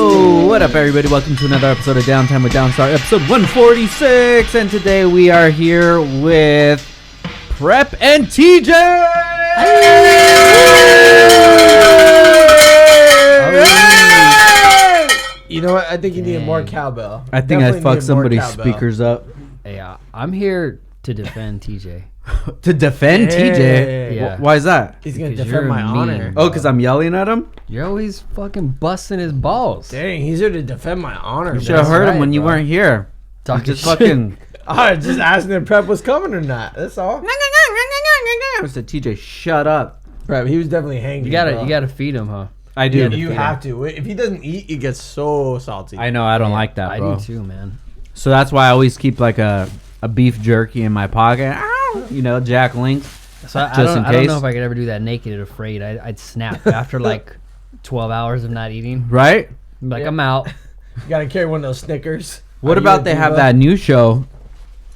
Yo, what up, everybody? Welcome to another episode of Downtime with Downstar, episode 146. And today we are here with Prep and TJ. You know what? I think you need more cowbell. I think Definitely I fucked need more somebody's cowbell. speakers up. Hey, I'm here to defend TJ. To defend TJ? Hey. Yeah. Why is that? He's gonna Because defend you're my mean. honor. Oh, because I'm yelling at him? You're always fucking busting his balls. Dang, he's here to defend my honor. You should have That's heard him right, when you bro. weren't here. Talking Just shit. fucking... I was just asking if Prep was coming or not. That's all. I said, TJ, shut up. Prep, he was definitely hanging. You gotta feed him, huh? I do. You have to. If he doesn't eat, he gets so salty. I know, I don't like that, bro. I do too, man. So that's why I always keep like a beef jerky in my pocket. Ow! You know, Jack Links. So I Just don't, in I don't case. know if I could ever do that naked and afraid. I'd snap after like 12 hours of not eating. Right? I'm like, Yeah. I'm out. You gotta carry one of those Snickers. What Are you about a they have diva? that new show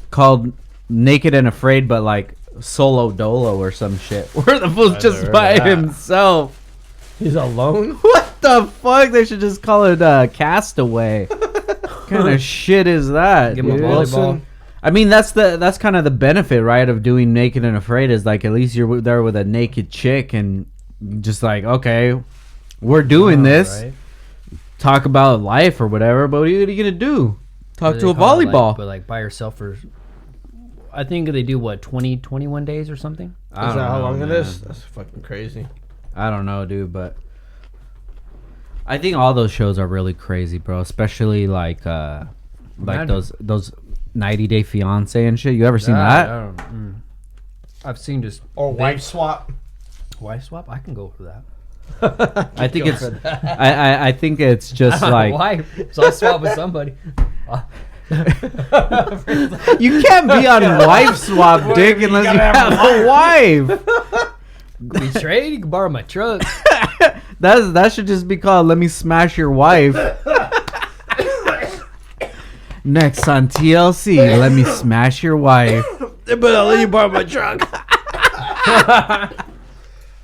called Naked and Afraid, but like solo dolo or some shit, where the fool's just heard by of that. himself. He's alone. What the fuck? They should just call it Castaway. What kind of shit is that, Give him a dude? volleyball. I mean, that's kind of the benefit, right, of doing Naked and Afraid is like at least you're there with a naked chick and just like, okay, we're doing this. Right? Talk about life or whatever, but what are you gonna do? Talk What to do a they call it, volleyball. but like by yourself for, I think they do what, 21 days or something? Is that how long it man. is? That's fucking crazy. I don't know, dude, but I think all those shows are really crazy, bro. Especially like Imagine. those 90 Day Fiance and shit. You ever seen I that? don't, I've seen just Or wife swap. wife swap. I can go for that. I think it's I think it's just like wife, so I swap with somebody. you can't be on wife swap, dick, unless you have a wife. We trade. You can borrow my truck. That should just be called "Let Me Smash Your Wife." Next on TLC, "Let Me Smash Your Wife." But I'll let you borrow my truck.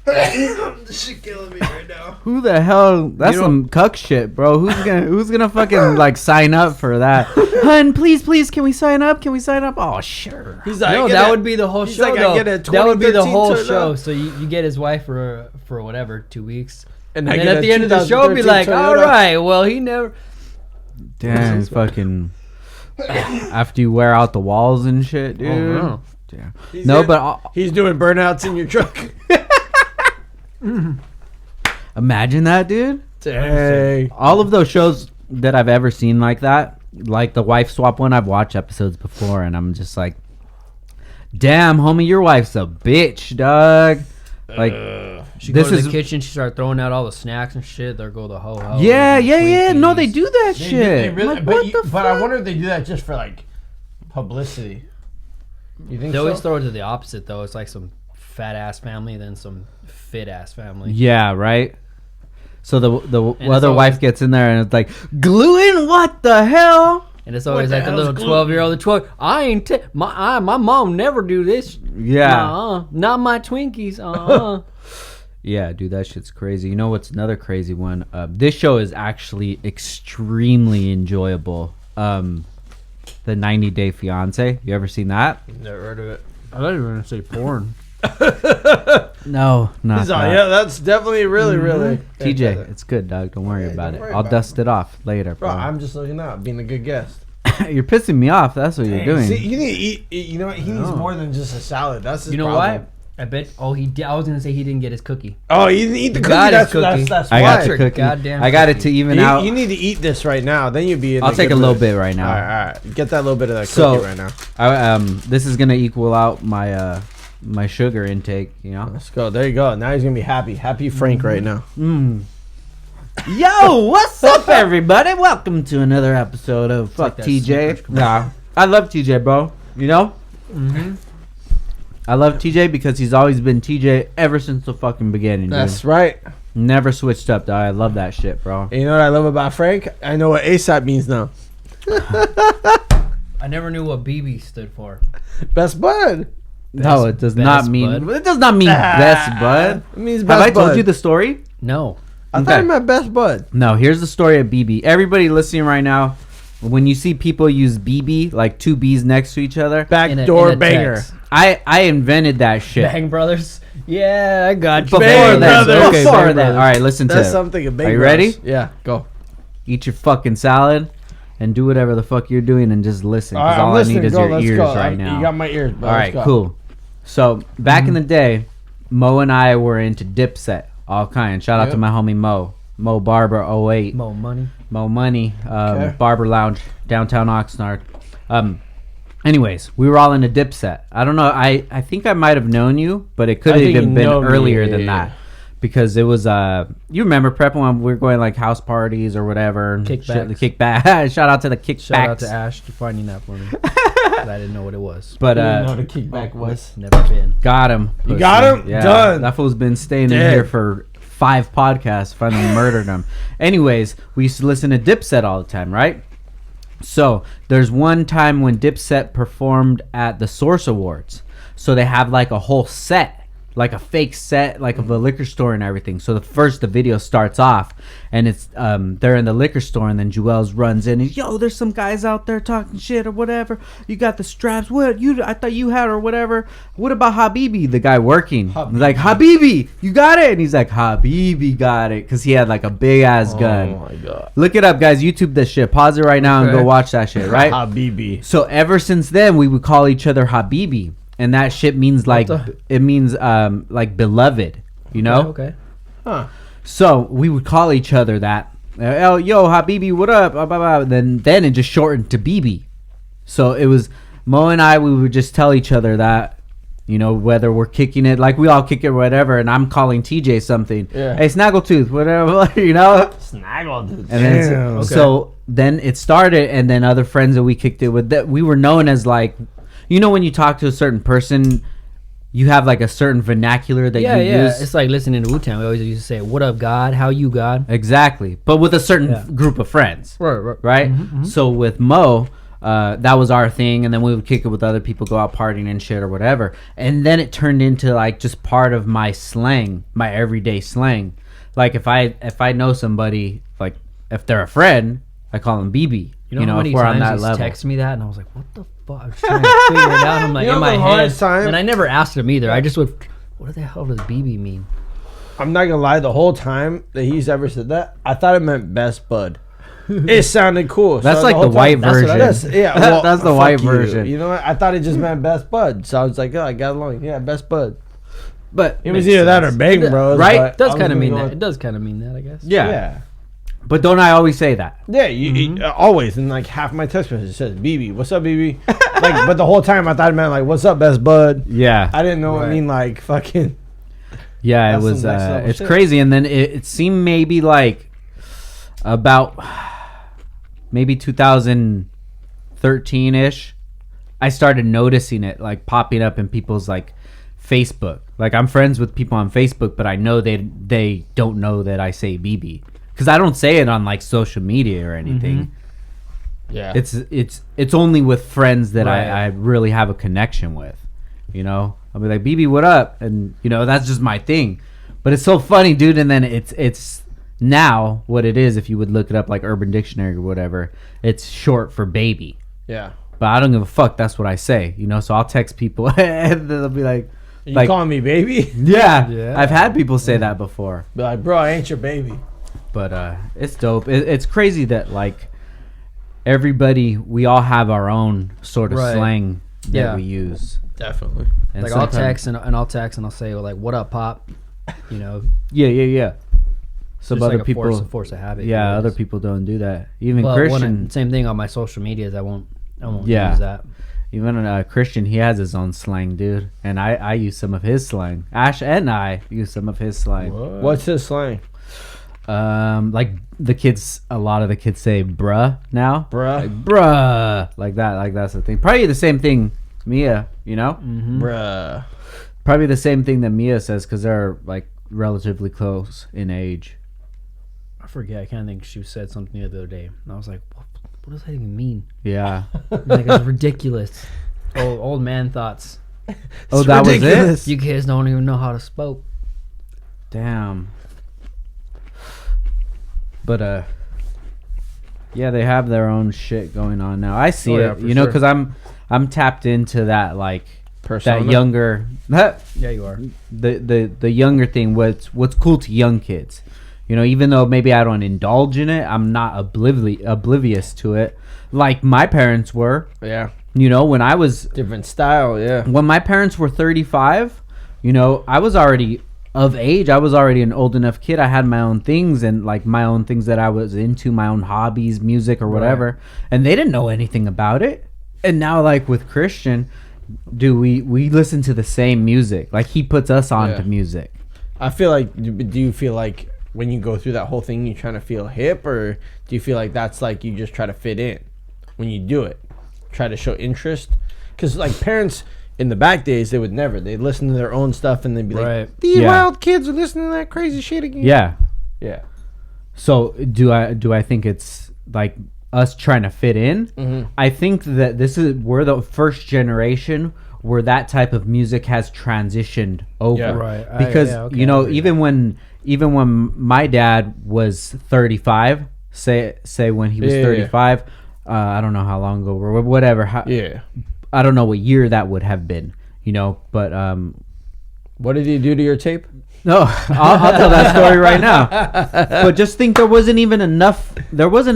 This shit killing me right now. Who the hell? That's You know- some cuck shit, bro. Who's gonna fucking like sign up for that? Hun, please, can we sign up? Can we sign up? Oh, sure. He's like, No, that would be the whole he's show. like, I though. get a That would be the 2013 whole Toyota. show. So you get his wife for whatever 2 weeks, And and then at the end of the show, be like, all right, well he never. Damn, fucking. After you wear out the walls and shit, dude. no. Yeah. No, but he's doing burnouts in your truck. imagine that, dude. Dang. All of those shows that I've ever seen like that, like the wife swap one, I've watched episodes before, and I'm just like, damn, homie, your wife's a bitch, dog. Like, She This go to is- the kitchen. She start throwing out all the snacks and shit. There go the ho ho. yeah. No, they do that They shit. really, Like, but, what the but I fuck? wonder if they do that just for like publicity. You think They always so? throw it to the opposite though. It's like some fat ass family, then some fit ass family. Yeah, right. So the it's other always- wife gets in there and it's like, gluing, what the hell? And it's always the like the hell's little gluten? 12-year-old. The 12. I ain't my mom never do this. Yeah. Not my Twinkies. Yeah, dude, that shit's crazy. You know what's another crazy one? This show is actually extremely enjoyable. The 90 Day Fiance. You ever seen that? Never heard of it. I thought you were gonna say porn. No, not He's like, that. yeah, that's definitely really. TJ, it's good, dog. Don't worry Yeah, about don't it. worry I'll about dust it off later, Bro, bro. I'm just looking out, being a good guest. You're pissing me off. That's what you're doing. See, you need to eat. You know what? He needs more than just a salad. That's his You know problem. what? I bet. Oh, I was gonna say he didn't get his cookie. Oh, you didn't eat the You cookie. got his That's, cookie. that's I why. got your cookie. Goddamn I got it cookie. to even out. You need to eat this right now. Then you'll be. In I'll a take good a little mood. bit right now. All right. Get that little bit of that So- cookie right now. This is gonna equal out my my sugar intake. You know. Let's go. There you go. Now he's gonna be happy. Happy Frank right now. Yo, what's up, everybody? Welcome to another episode of Fuck like that TJ. Snickers commercial. Nah, I love TJ, bro. You know, I love TJ because he's always been TJ ever since the fucking beginning. That's Dude. right. Never switched up, dog. I love that shit, bro. And you know what I love about Frank? I know what ASAP means now. I never knew what BB stood for. Best bud. No, it does not best mean. bud. It does not mean best bud. It means Have best I told bud. you the story? No. I thought he meant best bud. No, here's the story of BB. Everybody listening right now, when you see people use BB, like two B's next to each other, Backdoor banger. text. I invented that shit. Bang Brothers. Yeah, I got you. Before Bang that, Brothers. Okay, before Bang that. Brothers. All right, listen to That's it. something. A big Are you bros. ready? Yeah, go. Eat your fucking salad and do whatever the fuck you're doing and just listen. All Because right, all I'm I listening. need is Go, your let's ears go. right now. You got my ears, bro. All Let's right, go. cool. So back in the day, Mo and I were into Dipset, all kind. Shout out to Yep. my homie Mo Barber 08. Mo Money. Mo Money, Okay. Barber Lounge, downtown Oxnard. Anyways, we were all into Dipset. I don't know. I think I might have known you, but it could I have think even you been know me, earlier yeah, than yeah. that. Because it was you remember Prep when we were going like house parties or whatever. and Kickbacks. shit, the kickback. Shout out to the kickbacks. Shout out to Ash for finding that for me. 'Cause I didn't know what it was. But I didn't know the kickback was. Never been. got him. You got him? Yeah, Done. That fool's been staying in Dead. here for 5 podcasts. Finally murdered him. Anyways, we used to listen to Dipset all the time, right? So there's one time when Dipset performed at the Source Awards. So they have like a whole set, like a fake set, like of a liquor store and everything. So the video starts off, and it's they're in the liquor store, and then Juelz runs in and, yo, there's some guys out there talking shit or whatever. You got the straps. What I thought you had or whatever. What about Habibi, the guy working? He's like, Habibi, you got it? And he's like, Habibi got it, because he had like a big ass gun. Oh my god. Look it up, guys. YouTube this shit. Pause it right now and Okay. go watch that shit, right? Habibi. So ever since then, we would call each other Habibi, and that shit means like the- it means like beloved, you know. Okay. Huh. So we would call each other that. Oh, yo, Habibi, what up? Blah, blah, blah. Then it just shortened to BB. So it was Mo and I. We would just tell each other that, you know, whether we're kicking it, like we all kick it, or whatever. And I'm calling TJ something. Yeah. Hey, Snaggletooth, whatever, you know. Snaggle, dude. And then Damn. so then it started, and then other friends that we kicked it with, that we were known as, like, you know, when you talk to a certain person, you have like a certain vernacular that Yeah, you yeah. use. It's like listening to Wu-Tang. We always used to say, "What up, God? How you, God?" Exactly, but with a certain Yeah. group of friends, Right. right? So with Mo, that was our thing, and then we would kick it with other people, go out partying and shit or whatever, and then it turned into like just part of my slang, my everyday slang. Like if I know somebody, like if they're a friend, I call them BB. You know how many if we're on times that he's level. texted me that, and I was like, "What the fuck?" I was trying to figure it out. I'm like, You know in my the head, hardest time? and I never asked him either. I just would. What the hell does BB mean? I'm not gonna lie. The whole time that he's ever said that, I thought it meant best bud. It sounded cool. That's So like whole the white time- version. Yeah, well, That's the fuck white you. version. You know what? I thought it just meant best bud. So I was like, oh, I got along. Yeah, best bud. But It was either that or bang bros. Right? but It does I was kind of gonna mean go that. with- It does kind of mean that, I guess. yeah. Yeah. But don't I always say that? Yeah, you always, and like half my text message says BB. What's up, BB? Like, but the whole time I thought it meant like, what's up, best bud? Yeah. I didn't know it Right. mean like fucking. Yeah, That's it was. some next level It's shit. crazy, and then it seemed maybe like about maybe 2013 ish. I started noticing it like popping up in people's like Facebook. Like I'm friends with people on Facebook, but I know they don't know that I say BB because I don't say it on like social media or anything. Yeah. It's only with friends that Right. I really have a connection with. You know, I'll be like, BB, what up? And you know, that's just my thing. But it's so funny, dude. And then it's now what it is. If you would look it up like Urban Dictionary or whatever, it's short for baby. yeah. But I don't give a fuck. That's what I say. You know, so I'll text people and they'll be like, You like, calling me baby? yeah, Yeah. I've had people say that before. Be like, bro, I ain't your baby. But it's dope. It's crazy that like everybody, we all have our own sort of Right. slang that Yeah. we use. Definitely. And Like I'll sometimes- text and I'll text and I'll say like, "What up, Pop?" You know, Yeah. Some just other like people, a force of habit. yeah, you other guys. people don't do that. Even But when Christian, same thing on my social medias. I won't Yeah. use that. even Christian, he has his own slang, dude. And I use some of his slang. Ash and I use some of his slang. What's his slang? Like the kids, a lot of the kids say "bruh" now. Bruh. Like, bruh, like that. Like that's the thing. Probably the same thing, Mia. You know, Bruh. probably the same thing that Mia says because they're like relatively close in age. I forget. I kind of think she said something the other day, and I was like, "What does that even mean?" Yeah. Like it's ridiculous. Old man thoughts. Oh, It's that ridiculous. was it. You kids don't even know how to spoke. Damn. But yeah, they have their own shit going on now. I see Oh, yeah, it, for you know, sure. because I'm tapped into that like Persona? that younger Yeah, you are. the younger thing. What's cool to young kids, you know, even though maybe I don't indulge in it, I'm not oblivious to it like my parents were. Yeah. You know, when I was Different style, yeah. when my parents were 35, you know, I was already of age. I was already an old enough kid. I had my own things and like my own things that I was into, my own hobbies, music or whatever. And they didn't know anything about it. And now like with Christian, dude, we listen to the same music. Like he puts us on Yeah. to music. I feel like, do you feel like when you go through that whole thing, you're trying to feel hip, or do you feel like that's like you just try to fit in when you do it? Try to show interest? Because like parents in the back days, they would never. They'd listen to their own stuff and they'd be Right. like, these Yeah. wild kids are listening to that crazy shit again. Yeah. Yeah. So do I think it's like us trying to fit in? Mhm. I think that we're the first generation where that type of music has transitioned over. Yeah. Right. Because Okay, you know, I agree. even when my dad was 35, say when he was Yeah. 35, I don't know how long ago or whatever. Yeah. I don't know what year that would have been. You know, but What did he do to your tape? no, I'll tell that story right now. But just think there wasn't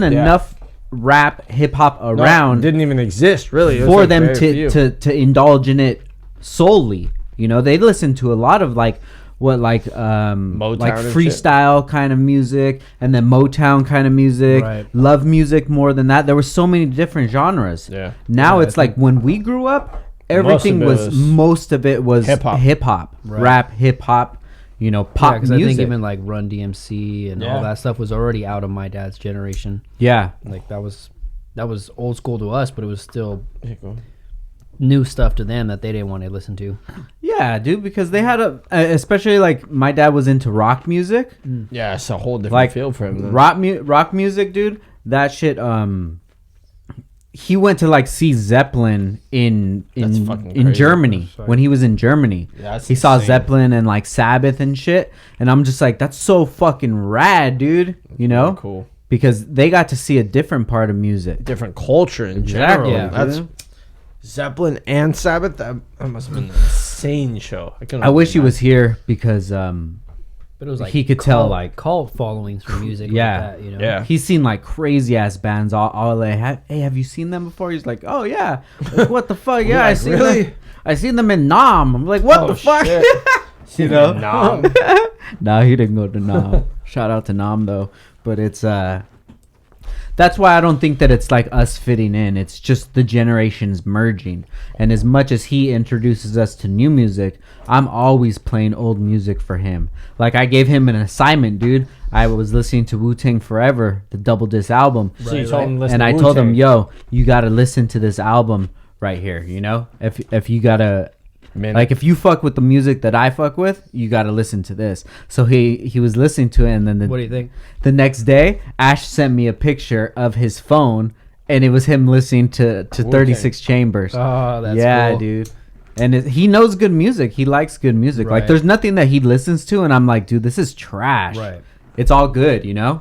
enough rap hip hop No, around didn't even exist really. It was for like them very few. to indulge in it solely. You know, they listen to a lot of like like and shit. freestyle kind of music, and then Motown kind of music, Right. love music more than that. There were so many different genres. Yeah. Now Yeah, it's like when we grew up, everything most of it was hip hop, Right. rap, hip hop. You know, Yeah, pop because I music. think even like Run DMC and Yeah. all that stuff was already out of my dad's generation. yeah, Like that was old school to us, but it was still Yeah, go on. new stuff to them that they didn't want to listen to. yeah, dude. Because they had especially like my dad was into rock music. Yeah, it's a whole different Like field for him. Then. rock music, dude. That shit. He went to like see Zeppelin That's fucking in crazy. Germany That's right. when he was in Germany. Yeah, that's he saw insane. Zeppelin and like Sabbath and shit, and I'm just like, that's so fucking rad, dude. You know, Cool. because they got to see a different part of music. Different culture in Exactly, general. yeah. That's Zeppelin and Sabbath. That must have been an insane show. couldn't I wish he imagine. was here because But it was like He could tell, like- cult followings for music. Yeah. like that, you know. Yeah. he's seen like crazy ass bands. All like, hey, have you seen them before? He's like, oh yeah, like, what the fuck? Yeah, I like, seen really? them. I seen them in Nam. I'm like, what Oh, the fuck? shit. You know? Nam. No, he didn't go to Nam. Shout out to Nam though. But it's that's why I don't think that it's like us fitting in. It's just the generations merging. And as much as he introduces us to new music, I'm always playing old music for him. Like I gave him an assignment, dude. I was listening to Wu-Tang Forever, the double disc album. So you told him to listen And to I told him, Wu-Tang. yo, you got to listen to this album right here, you know? If you got to Man, like if you fuck with the music that I fuck with, you got to listen to this. So he was listening to it, and then What do you think? the next day, Ash sent me a picture of his phone, and it was him listening to 36 Chambers. Oh, that's yeah, cool. dude. And he knows good music. He likes good music. Like Right. there's nothing that he listens to, and I'm like, dude, this is trash. Right. It's all good, you know.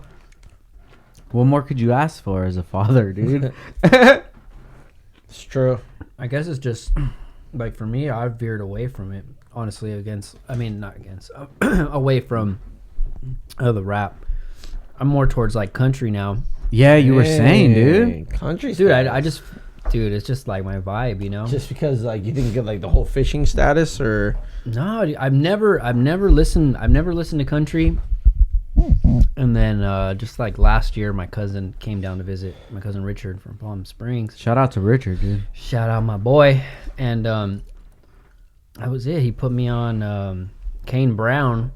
What more could you ask for as a father, dude? it's true. I guess it's just like for me, I've veered away from it. Honestly, away from the rap. I'm more towards like country now, Yeah, you were saying, dude. Country, dude. Dude, it's just like my vibe, you know. just because like you didn't get like the whole fishing status, or No, dude, I've never listened to country. And then just like last year, my cousin came down to visit. My cousin Richard from Palm Springs. Shout out to Richard, dude. Shout out my boy. And that was it. He put me on Kane Brown.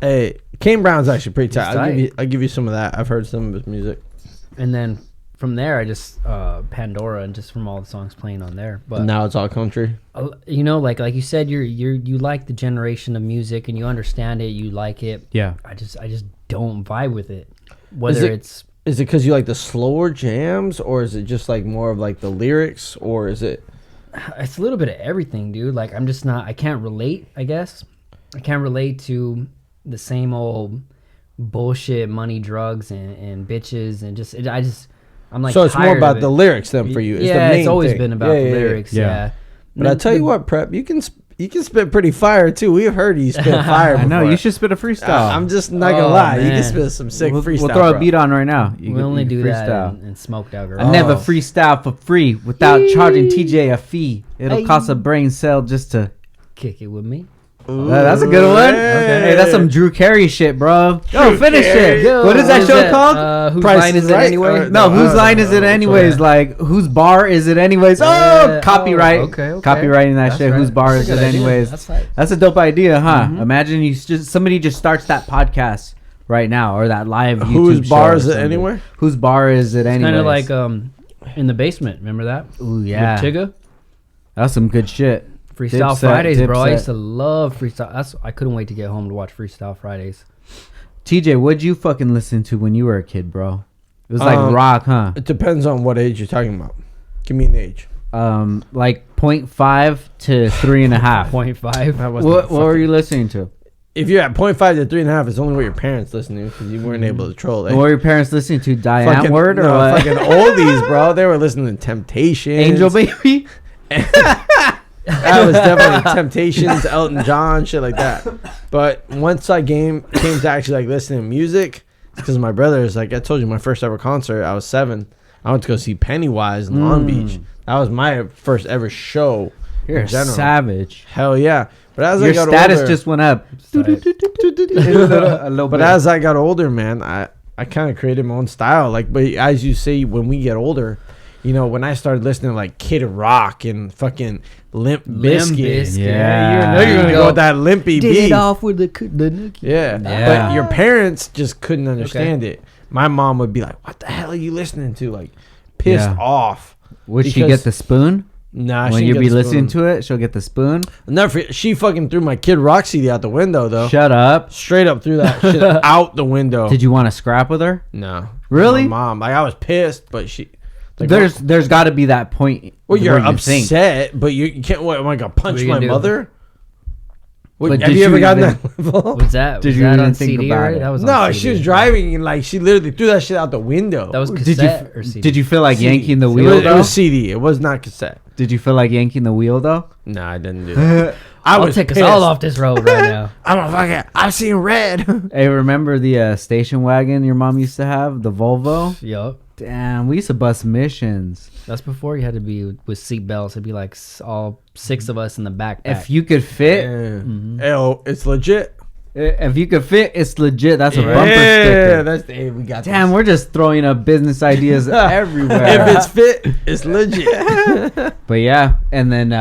hey, Kane Brown's actually pretty tight. He's I'll give you some of that. I've heard some of his music. And then from there, I just Pandora, and just from all the songs playing on there. But Now it's all country. you know, like you said, you like the generation of music, and you understand it. You like it. Yeah. I just don't vibe with it. Whether Is it because you like the slower jams, or is it just like more of like the lyrics, or is it? it's a little bit of everything, dude. Like I'm just not. I can't relate. I guess I can't relate to the same old bullshit, money, drugs, and bitches, and I'm like. So it's more tired about of the it. lyrics than for you. It's Yeah, the main it's always thing. been about the lyrics. Yeah. Yeah. But I tell you what, Prep, you can spit pretty fire too. We've heard you spit fire. I know before. you should spit a freestyle. I'm just not gonna Oh, lie. You can man. spit some sick we'll, freestyle. we'll throw bro. a beat on right now. We only do that freestyle. in Smoked Out Garage. I never Oh. freestyle for free without charging TJ a fee. It'll cost a brain cell just to. Kick it with me. That's a good one. Hey. Hey, that's some Drew Carey shit, bro. Yo, Drew finish Carey. it. Yo, What is that show called? Whose Price line is is it Right? anyway? No, whose line is it no, anyways? yeah. Like, whose bar is it anyways? Yeah. Oh, copyright. Oh, okay. Copywriting that That's shit. right. Whose bar That's is a it good idea. anyways? That's right. That's a dope idea, huh? Imagine somebody just starts that podcast right now or that live YouTube Whose show bar or is it something. anywhere? Whose bar is it anyways? Kind of like in the basement. Remember that? Ooh, yeah. With Tigga? That's some good shit. Freestyle Dipset, Fridays, bro. I Dipset. used to love freestyle. I couldn't wait to get home to watch Freestyle Fridays. TJ, what'd you fucking listen to when you were a kid, bro? It was like rock, huh? It depends on what age you're talking about. Give me an age. Like 0.5 to 3.5. 0.5. What were you listening to? If you're at 0.5 to 3.5, it's only what your parents listen to because you weren't able to troll. What were your parents listening to? Diane Word or no, what? fucking oldies, bro. They were listening to Temptations. Angel Baby? That was definitely Temptations, Elton John, shit like that. But once I came to actually like listening to music, because my brothers, like I told you, my first ever concert, I was 7. I went to go see Pennywise in Long Beach. That was my first ever show. You're in a general. savage. Hell yeah! But as Your I got status older, just went up. a little but bit. as I got older, man, I kind of created my own style. Like, but as you say, when we get older, you know, when I started listening to like Kid Rock and fucking Limp Bizkit, Bizkit. Yeah. you know you're gonna go with that limpy Did beat. it off with the nookie. Yeah. Yeah. But your parents just couldn't understand it. My mom would be like, "What the hell are you listening to?" Like, pissed Yeah. off. Would she because- get the spoon? Nah, When she you didn't be get the listening spoon. to it, she'll get the spoon. I'll never forget, she fucking threw my Kid Rock CD out the window though. Shut up. Straight up threw that shit out the window. Did you want to scrap with her? No. Really? My mom. Like I was pissed, but she. Like, There's got to be that point. well, you're where you think. upset, but you can't. What am I gonna punch What are you my gonna do? mother? What, But have did you ever you gotten even- that level? Was that? Did was you that even on think CD about already? it? That was on No, CD. she was driving and like she literally threw that shit out the window. That was Did cassette you or CD? did you feel like CD. yanking the It wheel was, though? it was CD. It was not cassette. Did you feel like yanking the wheel though? No, I didn't do that. I I'll was take us pissed. all off this road right now. I'm a fucking. I've seen red. Hey, remember the station wagon your mom used to have, the Volvo? Yup. Damn, we used to bust missions. That's before you had to be with seatbelts. It'd be like all 6 of us in the backpack. If you could fit, Oh, it's legit. if you could fit, it's legit. That's a Yeah, bumper sticker. that's hey, we got. Damn, this. we're just throwing up business ideas everywhere. If it's fit, it's legit. But yeah, and then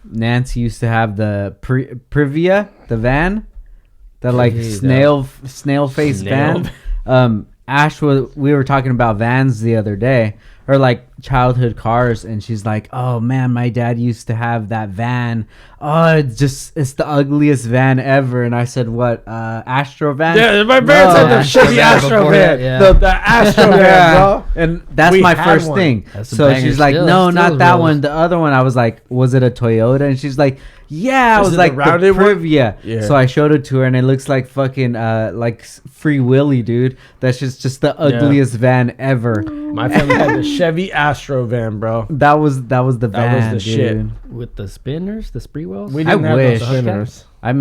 Nancy used to have the Privia, the van, the like Privia. snail face Snail. van. Ash we were talking about vans the other day, or like childhood cars, and she's like, "Oh man, my dad used to have that van. Oh, it's the ugliest van ever." And I said, "What? Astro van?" Yeah, my parents had the Astro Chevy van Astro before van. that, yeah. The Astro van, bro. And that's We my had first one. thing. That's a So banger she's like, still. no, It not still that rolls. one. The other one, I was like, was it a Toyota? And she's like, yeah. I Was was it like, the the rounded one? Privia. Yeah. So I showed it to her, and it looks like fucking like Free Willy, dude. That's just the ugliest van ever. My family had the Chevy Astro van, bro. That was the was van, the dude. shit. with the spinners, the spree wheels. We I didn't have wish. those spinners. I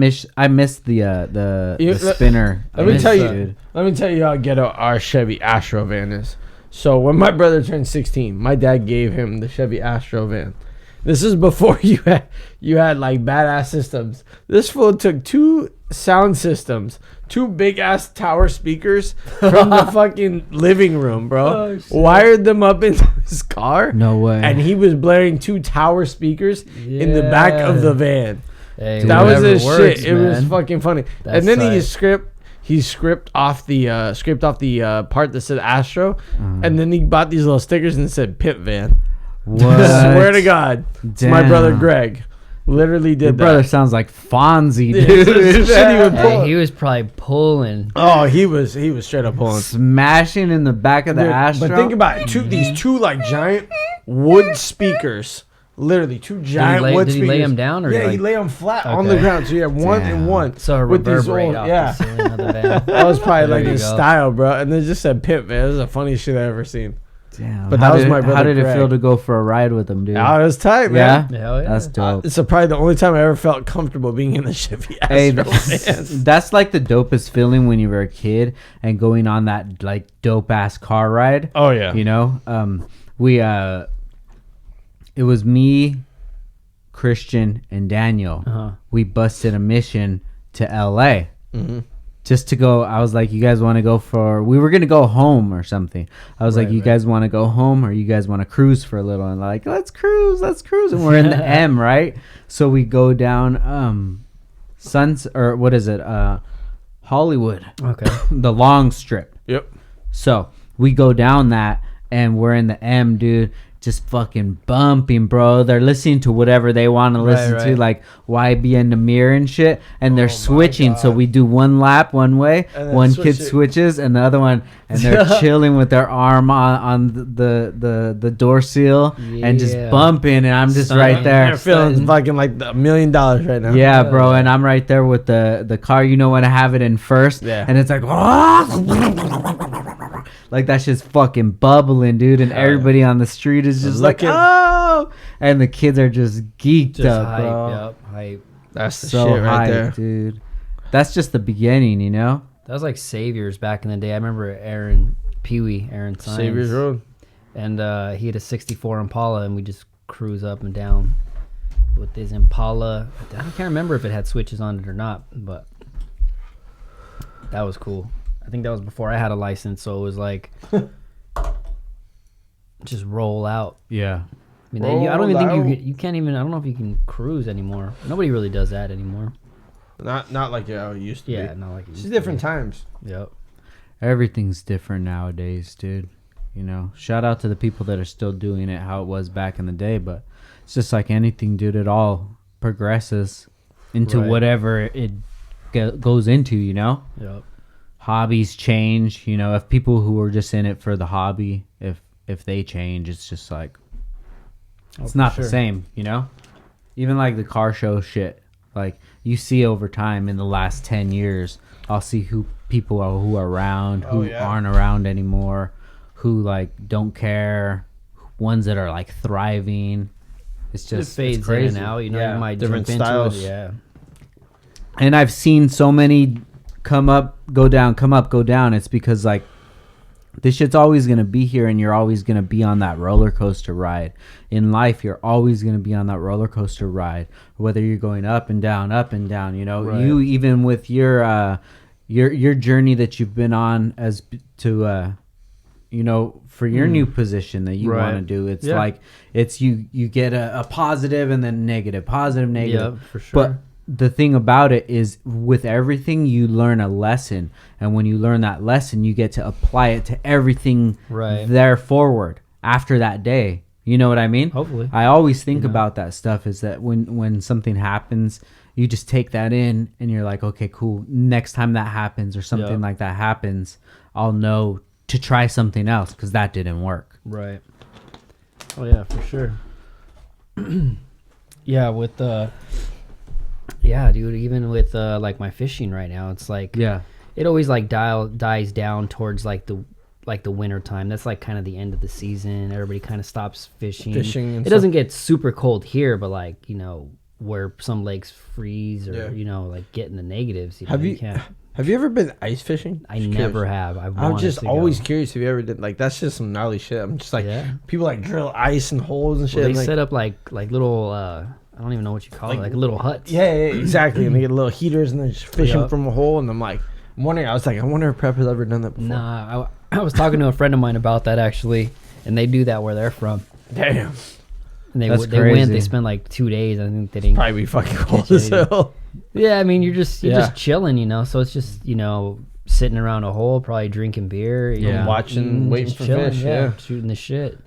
missed the You- spinner. Let I me miss tell it, you. dude. Let me tell you how ghetto our Chevy Astro van is. So when my brother turned 16, my dad gave him the Chevy Astro van. This is before you had like badass systems. This fool took 2 sound systems, 2 big ass tower speakers from the fucking living room, bro. Oh, shit. Wired them up into his car. No way. And he was blaring 2 tower speakers in the back of Yeah. the van. Hey, That was whatever his works, shit. It was man. fucking funny. That's and then tight. he scripted off the part that said Astro, and then he bought these little stickers and it said Pimp Van. What? Swear to God, it's my brother Damn. Greg. Literally did Your that. brother sounds like Fonzie, Yeah, dude. it's the shit he would Hey, pull. he was probably pulling. Oh, he was straight up pulling. Smashing in the back of the Dude, Astro. but think about it. These two like giant wood speakers, literally 2 giant wood did he lay speakers. him down, or yeah, he like- lay them flat on the Okay. ground. So you have one Damn. and one. So with these reverberate old- off yeah. the ceiling of the van. That was probably There like you his go. style, bro. And they just said pimp, man. It was the funniest shit I ever seen. Damn. But How that was did- my brother How did it Greg. feel to go for a ride with him, dude? Oh, it was tight, Yeah, man. Hell yeah. that's dope. It's probably the only time I ever felt comfortable being in the Chevy Hey, Astro. that's like the dopest feeling when you were a kid and going on that like dope ass car ride. Oh yeah. You know, it was me, Christian, and Daniel. Uh-huh. We busted a mission to LA Mhm. just to go. I was like, you guys want to go for, we were going to go home or something. I was like, Right, you right. guys want to go home or you guys want to cruise for a little? And like, let's cruise. And we're in the M, right? So we go down, Hollywood, Okay. the long strip. Yep. So we go down that and we're in the M, dude. Just fucking bumping, bro. They're listening to whatever they want to listen to, right. like YB and Namir and shit. And they're Oh my switching. So God. we do one lap one way, And then one switch kid it. switches, and the other one, and they're chilling with their arm on the door seal and just Yeah. bumping. And I'm just Stunning. right there. I'm feeling fucking like $1 million right now. Yeah, bro, and I'm right there with the car. You know when I have it in first, Yeah. and it's like, like that shit's fucking bubbling, dude, and Hell yeah. everybody on the street is just like, Looking- oh, and the kids are just geeked Just up, hype, bro. yup, hype. That's the So shit right hyped, there. dude. That's just the beginning, you know. That was like Saviors back in the day. I remember Aaron Sines. Savior's Road. And he had a 64 Impala, and we just cruise up and down with his Impala. I can't remember if it had switches on it or not, but that was cool. I think that was before I had a license, so it was like just roll out. Yeah. I mean, I don't even Roll think out. you can't even. I don't know if you can cruise anymore. Nobody really does that anymore. Not like how it used to Yeah, be. not like it It's used to different be. times. Yep. Everything's different nowadays, dude. You know, shout out to the people that are still doing it how it was back in the day, but it's just like anything, dude. It all progresses into Right. whatever it goes into, you know? Yep. Hobbies change, you know, if people who are just in it for the hobby, if they change, it's just like it's for not sure. the same, you know? Even like the car show shit. Like you see over time in the last 10 years, I'll see who people are who are around, who Oh, yeah. aren't around anymore, who like don't care, ones that are like thriving. It's It just fades it's in crazy. and out. You know, Yeah, you might different jump styles. into it. Yeah. And I've seen so many come up, go down, come up, go down. It's because like this shit's always gonna be here, and you're always gonna be on that roller coaster ride. In life, you're always gonna be on that roller coaster ride, whether you're going up and down, up and down. You know, Right. you even with your journey that you've been on as to you know, for your new position that you Right. want to do. It's Yeah. like it's you get a positive and then negative, positive, negative. Yeah, for sure. But the thing about it is with everything you learn a lesson, and when you learn that lesson you get to apply it to everything Right. there forward after that day. You know what I mean? Hopefully. I always think You know? about that stuff is that when something happens, you just take that in and you're like, okay, cool. Next time that happens or something Yeah. like that happens, I'll know to try something else because that didn't work. Right. Oh yeah, for sure. Yeah, with yeah, dude. Even with like my fishing right now, it's like Yeah. it always like dies down towards like the winter time. That's like kind of the end of the season. Everybody kind of stops fishing. Fishing and It doesn't get super cold here, but like where some lakes freeze or Yeah. like get in the negatives. Have you can't. have you ever been ice fishing? I Just never curious. have. I'm just always curious if you ever did. Like that's just some gnarly shit. I'm just like Yeah. people like drill ice and holes and shit. Well, they and, like, set up like little. I don't even know what you call it. Like little huts. yeah, exactly. And they get little heaters and they're just fishing Yup. from a hole. And I'm like, I wonder if Prep has ever done that before. Nah, I was talking to a friend of mine about that actually, and they do that where they're from. Damn. And That's they went. crazy. They spent like 2 days. I think they didn't. Probably be fucking cold Catch as anything. hell. Yeah, I mean, you're just Yeah. chilling, So it's just sitting around a hole, probably drinking beer, Yeah. Watching, eating, waiting just for chilling, fish. Yeah. shooting the shit.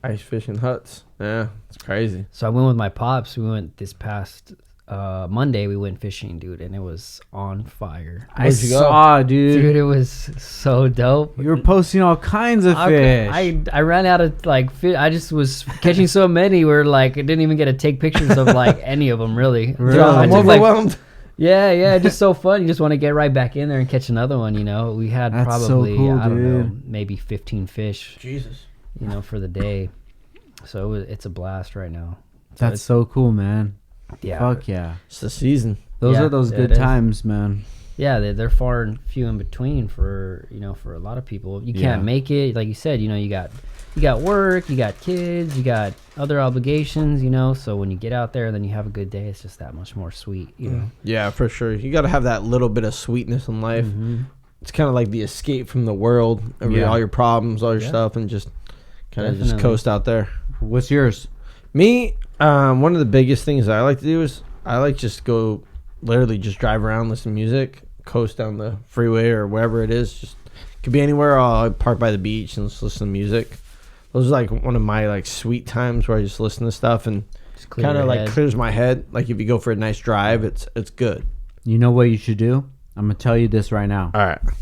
Ice fishing huts. Yeah, it's crazy. So I went with my pops. We went this past Monday we went fishing, dude, and it was on fire. I Where'd you go? saw, dude. Dude, it was so dope. You were posting all kinds of fish. I ran out of like I just was catching so many where like I didn't even get to take pictures of like any of them really. Really? I I'm took, like, overwhelmed. yeah, just so fun. You just want to get right back in there and catch another one. You know, we had That's so probably cool, I don't know, dude. maybe 15 fish. Jesus. You know, for the day. So it's a blast right now. So That's so cool, man. yeah, Fuck yeah. It's the season. Those Yeah, are those it good is. times, man. yeah. They're far and few in between for for a lot of people. You can't Yeah. make it, like you said. You got work, you got kids, you got other obligations. So when you get out there, then you have a good day. It's just that much more sweet. You know. Yeah, for sure. You got to have that little bit of sweetness in life. Mhm. It's kind of like the escape from the world, Yeah. all your problems, all your Yeah. stuff, and just kind of just Definitely. coast out there. What's yours? Me, one of the biggest things that I like to do is I like just go, literally just drive around, listen to music, coast down the freeway or wherever it is. Just could be anywhere. I'll park by the beach and just listen to music. Those are like one of my like sweet times where I just listen to stuff and Just clear kind of your like head. clears my head. Like if you go for a nice drive, it's good. You know what you should do? I'm gonna tell you this right now. All right, I'm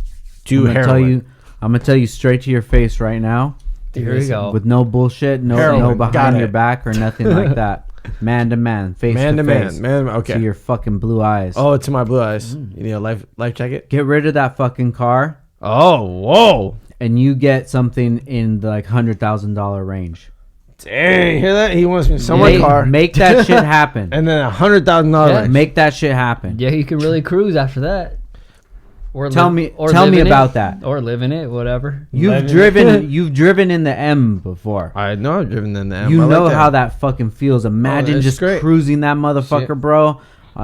do gonna tell heroin. you. I'm gonna tell you straight to your face right now, Here we go. with no bullshit, no Heroin, behind got your it. back or nothing like that. Man to man, face Man to to face, man, okay. to your fucking blue eyes. Oh, it's in my blue eyes. You need a life jacket? Get rid of that fucking car, Oh, whoa. and you get something in the like $100,000 range. Dang, hear that? He wants me to sell my Make, car. make that shit happen. And then $100,000. Yeah. Make that shit happen. Yeah, you can really cruise after that. Or Tell me about that. Or live in it, whatever. You've driven in the M before. I know I've driven in the M. You I like know how that fucking feels. Imagine it's just great. cruising that motherfucker, Shit. bro.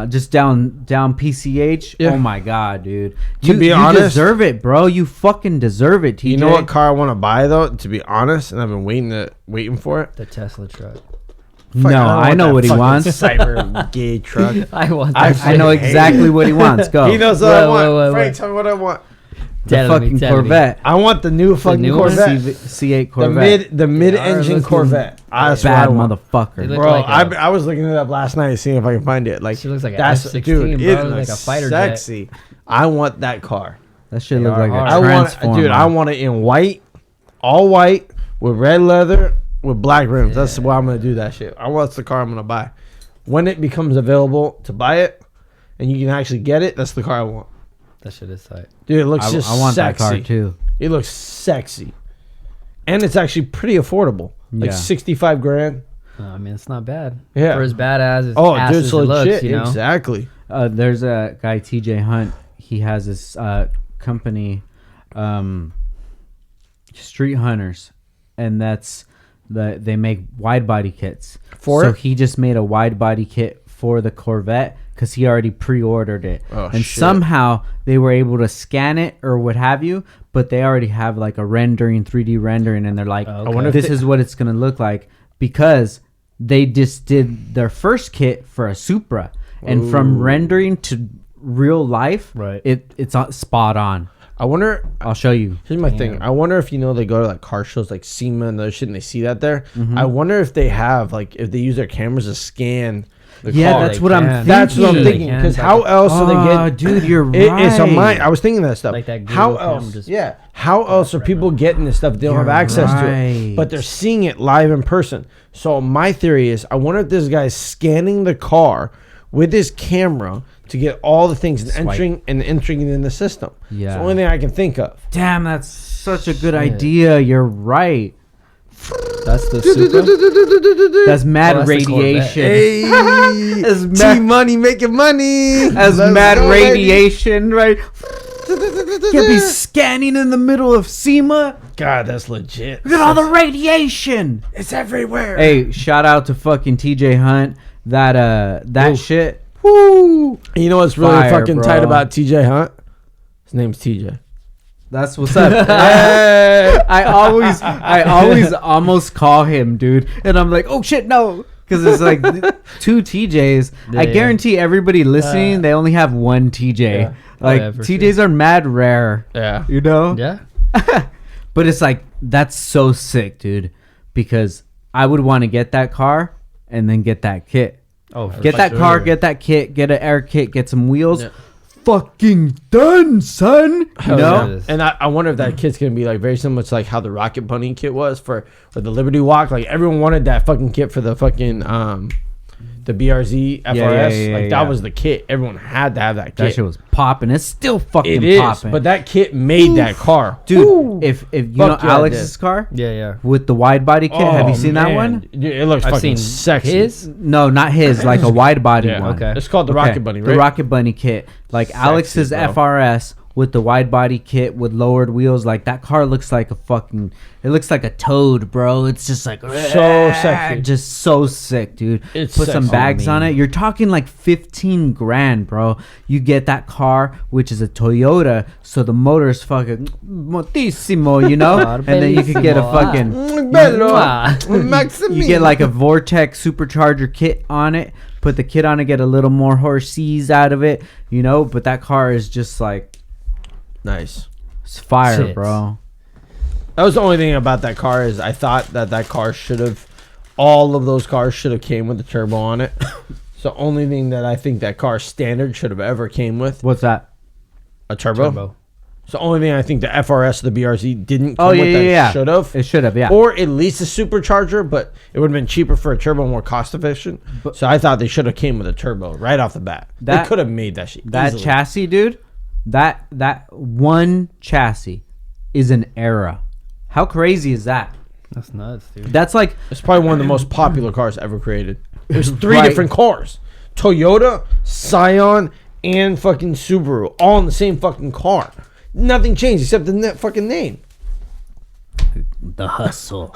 Just down PCH. Yeah. Oh my god, dude. To be you honest- deserve it, bro. You fucking deserve it, TJ. You know what car I want to buy though? To be honest, and I've been waiting for it. The Tesla truck. Fuck, No, I want know that what he fucking wants. Cyber gay truck. I want I that. I know hate it. exactly what he wants. Go. He knows what I Wait, want. wait, wait, Frank, wait. tell me what I want. the Tell me, fucking tell me. Corvette. I want the new fucking new one? Corvette. C8 The Corvette. mid-engine looking Corvette. That's what I Bad want. motherfucker. They look Bro, like a- I was looking it up last night, seeing if I can find it. Like She looks like a that's F-16, dude, bro. it Like looks a fighter jet. sexy. I want that car. That shit They look are like hard. a I want, transformer. dude. I want it in white, all white with red leather with black rims. That's why I'm gonna do that shit. I want the car I'm gonna buy. When it becomes available to buy it, and you can actually get it, that's the car I want. That shit is tight. Dude, it looks just I want sexy. that car too. It looks sexy, and it's actually pretty affordable. Like Yeah. 65 grand. I mean, it's not bad. Yeah. For as bad as Oh, ass dude, as it's it legit. looks, you know. Exactly. There's a guy, TJ Hunt. He has this company, Street Hunters, and they make wide body kits. For so it? he just made a wide body kit for the Corvette because he already pre-ordered it, Oh, and shit. somehow they were able to scan it or what have you. But they already have like a rendering, 3D rendering, and they're like, Okay. I wonder if "This they- is what it's gonna look like," because they just did their first kit for a Supra, and from Ooh. rendering to real life, Right. it's spot on. I wonder. I'll show you. Here's my thing. I wonder if they go to like car shows like SEMA and other shit, and they see that there. I wonder if they have like if they use their cameras to scan the Yeah, car. that's They what I'm can. thinking. That's what I'm They thinking. can. Because how else are they Oh, getting? dude, you're It's on right. I was thinking that stuff. Like that Google how cam else? just- Yeah. How else are people getting this stuff? They don't have You're access to right. it, but they're seeing it live in person. So my theory is, I wonder if this guy's scanning the car with his camera to get all the things and Swipe. entering it in the system. It's Yeah. the only thing I can think of. Damn, that's such a good idea. You're right. That's the Supra. That's mad Oh, that's the Corvette. radiation. Hey, As T mad, money making money. as Let's mad go, baby. radiation, right? Can't be scanning in the middle of SEMA. God, that's legit. Look at all the radiation. It's everywhere. Hey, shout out to fucking TJ Hunt. That Ooh. shit. Woo! You know what's really Fire, fucking tight bro. about TJ Hunt? His name's TJ. That's what's up. Hey. I always almost call him, dude, and I'm like, oh shit, no, because it's like two TJs. I Yeah. guarantee everybody listening, they only have one TJ. Yeah. Like Yeah, for TJs are mad rare, Yeah. you know. Yeah. But it's like that's so sick, dude, because I would want to get that car and then get that kit. Oh, for Get that sure. car, get that kit, get an air kit, get some wheels. Yeah. Fucking done, son. You Hell know? yeah. And I wonder if that kit's gonna be like very similar to like how the Rocket Bunny kit was for the Liberty Walk. Like everyone wanted that fucking kit for the fucking the BRZ FRS. yeah, Like that was the kit. Everyone had to have that kit. That shit was popping. It's still fucking It is, popping. but that kit made that car. dude, if you know Fuck yeah, it Alex's did. car Yeah, yeah. with the wide body kit, have you seen that man. one? Dude, it looks I've fucking seen sexy. his. No, not his. Like a wide body Yeah. one. Okay. It's called the Okay, Rocket Bunny, right? The Rocket Bunny kit. Like Sexy, Alex's bro. FRS with the wide body kit with lowered wheels. Like that car looks like a fucking. It looks like a toad, bro. It's just like So sexy. just so sick, dude. It's Put some sexy. bags on it. You're talking like 15 grand, bro. You get that car, which is a Toyota, so the motor's fucking moltissimo, you know. And then you could get a Bellissimo, fucking. Mwah. You get like a Vortex supercharger kit on it. Put the kit on it, get a little more horses out of it, you know. But that car is just like Nice. it's fire, Shit. bro. That was the only thing about that car is I thought that car should have, all of those cars should have came with the turbo on it. It's the only thing that I think that car standard should have ever came with, What's that? a turbo. Turbo. It's the only thing I think the FRS, the BRZ didn't come Oh yeah, with yeah, that yeah. should have. It should have, yeah. Or at least a supercharger, but it would have been cheaper for a turbo and more cost efficient. So I thought they should have came with a turbo right off the bat. That- They could have made that shit That easily. chassis, dude. That one chassis is an era. How crazy is that? That's nuts, dude. That's like It's probably one of the most popular cars ever created. It was three Right. different cars: Toyota, Scion, and fucking Subaru, all in the same fucking car. Nothing changed except the fucking name. The hustle.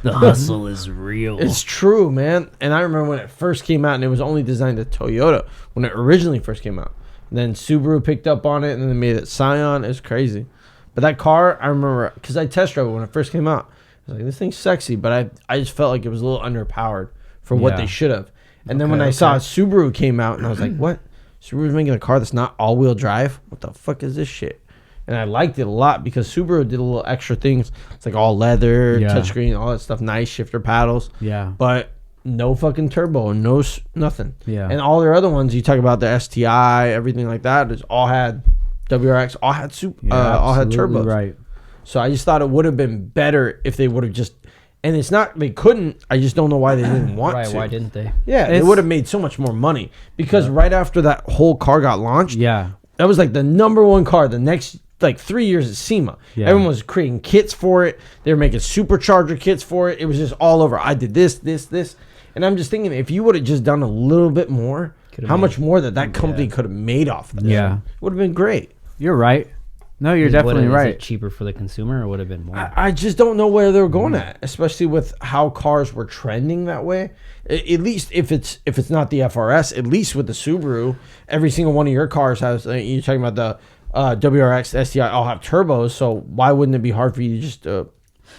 The hustle is real. It's true, man. And I remember when it first came out, and it was only designed to Toyota when it originally first came out. And then Subaru picked up on it, and then they made it Scion. It was crazy. But that car, I remember, because I test drove it when it first came out. I was like, this thing's sexy, but I just felt like it was a little underpowered for what Yeah. they should have. And then when I saw Subaru came out, and I was like, what? Subaru's making a car that's not all-wheel drive? What the fuck is this shit? And I liked it a lot because Subaru did a little extra things. It's like all leather, Yeah. touchscreen, all that stuff, nice shifter paddles. yeah. But no fucking turbo, nothing. Yeah. And all their other ones, you talk about the STI, everything like that, is all had WRX, all had all had absolutely turbos. Right. So I just thought it would have been better if they would have just. And it's not they couldn't. I just don't know why they didn't want Right, to. why didn't they? Yeah, they It's- would have made so much more money because right after that whole car got launched, Yeah. that was like the number one car. The next like 3 years at SEMA, Yeah. everyone was creating kits for it. They were making supercharger kits for it. It was just all over. I did this, and I'm just thinking if you would have just done a little bit more, Could've how made- much more that company could have made off of this. Yeah. would have been great. You're right. No, you're Is definitely it right. cheaper for the consumer, or would have been more? I just don't know where they were going at, especially with how cars were trending that way. At least if it's not the FRS, at least with the Subaru, every single one of your cars has. You're talking about the WRX, STI, all have turbos. So why wouldn't it be hard for you to just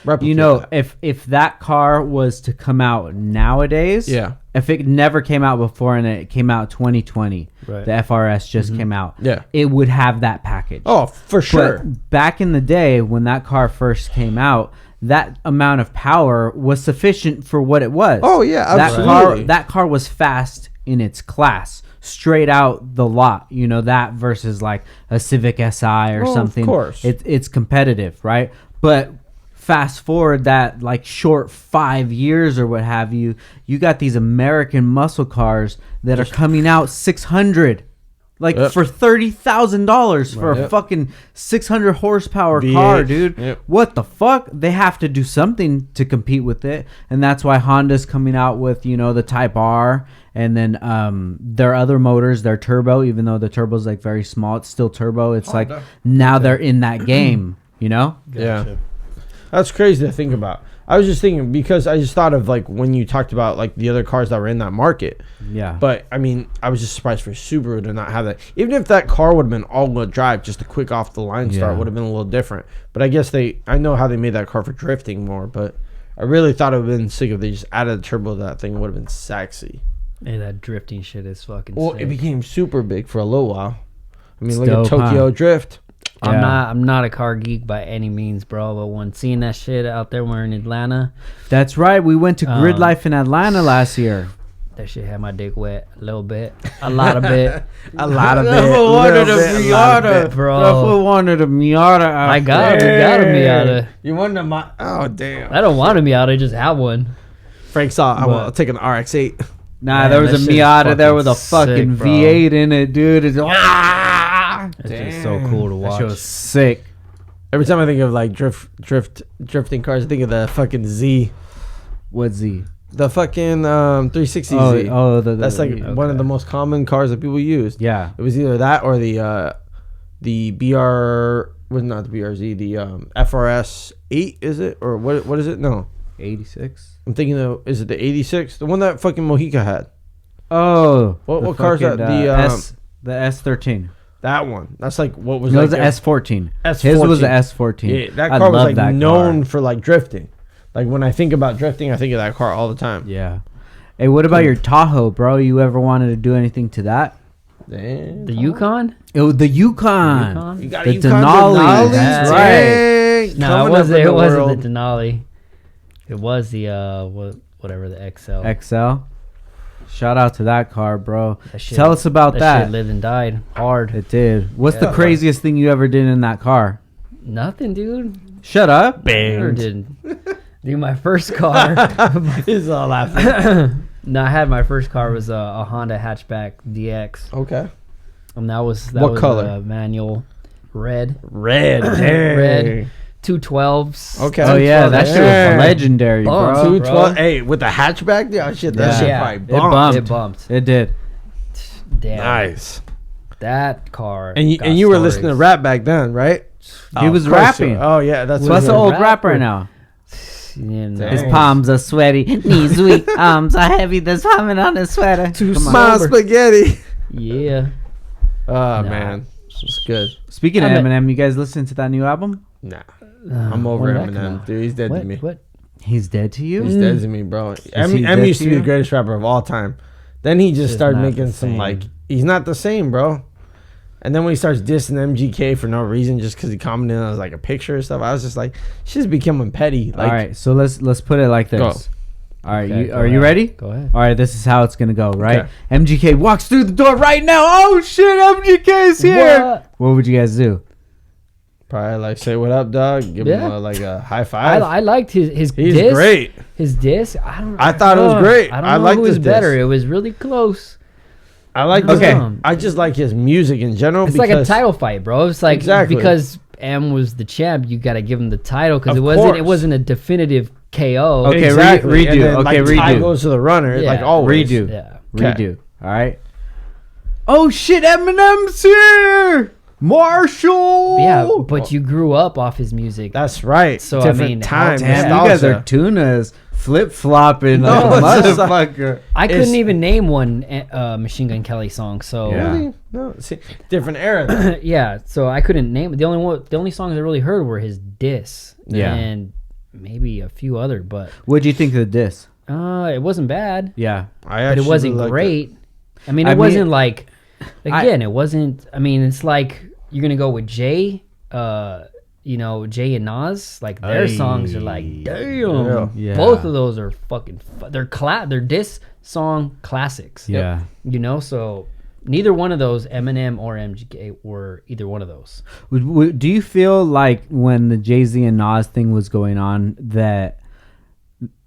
replicate? You know, that? if that car was to come out nowadays, Yeah. if it never came out before and it came out 2020, Right. the FRS just came out, Yeah. it would have that package. Oh, for sure. But back in the day when that car first came out, that amount of power was sufficient for what it was. Oh, yeah, absolutely. That car was fast in its class, straight out the lot. You know, that versus like a Civic Si or Oh, of something. course. It's competitive, right? But fast forward that like short 5 years or what have you, you got these American muscle cars that are coming out 600. Like Yep. for $30,000 for a Yep. fucking 600 horsepower V8. car, dude. Yep. What the fuck? They have to do something to compete with it, and that's why Honda's coming out with, you know, the Type R, and then their other motors, their turbo. Even though the turbo's like very small, it's still turbo. It's like now they're in that game, you know. Yeah. That's crazy to think about. I was just thinking because I just thought of like when you talked about like the other cars that were in that market. Yeah. But I mean, I was just surprised for Subaru to not have that. Even if that car would have been all-wheel drive, just a quick off-the-line start Yeah. would have been a little different. But I guess I know how they made that car for drifting more. But I really thought it would have been sick if they just added a turbo to that thing. It would have been sexy. Hey, that drifting shit is fucking Well, sick. it became super big for a little while. I mean, It's look at dope, huh? Tokyo Drift. Yeah. I'm not a car geek by any means, bro. But when seeing that shit out there, we're in Atlanta. That's right. We went to Grid Um, Life in Atlanta last year. That shit had my dick wet a little bit, a lot of bit, A lot of it. Never wanted a little bit, a lot of Miata, it. bro. Never wanted a Miata. I got a Miata. You wanted a my? Oh damn! I don't want a Miata, I just have one. Frank saw. But- I'll take an RX-8. Nah, Man, there was that a shit is Miata there fucking with a fucking sick, bro. V8 in it, dude. It's It's just so cool to That watch. shit was sick. Every time I think of like drifting cars, I think of the fucking Z, What Z? the fucking 360 Oh, Z. oh, That's like one of the most common cars that people use. yeah. It was either that or the BR. Was not the BRZ. The FRS 8 is it or what is it? No, 86. I'm thinking of, is it the 86? The one that fucking Mojica had. Oh, What car's that? The S13. That one. That's like what was No, it like was the S14. S14. His was the S14. Yeah, that I car was love like that known car. for like drifting. Like when I think about drifting, I think of that car all the time. Yeah. Hey, what about your Tahoe, bro? You ever wanted to do anything to that? Damn. The Yukon? It was the Yukon. Yukon? You got The a Yukon Denali. Denali? That's right. No, it wasn't the Denali. It was the whatever the XL. XL. Shout out to that car, bro. That shit- Tell us about That that. shit lived and died hard. It did. What's Yeah. the craziest thing you ever did in that car? Nothing, dude. Shut up. Never did. Dude, my first car. He's all laughing. No, I had my first car was a Honda hatchback DX, Okay. and that was What color? a manual, red, Red. Red. 212s. Okay. Oh yeah, that shit Yeah. was legendary, Bump, bro. bro. 212. Hey, with the hatchback? Yeah, shit. That Yeah. shit Yeah. probably It bumped. bumped. It bumped. It did. Damn. Nice. That car. And got you were stories. listening to rap back then, right? He was of course rapping. you were. Oh yeah, that's What's the a old rapper. rapper now? You know. His Dang. palms are sweaty, knees weak, arms are heavy. There's vomit on his sweater. Come on. My spaghetti. Yeah. Oh Nah. man, it's good. Speaking of I mean- Eminem, you guys listen to that new album? Nah, I'm over when did that come Eminem, out? dude. He's dead What? to me. What? He's dead to you. He's dead to me, bro. he Em dead used to to be you? the greatest rapper of all time. Then he just Just started not making the some same. like he's not the same, bro. And then when he starts dissing MGK for no reason, just because he commented on like a picture or stuff, I was just like, she's becoming petty. Like, All right, so let's put it like this. Go. All right, Okay, you, go are you ahead. ready? Go ahead. All right, this is how it's gonna go, right? Okay. MGK walks through the door right now. Oh shit, MGK's here. What would you guys do? probably like say what up, dog. Give him Yeah. like a high five. I liked his He's diss. great. His diss. I thought it was great. I don't I know liked who was his better. diss. It was really close. I like Okay. I just like his music in general. It's like a because- title fight, bro. It's like Exactly. because M was the champ, you got to give him the title because Of it course. wasn't a definitive KO. Okay, Exactly. redo. And then, Okay, like, tie redo. goes to the runner, Yeah. like always. Redo. Yeah. Redo. All right. Oh shit, Eminem's here. Marshall. Yeah, but you grew up off his music. That's right. So, I Different mean, time. Damn, you guys are tunas flip flopping No, like a it's just like- motherfucker. I it's- couldn't even name one Machine Gun Kelly song. So Yeah. Really? No, see, different era. yeah, so I couldn't name it. The only songs I really heard were his diss. Yeah. And maybe a few other, but What'd you think of the diss? it wasn't bad. Yeah. I But actually it wasn't liked great. I mean, I it mean- wasn't like again, it wasn't. I mean, it's like you're gonna go with Jay, Jay and Nas. Like their songs are like, damn. Yeah. Both of those are fucking. They're diss song classics. Yeah. So neither one of those, Eminem or MGK, were either one of those. Do you feel like when the Jay-Z and Nas thing was going on that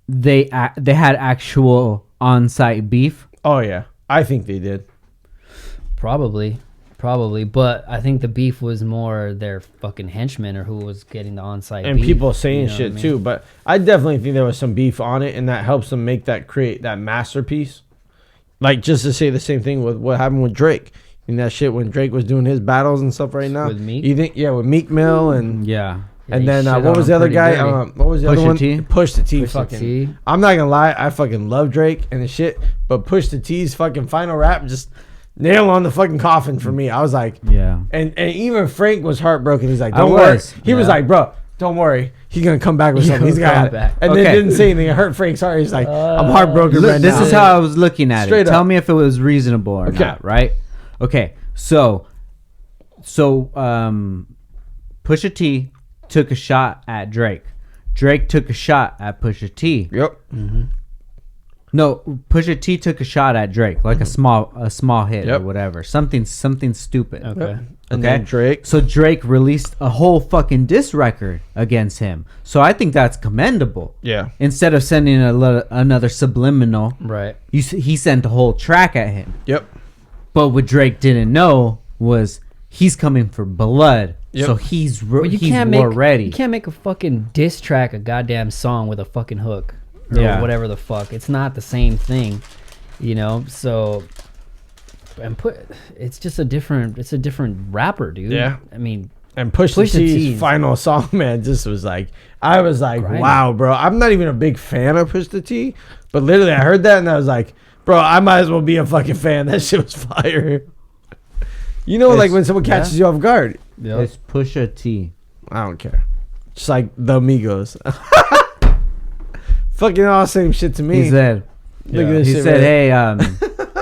they had actual on-site beef? Oh yeah, I think they did. Probably, but I think the beef was more their fucking henchmen or who was getting the on-site And beef, people saying you know shit what I mean? too. But I definitely think there was some beef on it, and that helps them create that masterpiece. Like just to say the same thing with what happened with Drake. And that shit when Drake was doing his battles and stuff right now. With Meek? You think with Meek Mill and Yeah. Yeah, and he then shit what on was him the other pretty guy? dirty. What was the Pusha other one? T? Push the T. Pusha Fucking. T. I'm not gonna lie, I fucking love Drake and the shit, but Push the T's fucking final rap just nail on the fucking coffin for me. I was like, Yeah. and even Frank was heartbroken. He's like, I don't worry. was, He was yeah. like, bro, don't worry. He's gonna come back with He's something. He's gonna got come it. back. And Okay. then didn't say anything. I hurt Frank's heart. He's like, I'm heartbroken Look, right this now. is how I was looking at Straight it. Tell up. me if it was reasonable or Okay. not, right? Okay. So Pusha T took a shot at Drake. Drake took a shot at Pusha T. Yep. No, Pusha T took a shot at Drake, like a small hit Yep. or whatever, something stupid. Okay. And Okay. then Drake. So Drake released a whole fucking diss record against him. So I think that's commendable. Yeah. Instead of sending another subliminal, Right. he sent a whole track at him. Yep. But what Drake didn't know was he's coming for blood. Yep. So he's Well, you he's can't war make ready. You can't make a fucking diss track a goddamn song with a fucking hook or Yeah. whatever the fuck. It's not the same thing, you know. So, it's just a different rapper, dude. Yeah. I mean, And Pusha Pusha T's T's final song, man, just was like, I was like, Grinding. wow, bro. I'm not even a big fan of Pusha T, but literally I heard that and I was like, bro, I might as well be a fucking fan. That shit was fire. You know, like when someone catches you off guard. It's Pusha T. I don't care. Just like the Migos. Fucking all same shit to me. He said, Look at this he shit, said, man. hey,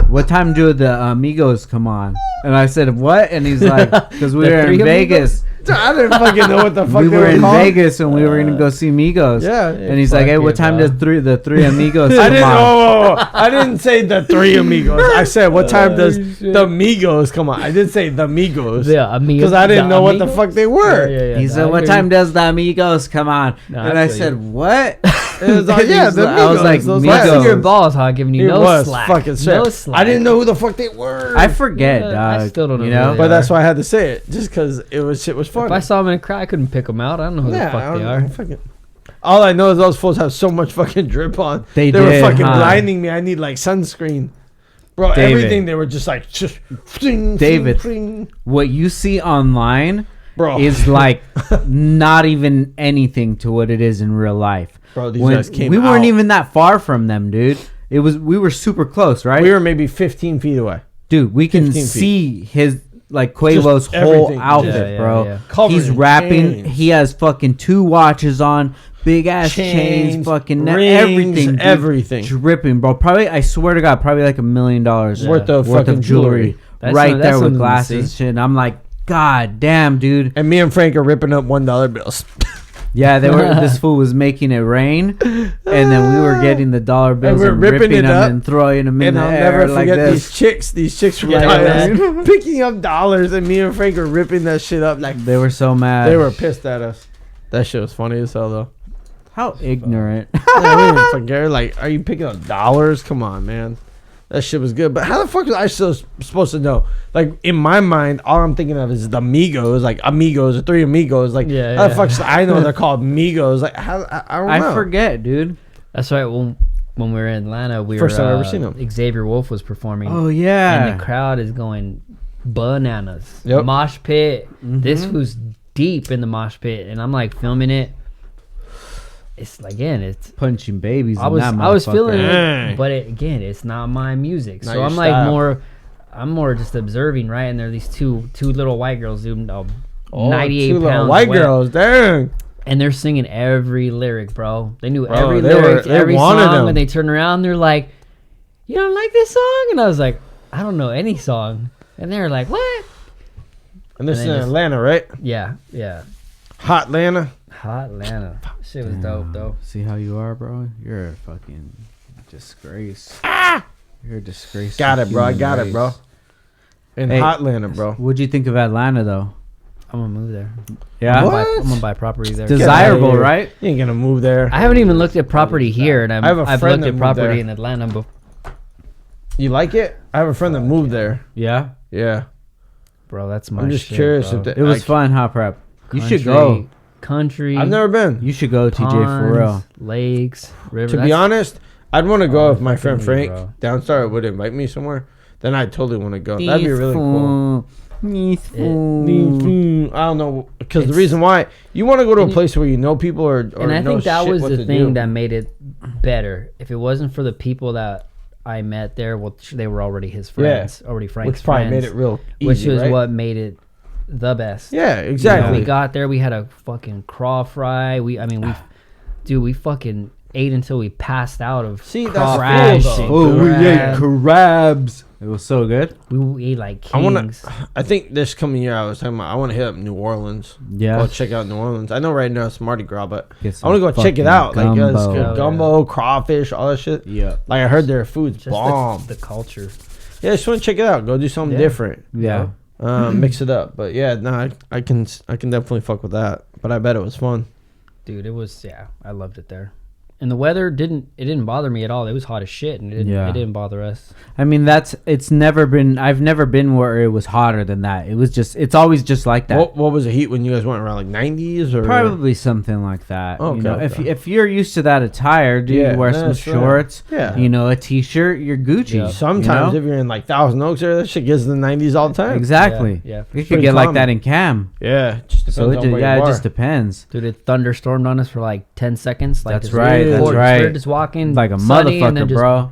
what time do the Amigos come on? And I said, what? And he's like, because we The were in three Vegas. I didn't fucking know what the fuck We they were in called. Vegas and we were going to go see Migos. Yeah. And he's like, hey, Fuck what it, time bro. does the three Amigos I come didn't. on? Oh, I didn't say the three amigos. I said what time does the Migos come on? I did say the Migos yeah, because I didn't know what the fuck they were. He said, what time does the Amigos come on? No, and I I feel said, you. what? It was like, yeah, the I was Migos, like, those Migos. Busting your balls, huh? Giving you It no was slack. fucking straight. No slack. I didn't know who the fuck they were. I forget, Yeah, I dog. still don't know You who know? they but are. that's why I had to say it, just because shit was funny. If I saw them in a crowd, I couldn't pick them out. I don't know who the fuck they are. Fucking, all I know is those fools have so much fucking drip on. They were did, fucking huh? blinding me. I need like sunscreen. Bro, David. everything they were just like, David. What you see online bro, is like not even anything to what it is in real life. Bro, these guys came we weren't out. even that far from them, dude. We were super close, right? we were maybe 15 feet away. Dude, we can 15 feet. see his like Quavo's Just whole everything. outfit, Yeah, yeah, bro. yeah. Covered He's in rapping. chains. He has fucking 2 watches on, big ass chains, fucking rings, everything, dude. everything. Dripping, bro. Probably, I swear to God, probably like $1 million Worth of fucking jewelry. That's right some- there that's with something to glasses and see. shit. And I'm like, God damn, dude. And me and Frank are ripping up $1 bills. Yeah, they were. This fool was making it rain, and then we were getting the dollar bills we're and ripping ripping it them up, and throwing them in And the I'll air never like forget this. these chicks were Yeah, like yeah. picking up dollars, and me and Frank are ripping that shit up. Like They were so mad. they were pissed at us. That shit was funny as hell though. how ignorant. Yeah, we didn't fucking care. Like, are you picking up dollars? Come on, man. That shit was good. But how the fuck was I still supposed to know? Like, in my mind, all I'm thinking of is the Migos, like Amigos, or 3 Amigos. Like, Yeah, how the yeah. fuck should I know they're called Migos? Like, how I don't know. I forget, dude. That's right. When we were in Atlanta, we First were time I've ever seen him. Xavier Wolf was performing. Oh yeah. And the crowd is going bananas. Yep. Mosh pit. This Mm-hmm. was deep in the mosh pit, and I'm like filming it. It's again, it's punching babies. I in was that I was feeling Dang. it, but again, it's not my music. Not So your I'm like style. I'm more just observing, right? And there are these two little white girls, dude, 98 2 little pounds, white wet, girls. Dang. and they're singing every lyric, bro. They knew Bro, every they were- lyric, they every wanted song, them. and they turn around, they're like, "You don't like this song?" And I was like, "I don't know any song," and they're like, "What?" And this is And in they just- Atlanta, right? Yeah, Hot Atlanta. hot Atlanta. Shit was dope, though. See how you are, bro? You're a fucking disgrace. You're a disgrace. Got to it, bro. I human got it, race. bro. In Hey. Hot Atlanta, bro. What'd you think of Atlanta, though? I'm gonna move there. Yeah, I'm gonna buy property there. Des- desirable, here. right? You ain't gonna move there. I haven't even looked at property here, and I have a I've friend looked that at moved property there. in Atlanta, but You like it? I have a friend that moved there. Yeah, Yeah. bro, that's my. I'm just shit, curious bro. if it was like, fun, huh, prep? You should Country- go. Country. I've never been. You should go, TJ, for real. ponds, lakes, rivers. To be honest, I'd want to go if my friend fucking me, Frank bro. Downstar would invite me somewhere. Then I'd totally want to go. That'd be really cool. I don't know, because the It's- reason why you want to go to a and you- place where you know people or and I know think that shit was what the to thing do. that made it better. If it wasn't for the people that I met there, well, they were already his friends, already Frank's which probably friends, made it real easy, which was right? what made it the best. Yeah, You know, exactly. we got there, we had a fucking craw fry. We fucking ate until we passed out of See, that's crash cool, and though. Oh, we ate crab. crabs. It was so good. We ate like I wanna- kings. I think this coming year I was talking about I want to hit up New Orleans. Yeah. Go check out New Orleans. I know right now it's Mardi Gras, but Get I want to some go check it fucking out. Like it's gumbo. good Oh, gumbo, crawfish, all that shit. Yeah. Like I heard their food's Just bomb. the culture. Yeah, just want to check it out. Go do something Yeah. different. Yeah. Mix it up. But yeah, no, I can definitely fuck with that. But I bet it was fun. Dude, it was, yeah, I loved it there. And the weather didn't bother me at all. It was hot as shit, and it didn't bother us. I mean, I've never been where it was hotter than that. It's always just like that. What was the heat when you guys went around like 90s or Probably something like that. Okay, you know, okay. if you're used to that attire, dude, Yeah, you wear some that's fair. shorts, Yeah. you know, a t-shirt, you're Gucci. Yeah. Sometimes you if you're in like Thousand Oaks area, that shit gets to the 90s all the know? time. Exactly. Yeah, It pretty could get like common. that in Cam. Yeah, just depends So on where it you just are. depends. Dude, it thunderstormed on us for like 10 seconds. Like That's this right, really that's cold. right. We're just walking Like a sunny, and then motherfucker, just- bro.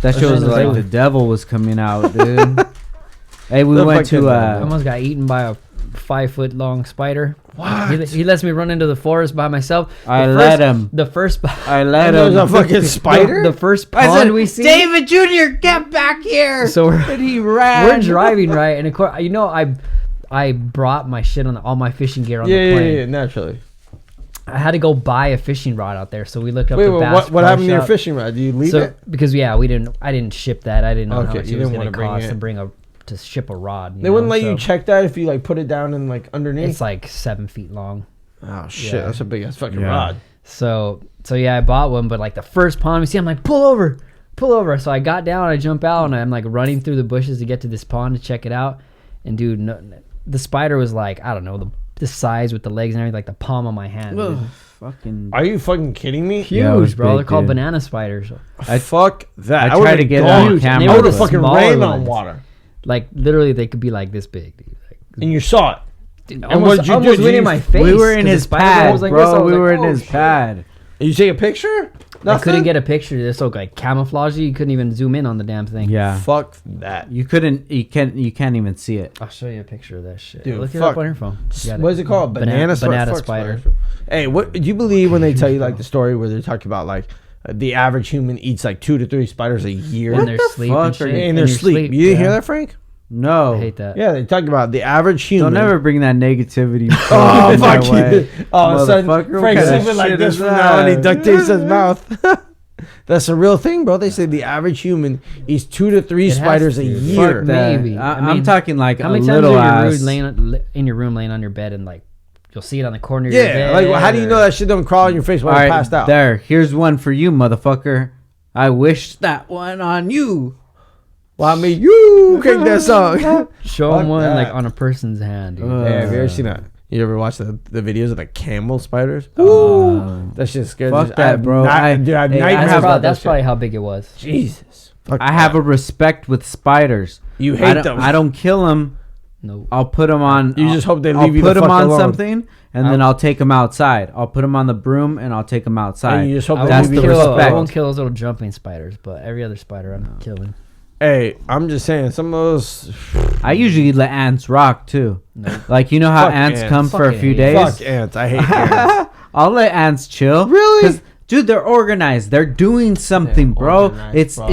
That shit was That's like what the devil was coming out, dude. Hey, we The went to fucking I devil. almost got eaten by a 5-foot long spider. What? He lets me run into the forest by myself. I The let first- him. The first I let And there's him. a fucking spider. The first I pond said, we see. David Jr., get back here. So we're, and he ran. we're driving right, and of course, you know, I brought my shit on all my fishing gear on the plane. Yeah, naturally. I had to go buy a fishing rod out there, so we looked up Wait, the Bass what Pro happened to your Shop. fishing rod? Do you leave So it? because I didn't ship that. I didn't know how Okay, much you it was didn't going to wanna bring cost it. to ship a rod. They wouldn't let so you check that if you like put it down and like underneath. It's like 7 feet long. Oh shit, Yeah. that's a big ass fucking Yeah. rod. So yeah, I bought one, but like the first pond we see, I'm like, pull over. So I got down, I jump out, and I'm like running through the bushes to get to this pond to check it out. And dude, the spider was like, I don't know, the size with the legs and everything, like the palm of my hand. dude. Fucking. Are you fucking kidding me? Huge, Yeah, it was bro. big, They're called dude. banana spiders. Fuck that. I tried to get it on huge, and camera. they I were would the have fucking smaller rained on ones. water. Like literally, they could be like this big, dude. Like, And you saw it. dude, And what did you do? almost Did went you- in my face. We were in 'cause the his spider pad, was like this. I bro. was We like, were in oh, his shit. pad. You take a picture? I couldn't get a picture. This so like camouflage. You couldn't even zoom in on the damn thing. Yeah. Fuck that. You couldn't. You can't even see it. I'll show you a picture of that shit. Dude, Look it fuck. up on your phone. You got What is it called? Banana banana Fuck spider. spiders. Hey, what do you believe when they tell you like the story where they're talking about like the average human eats like 2 to 3 spiders a year In their sleep fuck and are shit. you- in their your sleep? You didn't hear that, Frank? No. I hate that. Yeah, they talk about the average human. Don't ever bring that negativity. Oh, my fuck way. you. All of a sudden, Motherfucker, what Frank's kind of sleeping like shit this is from now on. He that? duct tapes his mouth. That's a real thing, bro. They say the average human eats 2 to 3 It has spiders to, a dude. year. Fuck that. Maybe. I'm talking like How a many times little are you ass. in your room laying on your bed and like you'll see it on the corner of your Yeah, bed? like well, how do you know that shit don't crawl on your face All while right, you're passed out? there. Here's one for you, motherfucker. I wish that one on you. Well, I mean, you kick that song. Show Fuck them one that. like on a person's hand, dude. Yeah, have you ever seen that? You ever watched the videos of the camel spiders? That shit scares Fuck me. that, bro. Dude, I have hey, nightmares that's about that's that probably shit. how big it was. Jesus. Fuck I have that. a respect with spiders. You I hate don't, them. I don't kill them. No. I'll put them on. You just hope they I'll leave you put the them fuck on alone. something, and then I'll take them outside. I'll put them on the broom, and I'll take them outside. And you just hope they That's leave the you I respect. won't kill those little jumping spiders, but every other spider I'm killing. Hey, I'm just saying, some of those. I usually let ants rock too. No. Like you know how Fuck ants ants. come for a Fucking few hate days. Fuck ants. I hate ants. I'll let ants chill. Really? 'Cause, dude, they're organized. They're doing something, bro. organized, bro.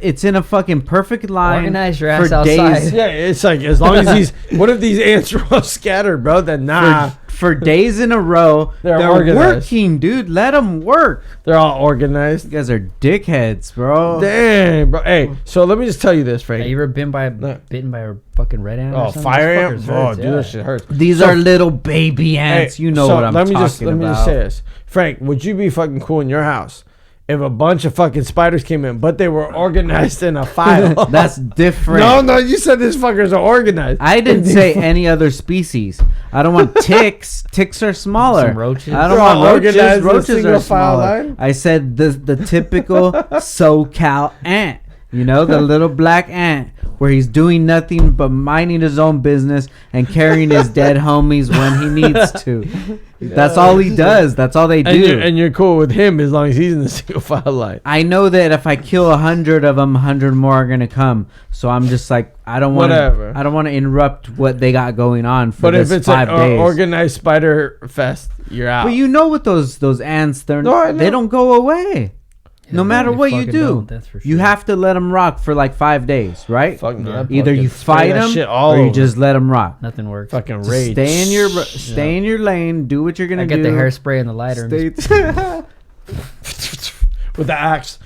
It's in a fucking perfect line. Organize your for ass outside. days. Yeah, it's like as long as these. What if these ants are all scattered, bro? Then nah. For days in a row. They're They're organized. working, dude. Let them work. They're all organized. You guys are dickheads, bro. Damn, bro. Hey, so let me just tell you this, Have Frank. you ever been bitten by a fucking red ant? or Oh, something? fire Those ant? fuckers Oh, hurts, dude, yeah. that shit hurts. These So- are little baby ants. Hey, You know so what I'm talking Let me just say about. this, Frank. Would you be fucking cool in your house if a bunch of fucking spiders came in, but they were organized in a file? That's different. no. You said these fuckers are organized. I didn't say any other species. I don't want ticks. Ticks are smaller. Some roaches? I don't They're all want roaches. organized in a Roaches single are file smaller. line? I said the typical SoCal ant. You know, the little black ant where he's doing nothing but minding his own business and carrying his dead homies when he needs to. That's all he does. That's all they do. And you're cool with him as long as he's in the single file line. I know that if I kill 100 of them, 100 more are gonna come. So I'm just like, I don't want Whatever. to. I don't want to interrupt what they got going on for But this if it's 5 an days. organized spider fest, you're out. But you know, with those ants, No, I know. they don't go away. No matter they what you fucking do, don't, that's for you sure. have to let them rock for like 5 days, right? Fuck no. I'd Either fucking you spray fight that them shit all or you over. just let them rock. Nothing works. fucking Just rage. stay in your lane. Do what you're gonna I get do. the hairspray and the lighter. And Stay with the axe.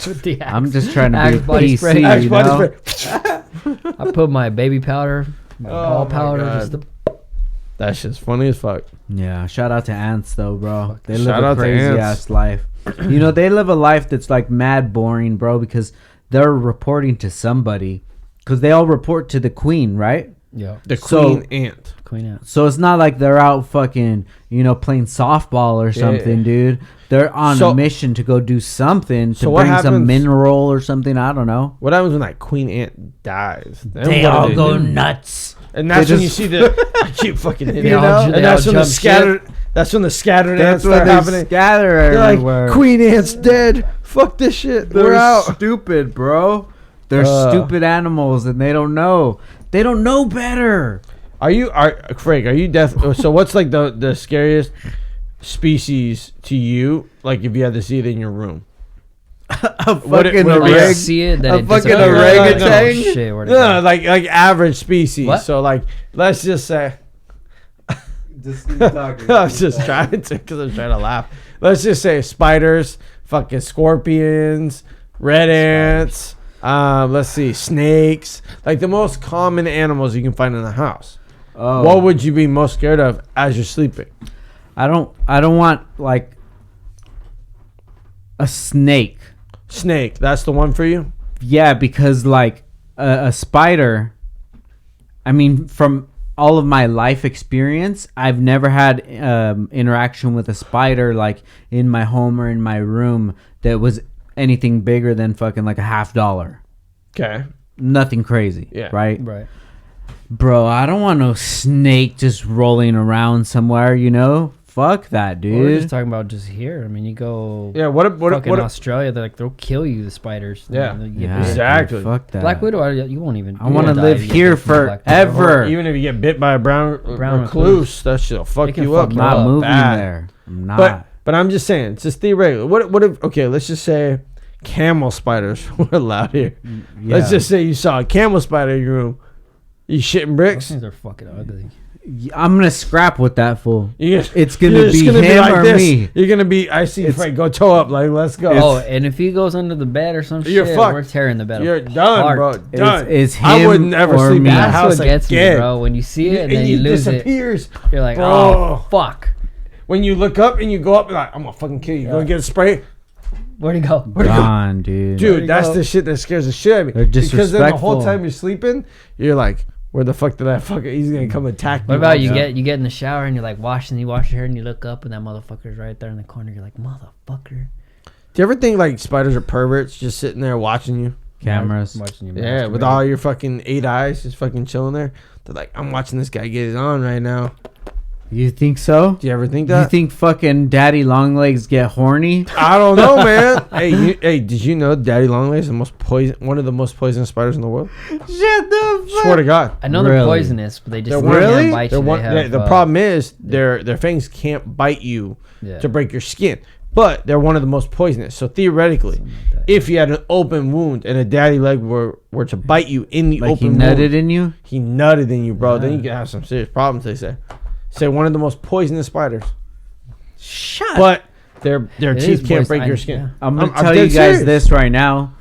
with the axe. I'm just trying to Axe be body spray. PC, Axe you body know? spray. I put my baby powder, my ball my powder. God. Just the, That shit's funny as fuck. Yeah, shout out to ants though, bro. They live Shout a out to crazy ants. ass life. You know, they live a life that's like mad boring, bro, because they're reporting to somebody. Because they all report to the queen, right? yeah, The So- queen ant. queen ant. So it's not like they're out fucking, playing softball or something, dude. They're on So- a mission to go do something to So what bring some happens- mineral or something. I don't know. What happens when that queen ant dies? Then They what do all they go do? nuts. And that's They when you just- see the. I keep fucking hitting. They it. all ju- And they that's all when the jump ship. scattered. That's when the scattered ants That's when start they happening. scatter They're everywhere. like, Queen Ant's dead. Fuck this shit. They're We're out. stupid, bro. They're stupid animals, and they don't know. They don't know better. Frank, are you deaf? So what's like the scariest species to you? Like if you had to see it in your room. A What it- fucking what it- When you Yeah. orangutan. see it, then A it fucking disappears. orangutan? Oh, shit, where'd it No, go? like average species. What? So like, let's just say. I was just trying to, because I'm trying to laugh. Let's just say spiders, fucking scorpions, red ants. Let's see, snakes. Like the most common animals you can find in the house. Oh. What would you be most scared of as you're sleeping? I don't want like a snake. Snake. That's the one for you. Yeah, because like a spider. I mean, from all of my life experience, I've never had interaction with a spider like in my home or in my room that was anything bigger than fucking like $50. Okay. Nothing crazy. Yeah. Right. Right. Bro, I don't want no snake just rolling around somewhere, Fuck that, Well, we're dude. just talking about just here. I mean, you go Yeah. What? fucking Australia, they're like, they'll kill you, the spiders. Yeah. They'll get Yeah, bit. Exactly. dude, fuck that. Black Widow, you won't even. I you wanna won't die live if you get here bit from a black widow. forever. Even if you get bit by a brown recluse, that shit'll fuck It can you fuck up. you I'm not up. moving Bad. there. I'm not. But I'm just saying, it's just theoretical. What if? Okay, let's just say camel spiders were allowed here. Let's just say you saw a camel spider in your room. You shitting Those bricks? things are fucking ugly. I'm gonna scrap with that fool. You're It's gonna you're just be him like or this. me. You're gonna be. I see. It's- Frank, go toe up. Like, let's go. Oh, and if he goes under the bed or some You're shit, fucked. we're tearing the bed You're apart. done, bro. Done. it's I would him never or sleep in me. that That's house what gets again. me, bro. When you see it and then he you lose disappears. it, you're like, Bro. oh fuck, When you look up and you go up, you're like, I'm gonna fucking kill you. You're gonna get a spray. where'd he go? Where'd he go? Gone, dude. Dude, that's go. the shit that scares the shit out of me. They're Because then the whole disrespectful. time you're sleeping, you're like, where the fuck did that fucker? He's gonna come attack me. What about you Yeah. get in the shower and you're like washing, you wash your hair and you look up and that motherfucker's right there in the corner. You're like, motherfucker. Do you ever think like spiders are perverts just sitting there watching you? Cameras. Watching you Yeah, with masturbate. all your fucking 8 eyes just fucking chilling there. They're like, I'm watching this guy get it on right now. You think so? Do you ever think You that? think fucking daddy long legs get horny? I don't know, man. Hey, did you know Daddy Longlegs is one of the most poisonous spiders in the world? Shut the fuck. Swear to God. I know they're Really? poisonous, but they just They're can't really? bite They're you. one, They have, the problem is their fangs can't bite you yeah, to break your skin, but they're one of the most poisonous. So theoretically, something like that. if you had an open wound and a daddy leg were to bite you in the Like he open nutted wound, in you? he nutted in you, bro. Then Yeah. you could have some serious problems. They say one of the most poisonous spiders, Shut but their It teeth is can't poison- break your I- skin. yeah. I'm gonna I'm tell you dead guys serious. this right now.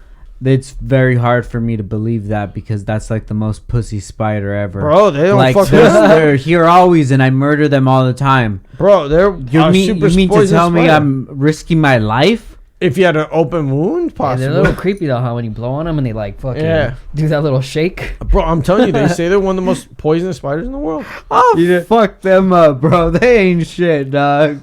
It's very hard for me to believe that because that's like the most pussy spider ever. Bro, they don't like fuck they're, with they're here always, and I murder them all the time. Bro, they're You a mean super you mean to poisonous tell me spider. I'm risking my life? If you had an open wound, Yeah, possibly. they're a little creepy though, huh? When you blow on them and they like fucking Yeah. do that little shake. Bro, I'm telling you, they say they're one of the most poisonous spiders in the world. Oh, You did- fuck them up, bro. They ain't shit, dog.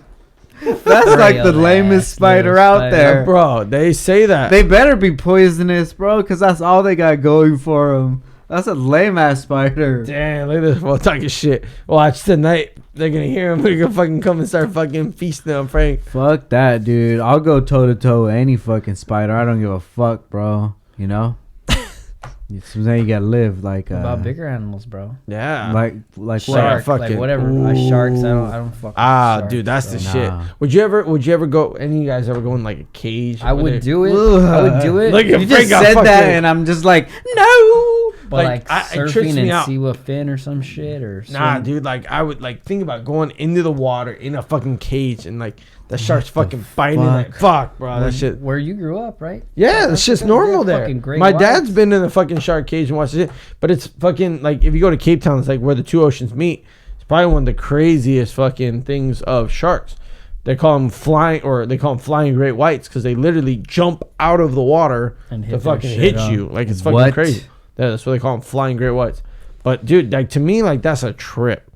That's like the Real lamest ass spider little out spider. there. Bro, they say that. They better be poisonous, bro, because that's all they got going for them. That's a lame ass spider. Damn, look at this fool talking shit. Watch tonight. They're gonna hear him. They're gonna fucking come and start fucking feasting on Frank. Fuck that, dude. I'll go toe to toe with any fucking spider. I don't give a fuck, bro. You know? Sometimes you gotta live like What about bigger animals, bro? Yeah. like what? Shark, like fucking- whatever. Sharks. I don't fuck. with Dude, sharks, that's the bro. shit. Nah. Would you ever go? Any of you guys ever go in like a cage? I where would they- do it. I would do it. Look at You Frank just got said that, fucking- and I'm just like, no. but like, like, it trips surfing me and out. see what fin or some shit or Nah, swim. dude. Like I would like think about going into the water in a fucking cage and like the shark's fucking biting. Like fuck, bro. That shit. Where you grew up, right? Yeah, it's just Africa, normal they're there. fucking great My whites. dad's been in the fucking shark cage and watched it, but it's fucking like if you go to Cape Town, it's like where the two oceans meet. It's probably one of the craziest fucking things of sharks. They call them flying great whites because they literally jump out of the water And hit to their fucking shit, hit huh? you. Like it's fucking What? crazy. Yeah, that's what they call them, flying great whites. But dude, like to me, like that's a trip.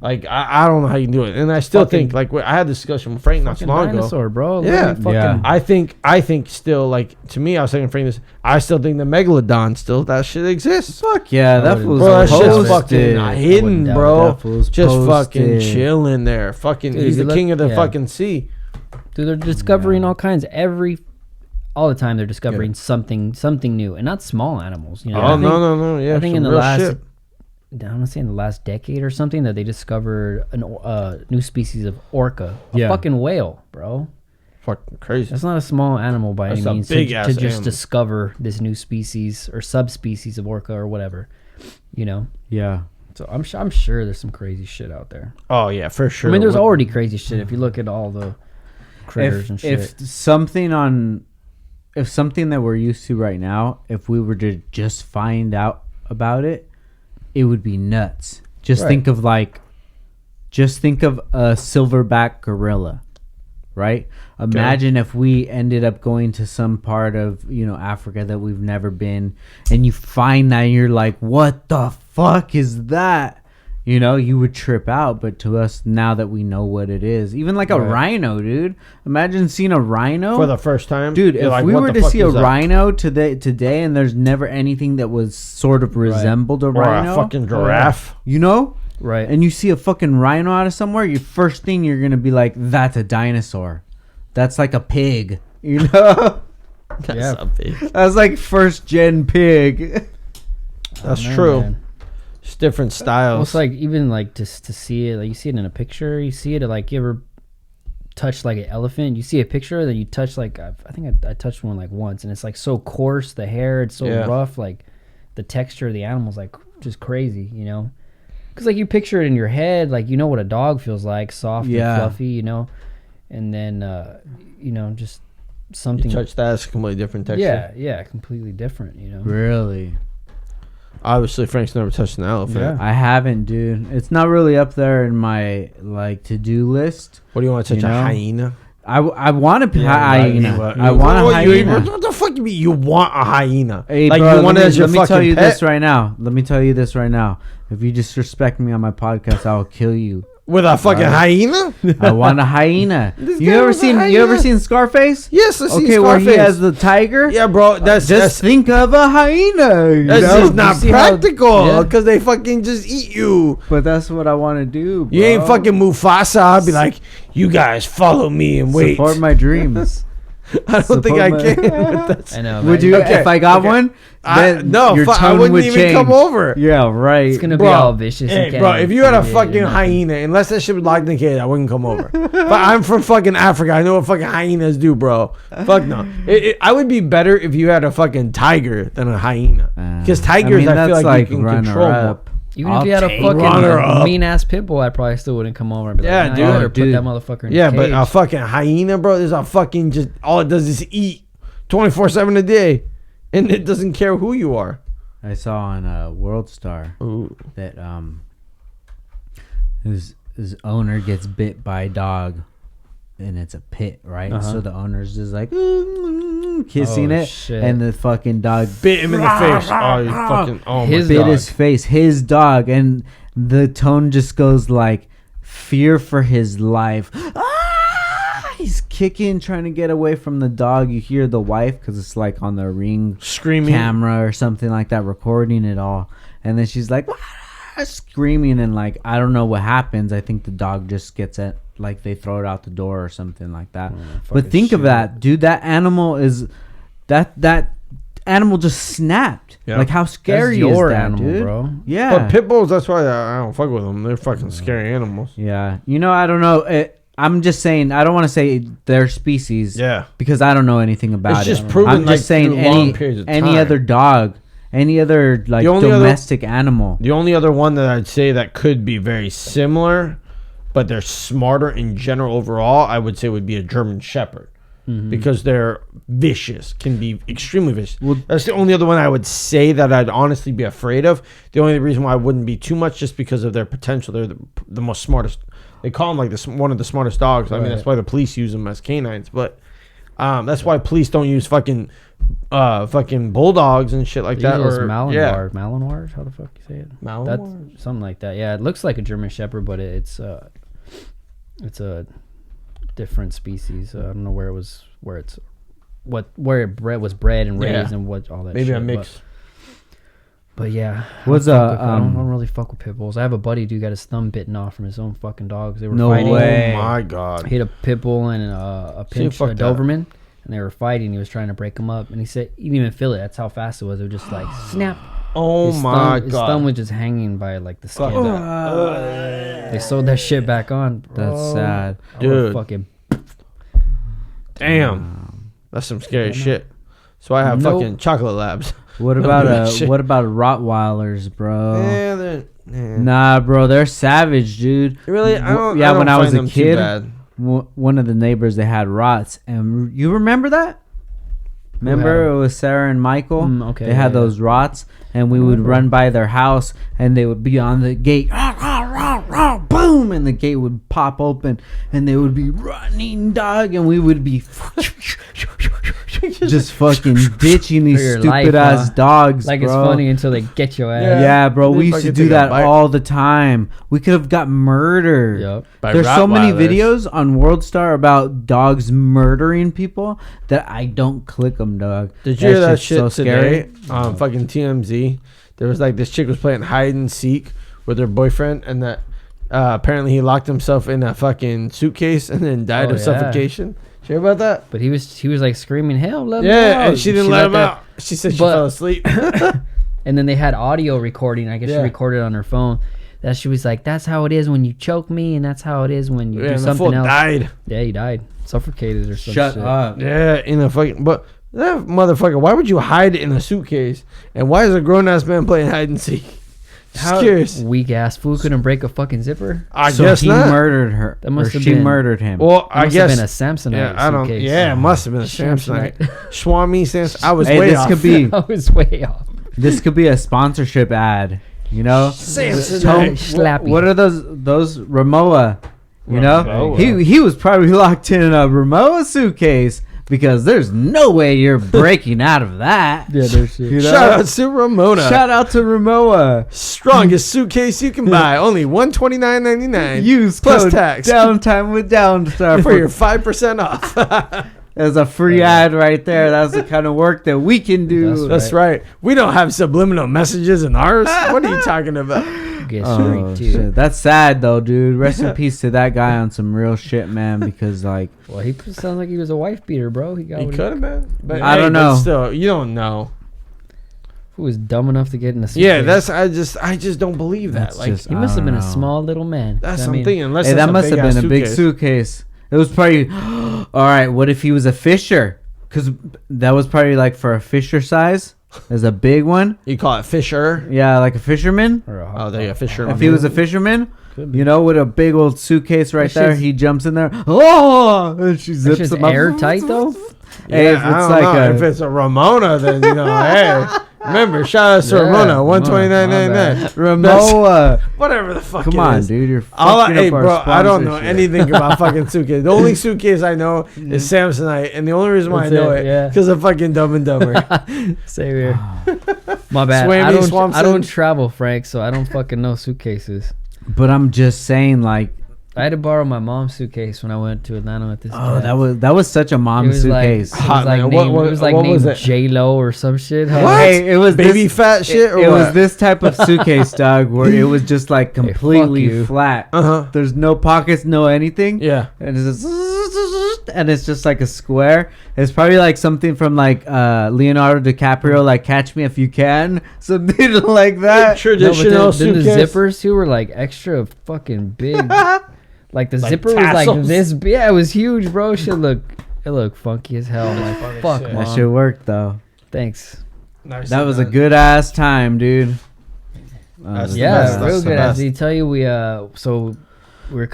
Like I don't know how you can do it, and I still Fucking- think like I had this discussion with Frank not so Fucking long ago. dinosaur, bro. Yeah. Literally fucking, Yeah. I think still like to me, I was saying Frank this. I still think the megalodon still that shit exists. Fuck yeah, that wouldn't- fool's Bro, that shit's posted. fucking I hidden, wouldn't doubt bro. that fool's Just fucking posted. chilling there. Fucking, Dude, he's if you the look- king of the yeah. fucking sea. Dude, they're discovering all kinds. All the time, they're discovering something new, and not small animals. You know, Oh I think- no, yeah. I think some in the real last, shit. I want to say in the last decade or something, that they discovered a new species of orca, a Yeah. fucking whale, bro. Fucking crazy. That's not a small animal by That's any a means. big-ass To just animal. discover this new species or subspecies of orca or whatever, you know. Yeah. So I'm sure there's some crazy shit out there. Oh yeah, for sure. I mean, there's What- already crazy shit if you look at all the critters and shit. If something that we're used to right now, if we were to just find out about it, it would be nuts. Just Right. think of a silverback gorilla, right? Imagine if we ended up going to some part of, Africa that we've never been, and you find that and you're like, what the fuck is that? You would trip out, but to us, now that we know what it is, even like a Right. rhino, dude. Imagine seeing a rhino for the first time, dude. You're If like, we what were the to fuck see a is that? rhino today, and there's never anything that was sort of resembled a or rhino, a fucking giraffe. right. and you see a fucking rhino out of somewhere, your first thing you're gonna be like, that's a dinosaur. That's like a pig, Yeah. That's a big. That's like first gen pig. That's know, true. man. It's different Well, styles. it's like even like just to see it, like you see it in a picture, you see it like you ever touch like an elephant, you see a picture, then you touch like I think I touched one like once, and it's like so coarse, the hair, it's so Yeah. rough, like the texture of the animal's like just crazy, because like you picture it in your head, like what a dog feels like, soft Yeah. and fluffy, and then just something. you touch that, it's a completely different texture. yeah, completely different, Really? Obviously, Frank's never touched an elephant. Yeah. I haven't, dude. It's not really up there in my to-do list. What do you want to touch? You A know? hyena? I want a Yeah, hyena. right. I want a What, hyena. what the fuck you mean? You want a hyena? Hey, like bro, you want it as your let me fucking tell you pet? this right now. Let me tell you this right now. If you disrespect me on my podcast, I will kill you. With a fucking hyena? I want a hyena. This You guy ever wants a seen? You ever hyena? seen Scarface? Yes, I see Okay, where he Scarface. has the tiger. Yeah, bro, that's Just think of a hyena. you that's know? just not see how- practical Yeah. because they fucking just eat you. But that's what I want to do. You ain't bro. fucking Mufasa. I'll be like, you guys follow me and wait. Support my dreams. I don't think I support my- can. But that's- I know. Would right? you? Okay, If I got okay. one, then no, your I tone wouldn't would even change. come over. Yeah, right. It's gonna Bro, be all vicious. Hey, and bro, can't if you had a feed it fucking or nothing. hyena, unless that shit was locked in the cage, I wouldn't come over. But I'm from fucking Africa. I know what fucking hyenas do, bro. Fuck no. I would be better if you had a fucking tiger than a hyena. Because tigers, I, feel like you can control more. Even if you had a runner up. fucking mean ass pit bull, I probably still wouldn't come over and be Yeah, like, nah, dude. you better put Dude. that motherfucker in Yeah, the but cage. a fucking hyena, bro, is a fucking just all it does is eat 24/7 a day, and it doesn't care who you are. I saw on World Star Ooh. that his owner gets bit by a dog, and it's a pit, right? Uh-huh. So the owner's just like kissing Oh, it, shit. and the fucking dog Bit him in the face. Oh, you fucking. Oh His my bit god. his face, his dog, and the tone just goes like fear for his life. He's kicking, trying to get away from the dog. You hear the wife, because it's like on the Ring Screaming. camera or something like that, recording it all, and then she's like screaming, and like I don't know what happens. I think the dog just gets it, like they throw it out the door or something like that. But think of that, dude. That animal is that animal just snapped. Yeah. Like how scary That's your is that, animal, dude? bro. Yeah. But pit bulls, that's why I don't fuck with them. They're fucking scary animals. Yeah. You know, I don't know. I'm just saying. I don't want to say their species. Yeah. Because I don't know anything about It's it. just proven, I'm like, just saying through long periods of any time. other dog, any other like The only other- domestic animal. The only other one that I'd say that could be very similar, but they're smarter in general overall, I would say would be a German Shepherd. Because they're vicious, can be extremely vicious. That's the only other one I would say that I'd honestly be afraid of. The only reason why I wouldn't be too much just because of their potential. They're the most smartest. They call them like one of the smartest dogs. I mean, that's why the police use them as canines. But that's why police don't use fucking bulldogs and shit like They that. use those Or, Malinois. How the fuck you say it? Malinois? That's something like that. Yeah, it looks like a German Shepherd, but it's a different species. I don't know where it was bred and raised Yeah. and what all that. Maybe shit, a mix. But yeah, What's I don't really fuck with pit bulls. I have a buddy who got his thumb bitten off from his own fucking dogs. They were No fighting. way. Oh my god. He had a pit bull and a pinch, fuck a that. Doberman, and they were fighting. He was trying to break them up, and he said he didn't even feel it. That's how fast it was. It was just like snap. Oh His my thumb, his thumb god. was just hanging by like the Fuck skin. that. They sewed that shit back on. Bro. That's sad. I would've Dude. fucking Damn. That's some scary shit. So I have Nope. fucking chocolate labs. What Don't about do that shit. what about Rottweilers, bro? Yeah, they're Nah, bro, they're savage, dude. really. I don't. Yeah, I don't when I was find a them too kid, bad. one of the neighbors they had rots, and you remember that? Remember it was Sarah and Michael. Okay, They had yeah. those rots, and we would run by their house, and they would be on the gate. Rah, rah, rah, rah, boom, and the gate would pop open, and they would be running, dog, and we would be just fucking ditching these For your stupid life, ass huh? dogs. like bro. it's funny until they get your ass. Yeah, bro, They we used to fucking do take a that bite. all the time. We could have got murdered. Yep. By There's so many Rottweilers. videos on World Star about dogs murdering people that I don't click them, dog. Did you hear that shit's shit today? Fucking TMZ. There was like this chick was playing hide and seek with her boyfriend, and that apparently he locked himself in a fucking suitcase and then died Oh, of yeah. suffocation. Did you hear about that? But he was like screaming, "Hell, let me Yeah, out." and she didn't let him that- out. She said she But- fell asleep. And then they had audio recording. I guess Yeah. she recorded on her phone. That she was like, "That's how it is when you choke me, and that's how it is when you Yeah, do and the fool something else." died. Yeah, he died, suffocated or something. Shut up. Yeah, in a fucking. But that motherfucker, why would you hide it in a suitcase? And why is a grown ass man playing hide and seek? Just curious. Weak ass fool couldn't break a fucking zipper. I So guess he not. murdered her. That must or have she been- murdered him. Well, That I must guess. have been a Samsonite Yeah, I don't. suitcase. Yeah, it must have been a Samsonite. Swami Samsonite. I was Hey, way this off. could be I was way off. this could be a sponsorship ad. You know, Samsonite. Slappy. what are those Ramoa? You know, Ramoa. he was probably locked in a Ramoa suitcase because there's no way you're breaking out of that. Yeah, there's shit. You know? Shout out to Ramona. Shout out to Ramoa. Strongest suitcase you can buy. Only $129.99. Use plus code tax downtime with Downstar for your 5% off. There's a free ad right there. That's the kind of work that we can do. That's right. We don't have subliminal messages in ours. What are you talking about? Get Oh, straight to it. shit. That's sad though, dude. Rest in peace to that guy on some real shit, man. Because like, Well, he sounds like he was a wife beater, bro. He got He what could have been. But I don't but know. Still, you don't know. Who was dumb enough to get in a suitcase. Yeah, that's I just don't believe that. That's Like just- He must have been a I don't know. small little man. that's I something. mean, Unless hey, that's that must have big-ass been a big suitcase. It was probably. All right, what if he was a fisher? Because that was probably like for a fisher size. There's a big one. You call it Fisher. Yeah, like a fisherman. or a Oh, there you go, Fisher. If he was a fisherman, Could be. you know, with a big old suitcase right That there, shit's- he jumps in there. Oh, and she That zips shit's him up. airtight though. Hey, if I it's don't like know. a- if it's a Ramona, then you know, hey, remember, shout out to Yeah, Ramona, my $129.99. Ramoa. Whatever the fuck. Come it on, is. dude. You're All fucking hey, up our bro, I don't know sponsorship. anything about fucking suitcase. The only suitcase I know is Samsonite, and the only reason why That's I know it, it yeah. because of fucking Dumb and Dumber. Same here. My bad. Swamy, I Swampson. don't travel, Frank, so I don't fucking know suitcases. But I'm just saying, like, I had to borrow my mom's suitcase when I went to Atlanta with this. oh, guy. that was such a It mom was suitcase. Like, Hot, man. named, What- it was like what named was it? J-Lo or some shit. Huh? What? Hey, it was Baby this, fat shit or it what? was this type of suitcase, dog, where it was just like fuck completely you. flat. Uh-huh. There's no pockets, no anything. Yeah. And it's just and it's just like a square. It's probably like something from like Leonardo DiCaprio, like Catch Me If You Can, something like that. Traditional then the suitcase. zippers too were like extra fucking big. Like the Like zipper was like tassels. this. Yeah, it was huge, bro. It looked funky as hell. I'm like, fuck, shit. That mom. shit worked though. Thanks. That was a good ass time, dude. That's the Yeah, best, that's real the good. best. As I tell you, so we were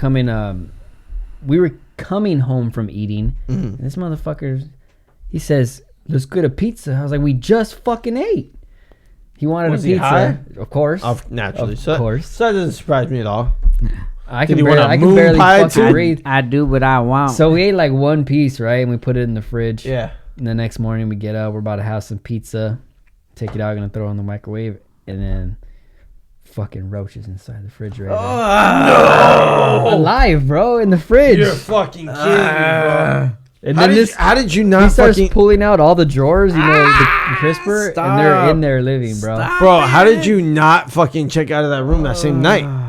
coming home from eating. And this motherfucker, he says, "Let's go to pizza." I was like, "We just fucking ate." He wanted Was a he pizza, high? of course. Naturally. Of so, course. So that doesn't surprise me at all. I Did can he barely, want a I can moon barely pie fucking too? breathe. I do what I want. So we ate like one piece, right? And we put it in the fridge. Yeah. And the next morning we get up, we're about to have some pizza, take it out, gonna throw it in the microwave, and then fucking roaches inside the refrigerator. Alive, bro, in the fridge. You're fucking kidding me, bro. And How then did you he not starts fucking... pulling out all the drawers, you know, the crisper, and they're stop. in there living, bro. Bro, how did you not fucking check out of that room that same night?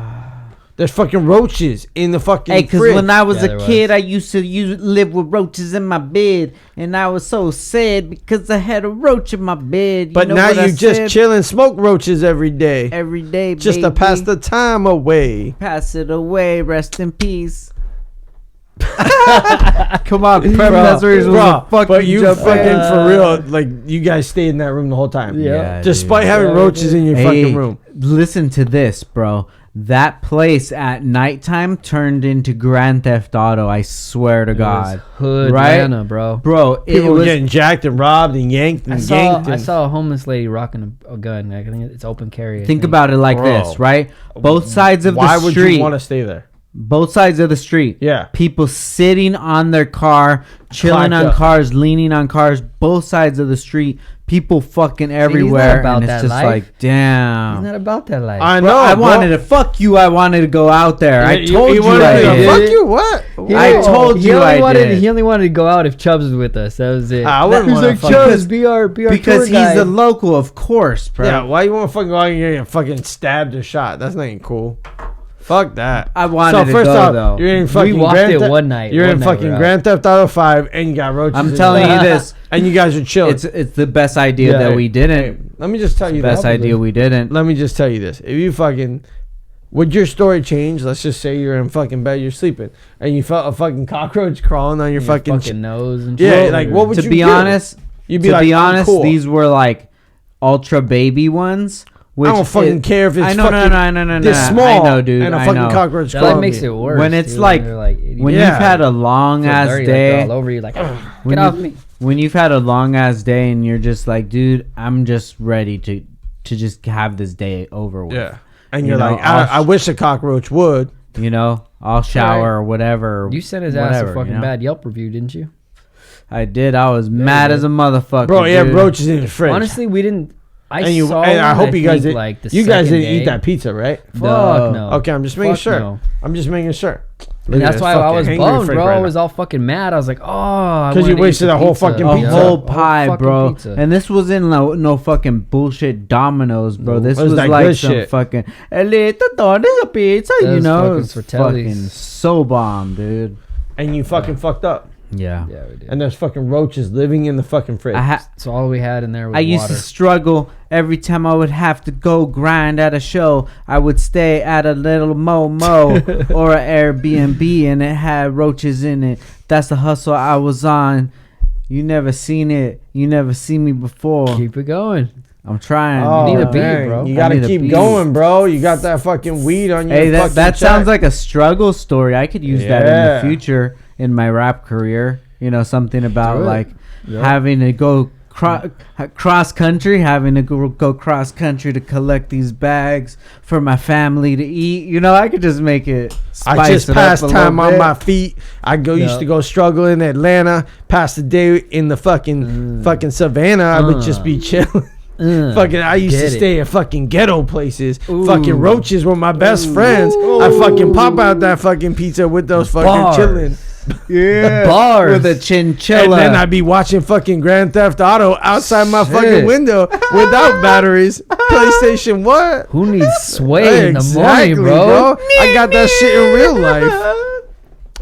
There's fucking roaches in the fucking Hey, because fridge. when I was Yeah, a there kid, was. I used to live with roaches in my bed, and I was so sad because I had a roach in my bed. You But know now what I you just said? chill and smoke roaches every day. every day, Just to baby. pass the time away. Pass it away. Rest in peace. Come on, Prem. That's where he's Bro, fucking but you jump fucking in. for real, like you guys stayed in that room the whole time. Yeah. Despite dude. having Yeah, roaches in your Hey, fucking room. listen to this, bro. That place at nighttime turned into Grand Theft Auto. I swear to It was God, hood Right? Atlanta, bro. bro. It People were was getting jacked and robbed and yanked and yanked. I And saw a homeless lady rocking a gun. Like, I think it's open carry. I think about it like Bro. this, right? Both sides of why the would street. you want to stay there? Both sides of the street. Yeah. People sitting on their car, chilling Clacked on up. cars, leaning on cars. Both sides of the street. People fucking not everywhere, about and it's that just life. like, damn. He's not about that life. I Bro, know. I bro. wanted to fuck you. I wanted to go out there. I You- told you, wanted I to did. Fuck you. What? I told he you only I wanted, did. He only wanted to go out if Chubbs was with us. That was it. I wouldn't He's wanna like, fuck- Chubbs, be our Because tour he's guide. the local, of course, bro. Yeah. Why you want to fucking go out and get fucking stabbed or shot? That's not even cool. Fuck that. I wanted So to first go, off, though. you're in We fucking walked Grand it Theft- one night. You're One in night fucking we're out. Grand Theft Auto 5 and you got roaches. I'm in telling there. you this. And you guys are chilling. It's the best idea Yeah. that we didn't. Hey, let me just tell you Best this. idea we didn't. Let me just tell you this. If you fucking would your story change? Let's just say you're in fucking bed, you're sleeping, and you felt a fucking cockroach crawling on your Your fucking, nose and Yeah, shit. like, what would To you be do? honest, You'd be to like, be I'm honest, cool. these were like ultra baby ones. Which I don't fucking care if it's I know, fucking no. this I small. know, dude. And a I fucking know. cockroach That crawling. like, makes on you. it worse. When it's dude, like- they're like When Yeah. you've had a long feel ass dirty, like, day, they're all over you, like, when get off you- me. when you've had a long ass day and you're just like, dude, I'm just ready to just have this day over with. Yeah, and You you're know, like, I wish a cockroach would. You know, I'll shower or whatever. You sent his ass whatever, a fucking you know? bad Yelp review, didn't you? I did. I was mad you as a motherfucker, Bro, yeah, dude. roaches in the fridge. Honestly, we didn't. I and saw and I one, hope you guys think, did. like, the You guys second didn't eat day. that pizza, right? Fuck no. Okay, I'm just making Fuck sure. no. I'm just making sure. And that's why I was bummed, bro. I was all fucking mad. I was like, oh, I 'Cause you wanted to eat wasted the a whole pizza. fucking A pizza. whole Yeah. pie, fucking bro. pizza. And this wasn't no fucking bullshit Domino's, bro. This It was was that like good some shit. fucking Elita Donna's pizza, That you was know. fucking It's Fratelli's. fucking so bomb, dude. And you fucking fucked up. Yeah. Yeah, we did. And there's fucking roaches living in the fucking fridge. So all we had in there was I used water. to struggle every time I would have to go grind at a show. I would stay at a little Momo or an Airbnb, and it had roaches in it. That's the hustle I was on. You never seen it. You never seen me before. Keep it going. I'm trying. Oh, need a beat, dang. bro. You I gotta need a keep beat. going, bro. You got that fucking weed on your Hey, fucking that sounds check. like a struggle story. I could use that in Yeah. the future in my rap career. You know, something about Do it. like Yep. having to go cross country, having to go cross country to collect these bags for my family to eat. You know, I could just make it. I Spice just it up passed a time little on bit. my feet. I used Yep. to go struggle in Atlanta, pass the day in the fucking savannah. I would just be chilling. Fucking, I used to Get it. stay at fucking ghetto places. Ooh. Fucking roaches were my best friends. I fucking pop out that fucking pizza with those fucking Bars. chilling. Yeah, Bars. with a chinchilla. And then I'd be watching fucking Grand Theft Auto outside my fucking Shit. window without batteries. PlayStation, what? Who needs sway in the morning, bro? I got that shit in real life.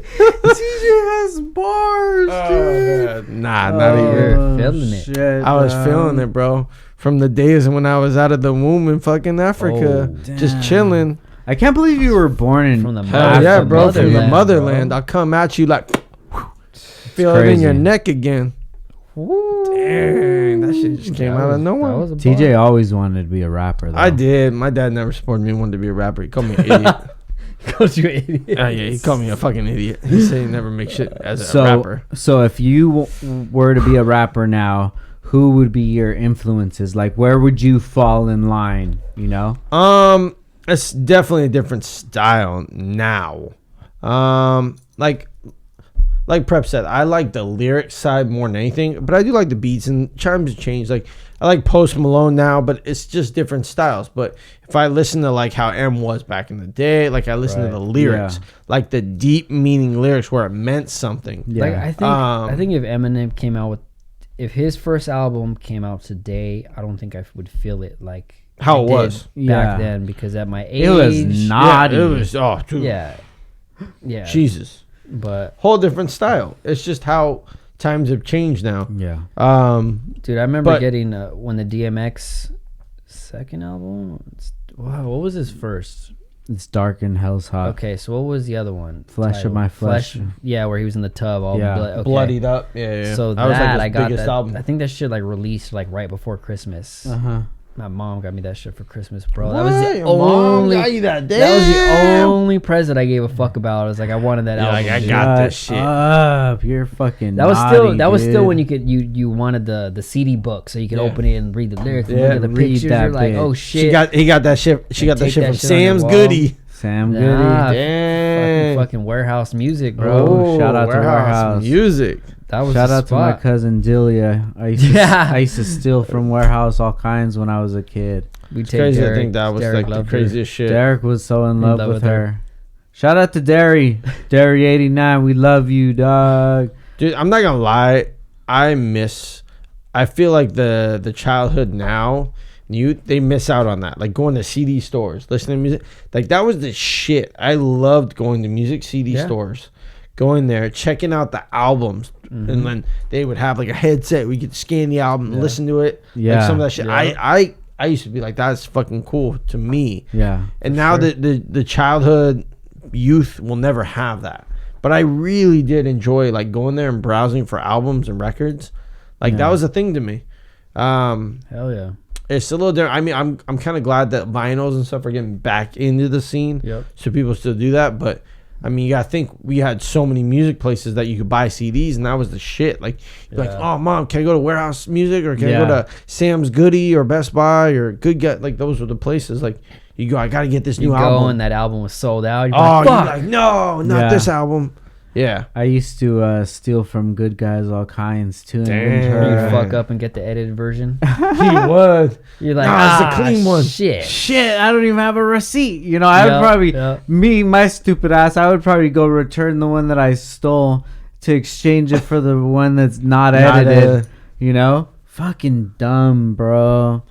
TJ has bars, dude. Nah, not even. You're feeling it. Shit, I was dog. feeling it, bro. From the days when I was out of the womb in fucking Africa, just Damn. chilling. I can't believe you were born in From the Hell mother- yeah, the bro. From the motherland, motherland. bro. I'll come at you like, feel it in crazy. your neck again. Dang, that shit just came out of nowhere. That was a TJ bar. always wanted to be a rapper, though. I did. My dad never supported me. Wanted to be a rapper. He called me an idiot. Called you an idiot. Yeah, he called me a fucking idiot. He said he never make shit as a So, rapper. so if you were to be a rapper now, who would be your influences? Like, where would you fall in line? You know? It's definitely a different style now. Like Prep said, I like the lyric side more than anything, but I do like the beats and chimes change. Like I like Post Malone now, but it's just different styles. But if I listen to like how M was back in the day, like I listen to the lyrics, Yeah. like the deep meaning lyrics where it meant something. Yeah. Like I think if Eminem came out with, if his first album came out today, I don't think I would feel it like How I it did was. back Yeah. then, because at my age It was naughty. Yeah, it was dude, yeah, yeah. Jesus, But whole different style. It's just how times have changed now. Yeah. dude, I remember But- getting when the DMX second album. Wow, what was his first? It's dark and hell's hot. Okay, so what was the other one? Flesh of my flesh. Yeah, where he was in the tub, all Yeah. okay. Bloodied up. Yeah. So that was like his I got biggest that. album. I think that shit like released like right before Christmas. Uh-huh. My mom got me that shit for Christmas, bro. What? That was the Your mom only. got you that? That was the Damn. only present I gave a fuck about. I was like, I wanted that You're album. like, I dude. got Shut this shit. up. You're fucking That was naughty, that was still dude. when you wanted the CD book, so you could Yeah. open it and read the lyrics and Yeah, look at the read pictures. that You're like, bitch. oh He shit. got that shit. She got that Take shit that from shit on your Sam's wall. Goody. Sam Goody. Nah, Damn. fucking warehouse music, bro. Oh, shout out to Warehouse. music. That was Shout the out to my spot. cousin Delia. I used, Yeah. I used to steal from Warehouse all kinds when I was a kid. We It's take crazy Derek, to think that was Derek like the loved her. craziest shit. Derek was so in love, love with with her. her. Shout out to Derry. Derry89. We love you, dog. Dude, I'm not gonna lie. I feel like the childhood now, they miss out on that. Like going to CD stores, listening to music. Like that was the shit. I loved going to music CD Yeah. stores. Going there, checking out the albums, Mm-hmm. and then they would have like a headset. We could scan the album, and listen to it. Yeah. Like some of that shit. Yeah. I used to be like, that's fucking cool to me. Yeah. And now the childhood youth will never have that. But I really did enjoy like going there and browsing for albums and records. Like that Yeah. was a thing to me. Hell yeah. It's a little different. I mean, I'm kind of glad that vinyls and stuff are getting back into the scene. Yep. So people still do that. But I mean, you gotta think we had so many music places that you could buy CDs, and that was the shit. Like, you're like, Yeah. oh mom, can I go to Warehouse Music or can I Yeah. go to Sam's Goody or Best Buy or Good Get? Like those were the places. Like you go, I gotta get this You new go album. and that album was sold out. You're Oh, like, you're fuck. like, no, not Yeah. this album. Yeah. I used to steal from good guys all kinds too. in Damn. Ventura. You fuck up and get the edited version. He would. You're like, Nah, it's the clean one." Shit. Shit, I don't even have a receipt. You know, I would Yeah, probably, yeah. my stupid ass, I would probably go return the one that I stole to exchange it for the one that's not Not edited. You know? Fucking dumb, bro.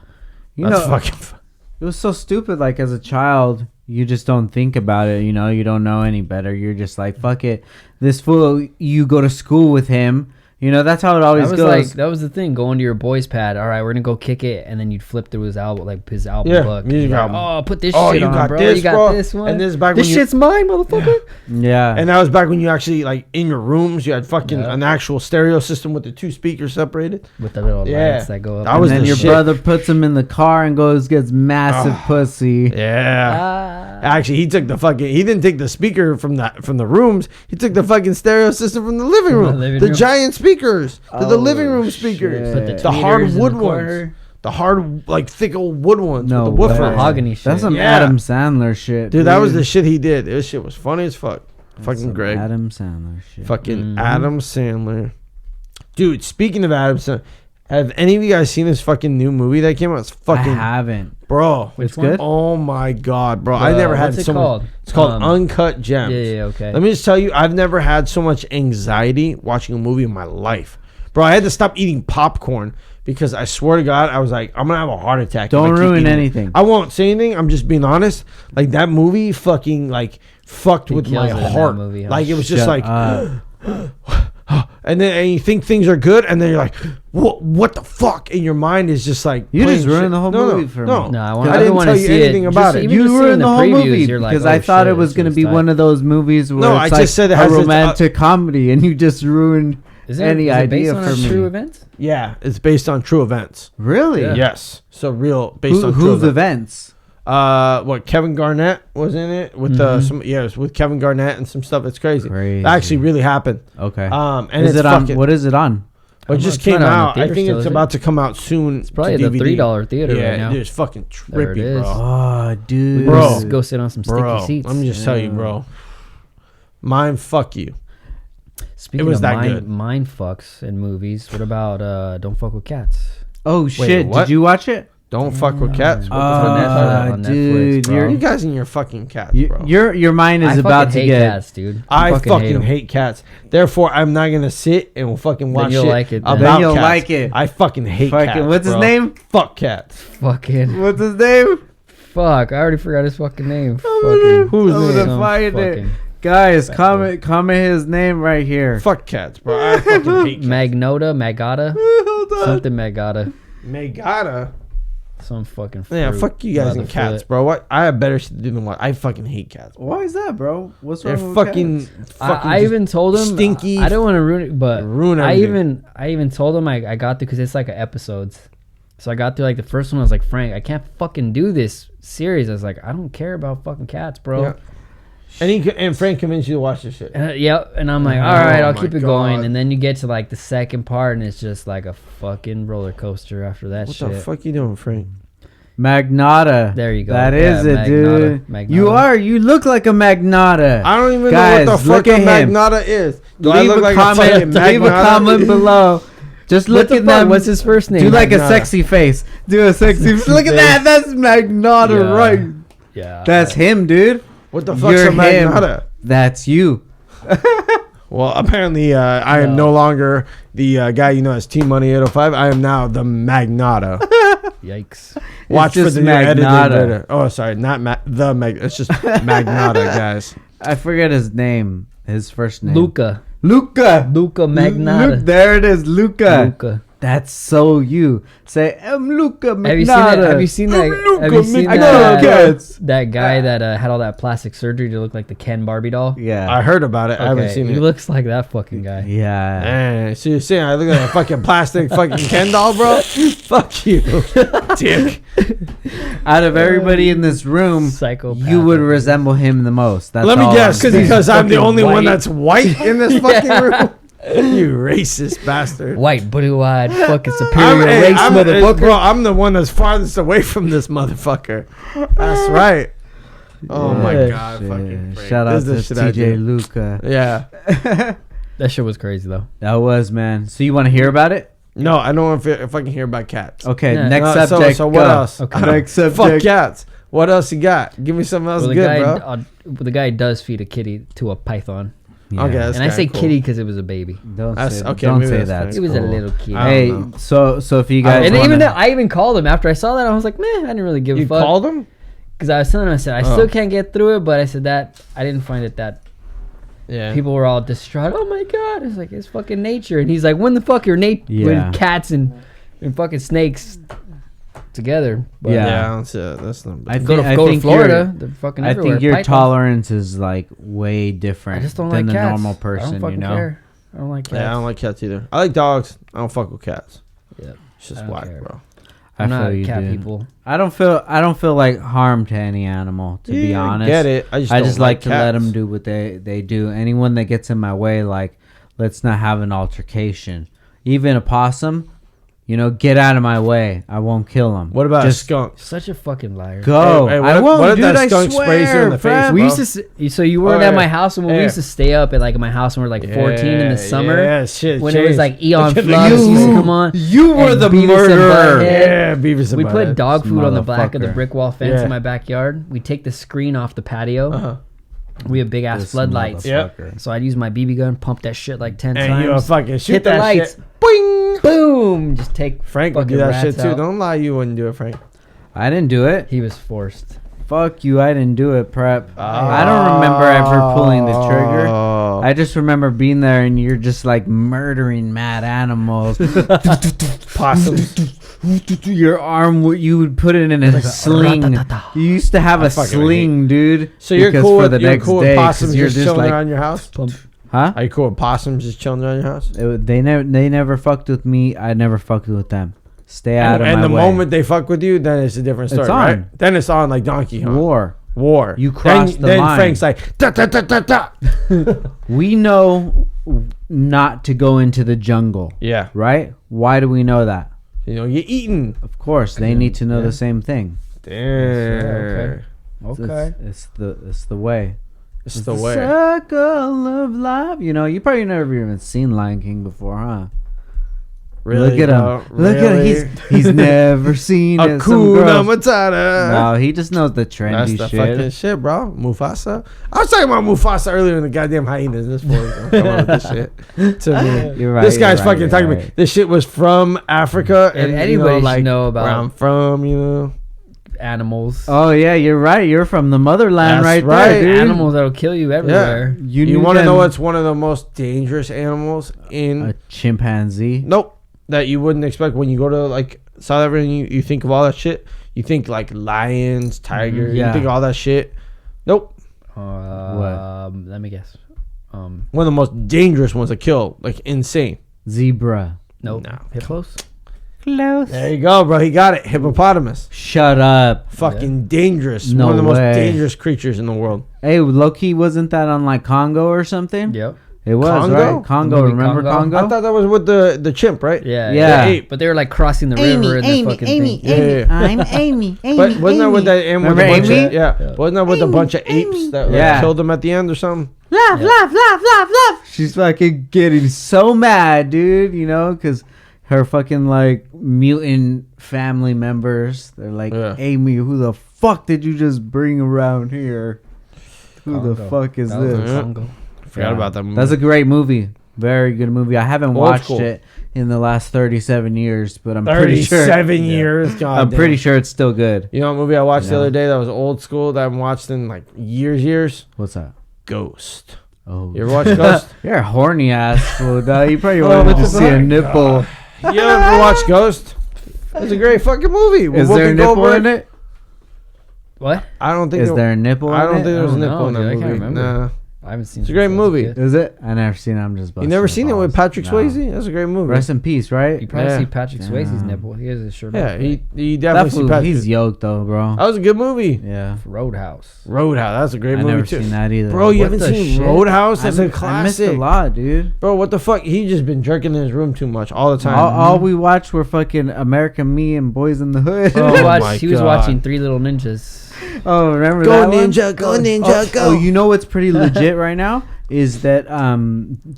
You That's know, fucking. it was so stupid. Like, as a child, you just don't think about it. You know, you don't know any better. You're just like, fuck it. This fool, you go to school with him. You know, that's how it always That was goes. like that was the thing. Going to your boy's pad. All right, we're gonna go kick it, and then you'd flip through his album, like his album Yeah, book. music You're like, album. oh, put this Oh, shit you on, got bro. this, you got bro. this one. And this is back this when you- shit's mine, motherfucker. yeah. And that was back when you actually like in your rooms, you had fucking Yeah. an actual stereo system with the two speakers separated. With the little Yeah. lights that go up. That and was then the your shit. brother puts him in the car and goes gets massive pussy. Yeah. Ah. Actually, he took he didn't take the speaker from the rooms. He took the fucking stereo system from the living room. living the room. giant speakers. The Oh, living room speakers. shit. Put the The hard tweeters in wood the ones. corner. The hard, like thick old wood ones No with the way. woofers. Mahogany shit. That's some Yeah. Adam Sandler shit. Dude, that was the shit he did. This shit was funny as fuck. That's Fucking some Greg. Adam Sandler shit. Fucking Mhm. Adam Sandler. Dude, speaking of Adam Sandler, have any of you guys seen this fucking new movie that came out? It's I fucking haven't. bro. It's one? good. Oh my god, bro! I never had what's it so called? much. It's called Um, Uncut Gems. Yeah, okay. Let me just tell you, I've never had so much anxiety watching a movie in my life, bro. I had to stop eating popcorn because I swear to God, I was like, I'm gonna have a heart attack. if I Don't keep ruin eating it. anything. I won't say anything. I'm just being honest. Like that movie, fucking like fucked He with my kills it in that heart. movie, huh? Like it was just Shut like, up. and you think things are good, and then you're like, what the fuck? And your mind is just like, You playing just ruined shit. the whole No, movie for no. me. No, I I didn't want tell to you see anything it. about it. Even You just seeing ruined the whole previews, movie you're like, because oh, I thought shit, it was this going to is be tight. one of those movies where No, it's I like just said it a has its- romantic comedy, and you just ruined any is it idea based on for true me. events? Yeah, it's based on true events. Really? Yeah. Yes, so real based on true Whose events. events? What Kevin Garnett was in it with it was with Kevin Garnett and some stuff. It's crazy. Crazy. That actually really happened. Okay. And is it's it on? fucking. What is it on? It I don't just know, it's came not on the out. I theater think still, it's is it? about to come out soon. It's probably to at the DVD. $3 theater Yeah, right now. dude, it's fucking There it trippy, is. bro. Oh, dude. Bro. Let's go sit on some sticky Bro, seats. let me just tell you, bro. Mind fuck you. Speaking was of that good. mind fucks in movies, what about Don't Fuck with Cats? Oh shit! what? Did you watch it? Don't fuck with cats. What the on Netflix, dude, bro. fuck? You guys and your fucking cats, bro. Your mind is I about fucking to hate get. cats, dude. I fucking hate hate cats. Therefore, I'm not gonna sit and fucking watch you'll shit like it then. about Then you'll cats. like it. I fucking hate Fucking- cats. what's his bro. name? Fuck cats. Fucking What's his name? fuck! I already forgot his fucking name. gonna- Who's I'm name? gonna Some find it. fucking- Guys, comment his name right here. Fuck cats, bro. I fucking hate cats. Magada, Hold on. something Magada, Megata. some fucking. Yeah, fruit fuck you guys by and the cats, foot. bro. What? I have better shit to do than what. I fucking hate cats. Why is that, bro? What's They're wrong with fucking. cats? I just even told him stinky. I don't want to ruin it, but ruin I everything. even told him I got through because it's like episodes. So I got through like the first one. I was like, Frank, I can't fucking do this series. I was like, I don't care about fucking cats, bro. Yeah. And Frank convinced you to watch this shit. And I'm like, all right, I'll my keep it God. going. And then you get to like the second part, and it's just like a fucking roller coaster after that What shit. the fuck you doing, Frank? Magnata. There you go. That Yeah, is it, Magnata. dude. Magnata. You are. You look like a Magnata. I don't even Guys, know what the look fuck a at him. Magnata is. Do I Leave look a like comment. fucking Leave a Magnata? comment below. Just What look the at fuck? them. What's his first name? Do like a Magnata. sexy face. Do a sexy. Look at that. That's Magnata, Yeah. right? Yeah. That's him, dude. What the fuck's You're a him. Magnata? That's you. Well, apparently, I am no longer the guy you know as T Money 805. I am now the Magnata. Yikes. Watch for just the new editing Magnata. later. Oh, sorry, not the Mag. It's just Magnata, guys. I forget his name. His first name. Luca Luca. Magnata. Luke, there it is. Luca. Luca. That's so you. Say, I'm Luca Magnata. Have you seen that? Have you seen that? Luca Have you seen Magnata. that? That guy that had all that plastic surgery to look like the Ken Barbie doll. Yeah. I heard about it. I haven't Okay, seen he it. looks like that fucking guy. Yeah. So you're saying I look like a fucking plastic fucking Ken doll, bro? Fuck you, dick. Out of everybody in this room, Psychopath. you would resemble him the most. That's Let me all guess, I'm saying. because I'm the Fucking only one white. that's white in this fucking room. You racist bastard. White, blue-eyed, fucking superior Hey, race motherfucker. bro, I'm the one that's farthest away from this motherfucker. That's right. Oh my Yeah. god, fucking Frank. Shout out This to is the shit I TJ do. Luca. Yeah. That shit was crazy though. That was, man. So you want to hear about it? No, I don't know if I can hear about cats. Okay, Yeah. next No, subject. So what go. else? Okay. I don't- Next subject. Fuck cats. What else you got? Give me something else Well, the good, guy, bro. the guy does feed a kitty to a python, Yeah. Okay, that's and I say kinda cool. kitty because it was a baby. Don't That's- say, okay, don't maybe say that's that. fine. It was a Cool. little kitty. I Hey, don't know. so if you guys And wanna, even though I even called him after I saw that, I was like, man, I didn't really give You a fuck. called him? Because I was telling him, I said, I Oh. still can't get through it, but I said that I didn't find it that. Yeah. People were all distraught. Oh my god! It's like it's fucking nature, and he's like, when the fuck are Yeah. when cats and fucking snakes together? But Yeah. Yeah, that's not. I Go to think- I go to think Florida. They're fucking I everywhere. think your Pythons. tolerance is like way I different just don't than like the cats. normal I don't person. fucking You know. care. I don't like cats. Yeah, I don't like cats either. I like dogs. I don't fuck with cats. Yeah. It's just I don't whack, care. bro. I I'm feel not you, cat dude. people. I don't feel like harm to any animal. To be Yeah, I honest, get it. I just don't like to let cats. them do what they do. Anyone that gets in my way, like, let's not have an altercation. Even a possum, you know, get out of my way. I won't kill him. What about a just skunk? Such a fucking liar. go? Hey, I what won't, if dude. that I skunk swear, sprays you in the face, fam. We bro? used to. So you weren't Oh, at yeah. my house, and when we Yeah. used to stay up at like my house when we were like 14 in the summer. Yeah, shit. When it was like Eon Look at Flux the- used to come on. You were and the Beavis and murderer. Butthead. Yeah, Beavis and We put Butthead. dog food on the back of the Motherfucker. brick wall fence Yeah. in my backyard. We take the screen off the patio. Uh-huh. We have big ass This floodlights. Yep. motherfucker. So I'd use my BB gun, pump that shit like 10 And you times. fucking shoot hit the that lights. shit. Boing. Boom! Just take Frank would fucking do that shit rats too. out. Don't lie, you wouldn't do it, Frank. I didn't do it. He was forced. Fuck you, I didn't do it, Prep. I don't remember ever pulling the trigger. I just remember being there and you're just like murdering mad animals. Possums. Your arm, you would put it in a sling. You used to have a fucking sling, dude. So you're because cool for with, the you're next cool with day, 'cause possums you're just just chilling like, around your house? huh? Are you cool with possums just chilling around your house? They never fucked with me. I never fucked with them. Stay out of And my the way. moment they fuck with you, then it's a different story, It's on. right? Then it's on like Donkey Kong. War. You Then, crossed the then line. Frank's like, da, da, da, da, da. We know not to go into the jungle, Yeah. right? Why do we know that? You know, you're eating. Of course, they need to know Yeah. the same thing. Damn. Okay. Okay. It's the way. It's the way. Circle of life. You know, you probably never even seen Lion King before, huh? Really, Look at bro? him. Look at Really? him. He's never seen it. Some Hakuna girls. Matata. No, he just knows the That's trendy the shit. fucking shit, bro. Mufasa. I was talking about Mufasa earlier in the goddamn hyenas. This boy come up with this shit to me. You're right. This guy's you're right, fucking you're talking to right. me. This shit was from Africa, And and anybody should like know about- where I'm from. You know, Animals. Oh yeah, you're right. You're from the motherland, That's right right. there, dude. Animals that'll kill you everywhere. You you knew want to know them- what's one of the most dangerous animals in? a chimpanzee? Nope, that you wouldn't expect when you go to like South Africa. And you think of all that shit. You think like lions, tigers. Yeah. You think of all that shit. Nope. Let me guess. One of the most dangerous ones to kill, like insane. Zebra. Nope. No. Hippos. Close. There you go, bro. He got it. Hippopotamus. Shut up. Fucking dangerous. No One of the most way. dangerous creatures in the world. Hey, Loki, wasn't that on like Congo or something? Yep. It was, Congo? right? Congo. The movie Remember Congo? Congo? I thought that was with the chimp, right? Yeah. Yeah. The ape. But they were like crossing the river and the fucking thing. Yeah. I'm Amy. But wasn't that with that animal? Remember With a bunch Amy? of, yeah. Yeah. Wasn't that with a bunch of apes that like, Yeah. killed them at the end or something? Laugh, Yeah. laugh, laugh, laugh, laugh. She's fucking getting so mad, dude, you know, because her fucking like mutant family members, they're like, Yeah. Amy, who the fuck did you just bring around here? Who the Congo. fuck is That was this? in Yeah. Congo. Forgot Yeah. about that movie. That's a great movie. Very good movie. I haven't Old watched school. it in the last 37 years, but I'm pretty sure 37 years. God I'm damn. pretty sure it's still good. You know what movie I watched the Yeah. other day that was old school that I haven't watched in like years? What's that? Ghost. Oh, You ever watch Ghost? you're a horny ass fool, dog. You probably Oh, wanted what to the see a fuck? nipple. You ever watch Ghost? It's a great fucking movie. Is there a nipple in it? What? I don't think Is there a nipple in I don't it? think there was a I don't nipple in know, that dude. I movie. can't remember. Nah. I haven't seen It's a it great since I was movie. kid. Is it? I never seen it. I'm just You busting never your seen it with balls. Patrick No. Swayze? That's a great movie. Rest in peace, right? You probably Yeah. see Patrick Swayze's Yeah. nipple. He has his shirt Yeah, off. he That definitely see fool, Patrick. he's yoked though, bro. That was a good movie. Yeah, Roadhouse. Roadhouse. That's a great I movie never too. seen that either. Bro, you What haven't the seen shit? Roadhouse? That's I a missed classic. a lot, dude. Bro, what the fuck? He just been jerking in his room too much all the time. All we watched were fucking American Me and Boys in the Hood. Oh He, my he was God. watching Three Little Ninjas. Oh, remember Go that one? Ninja, go Ninja, go. Oh, you know what's pretty legit right now is that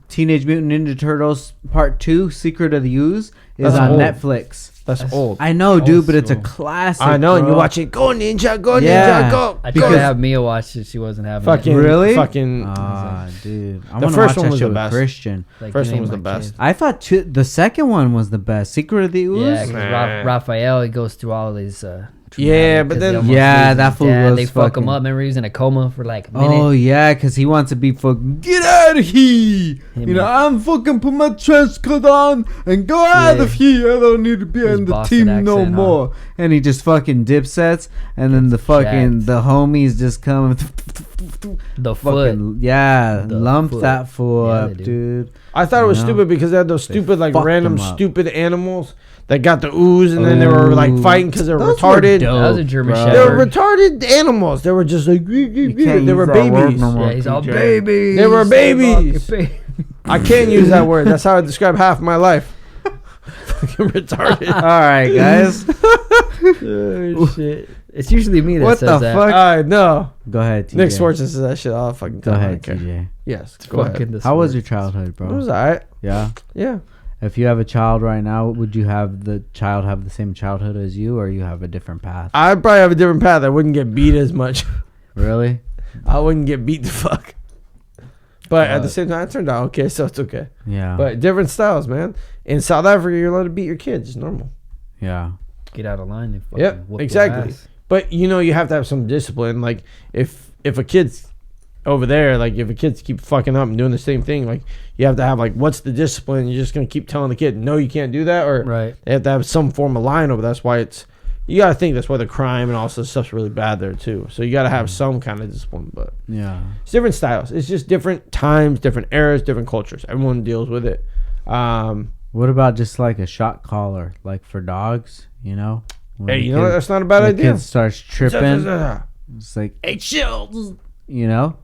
Teenage Mutant Ninja Turtles Part 2, Secret of the Ooze, is That's on old. Netflix. That's old. I know, dude, but it's a school. classic. I know, and you bro. watch it. Go Ninja, go Yeah. Ninja, go. I tried Because- to have Mia watch it. She wasn't having Fucking it. Really? Fucking. Ah, dude. I The want to first watch one that was shit the with best. Christian. Like, First you one was ain't the my best. kid. I thought the second one was the best. Secret of the Ooze? Yeah, because Nah. Raphael, he goes through all these. Yeah, traumatic- but 'cause then- he almost Yeah, loses that his fool dad. was They fuck him fucking- up. Remember, he was in a coma for like a minute. Oh yeah, because he wants to be fucking get out of here. Him You know, and- I'm fucking put my trench coat on and go out Yeah. of here. I don't need to be His on the Boston team no accent, huh? more. And he just fucking dipsets, and then the fucking jacked. the homies just come, The foot. fucking yeah, The lump foot. that fool Yeah, up, they do. dude. I thought it was You know? stupid because they had those stupid, like, fucked random, them up. stupid animals that got the ooze, and then they were, like, Ooh. fighting because they were Those were retarded. dope, That was a German bro. They Shepherd. were retarded animals. They were just like, can't they were use that word babies. no more. Yeah, he's all TJ. babies. They were babies. Baby. I can't use that word. That's how I describe half my life. Fucking retarded. All right, guys. Oh, shit. It's usually me that What says the that. fuck? I know. Go ahead, TJ. Nick Swartzen says that shit. I'll fucking Go tell him. I ahead, don't care. TJ. Yes. It's Go ahead. fucking this How was word. your childhood, It bro? was alright. Yeah. Yeah. If you have a child right now, would you have the child have the same childhood as you, or you have a different path? I'd probably have a different path. I wouldn't get beat as much. Really? I wouldn't get beat the fuck. But at the same time, it turned out okay, so it's okay. Yeah. But different styles, man. In South Africa, you're allowed to beat your kids. It's normal. yeah. Get out of line. And fucking Yep, whoop your exactly. ass. But you know, you have to have some discipline. Like if a kid's over there, like if a kid's keep fucking up and doing the same thing, like you have to have like, what's the discipline? You're just gonna keep telling the kid, no, you can't do that, or Right. they have to have some form of line over. That's why you gotta think that's why the crime and all this stuff's really bad there too. So you gotta have some kind of discipline, but Yeah. it's different styles. It's just different times, different eras, different cultures. Everyone deals with it. What about just like a shot collar, like for dogs? You know. When Hey, the you know what? kid- That's not a bad the idea. kid starts tripping. It's like, hey, chill. You know.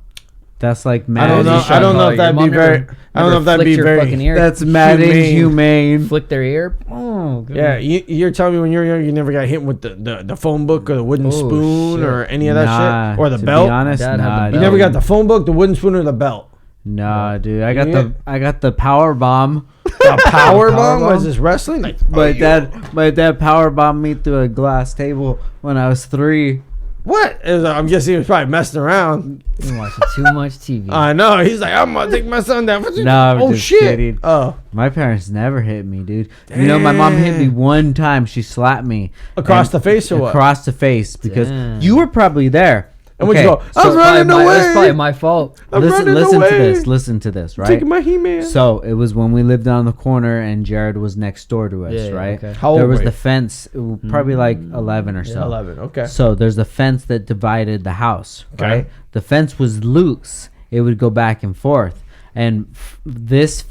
That's like mad. I don't know. shot I don't know caller. if that'd Your be mom very. never- I don't know if that'd flicked be your very. fucking ear. That's mad Humane. inhumane. Flick their ear. Oh, good. Yeah, you're telling me when you're young, you never got hit with the phone book or the wooden Oh, spoon shit. or any of that Nah, shit or the to belt. Be honest, Dad had the nah, belt. You dude. never got the phone book, the wooden spoon, or the belt. Nah, dude. I got Yeah. I got the power bomb. The power bomb bomb? was this wrestling? Like, My dad power bombed me through a glass table when I was 3. what? I'm guessing he was probably messing around. You're watching too much TV. I know. He's like, I'm gonna take my son down. No, I'm oh just shit. kidding. Oh, My parents never hit me, dude. You know, my mom hit me Damn. one time. She slapped me across And- the face or what? Across the face because Damn. you were probably there. And when you go, I was Probably running my- away. That's probably my fault. I'm listen running to away. this. Listen to this, right? Taking my He-Man. So it was when we lived on the corner and Jared was next door to us, Yeah, yeah, right? okay. How old There was were the you? fence, probably like 11 or so. 11. Okay. So there's the fence that divided the house, Okay. right? The fence was loose. It would go back and forth. And this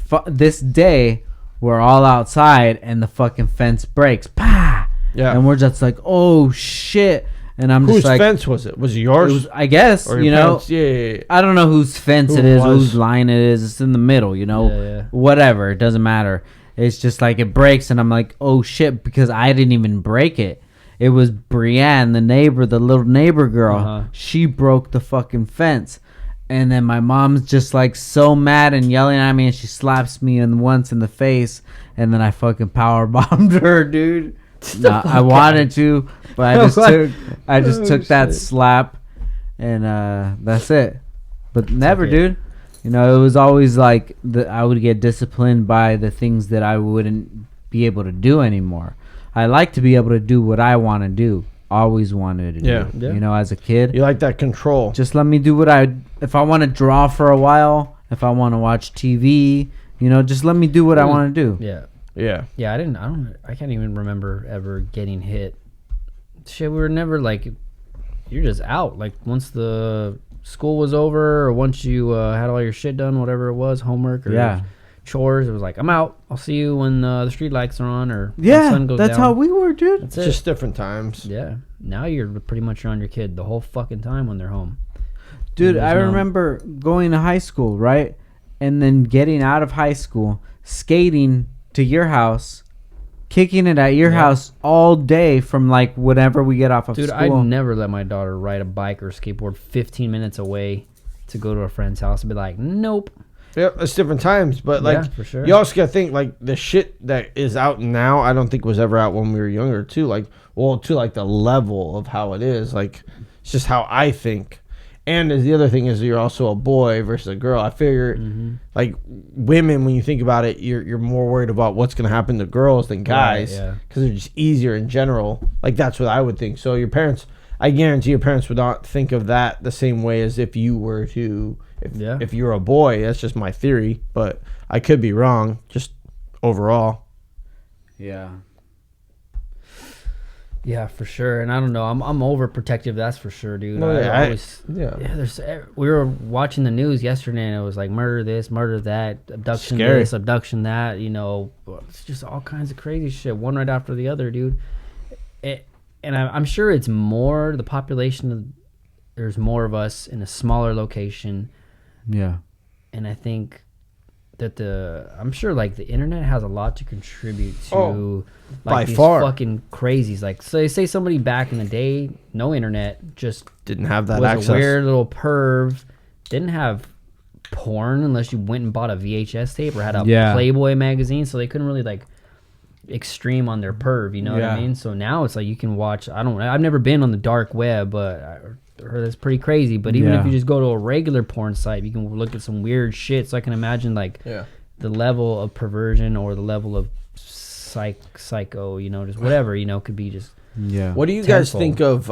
day, we're all outside and the fucking fence breaks. Pah! Yeah. And we're just like, oh shit. And I'm Whose just like, fence was it? Was it it yours? was, I guess, or your you know, parents'? Yeah. I don't know whose fence Who it is, was? whose line it is. It's in the middle, you know. Yeah, yeah. Whatever, it doesn't matter. It's just like it breaks, and I'm like, oh shit, because I didn't even break it. It was Brienne, the neighbor, the little neighbor girl. Uh-huh. She broke the fucking fence, and then my mom's just like so mad and yelling at me, and she slaps me once in the face, and then I fucking power bombed her, dude. Nah, I wanted to, but I just took that slap, and that's it. But never, okay. dude. You know, it was always like I would get disciplined by the things that I wouldn't be able to do anymore. I like to be able to do what I want to do. Always wanted to Yeah. do. Yeah. You know, as a kid, You like that control. just let me do what if I want to draw for a while, if I want to watch TV, you know, just let me do what I want to do. Yeah. Yeah. Yeah, I can't even remember ever getting hit. Shit, we were never like, you're just out. Like once the school was over or once you had all your shit done, whatever it was, homework or Yeah. chores, it was like, I'm out. I'll see you when the street lights are on or when the Yeah, sun goes that's down. how we were, dude. That's It's it. just different times. Yeah. Now you're pretty much on your kid the whole fucking time when they're home. Dude, There's I no- remember going to high school, right? And then getting out of high school, skating to your house, kicking it at your Yeah. house all day from like whenever we get off of Dude, I'd school. never let my daughter ride a bike or skateboard 15 minutes away to go to a friend's house and be like, nope. Yep, it's different times, but like Yeah, for sure. you also gotta think like the shit that is out now. I don't think was ever out when we were younger too. Like, well, to like the level of how it is. Like, it's just how I think. And as the other thing is, you're also a boy versus a girl. I figure Mm-hmm. like women, when you think about it, you're more worried about what's gonna happen to girls than guys yeah. because they're just easier in general. Like that's what I would think. So your parents, I guarantee your parents would not think of that the same way as if you were to. Yeah. If you're a boy, that's just my theory, but I could be wrong. Just overall, Yeah. Yeah, for sure. And I don't know. I'm overprotective. That's for sure, dude. No, I yeah, always, yeah. we were watching the news yesterday, and it was like murder this, murder that, abduction Scary. this, abduction that. You know, it's just all kinds of crazy shit, one right after the other, dude. And I'm sure it's more the population. There's more of us in a smaller location, Yeah. and I think that I'm sure like the internet has a lot to contribute to Oh, like by these far. fucking crazies. Like say somebody back in the day, no internet, just Didn't have that was access. a weird little perv, didn't have porn unless you went and bought a VHS tape or had a Yeah. Playboy magazine, so they couldn't really like extreme on their perv, you know what I Yeah. mean? So now it's like you can watch, I've never been on the dark web, but I heard that's pretty crazy. But even Yeah. if you just go to a regular porn site, you can look at some weird shit. So I can imagine like Yeah. the level of perversion or the level of psycho, you know, just whatever, you know, could be just Yeah. What do you guys Tenfold. think of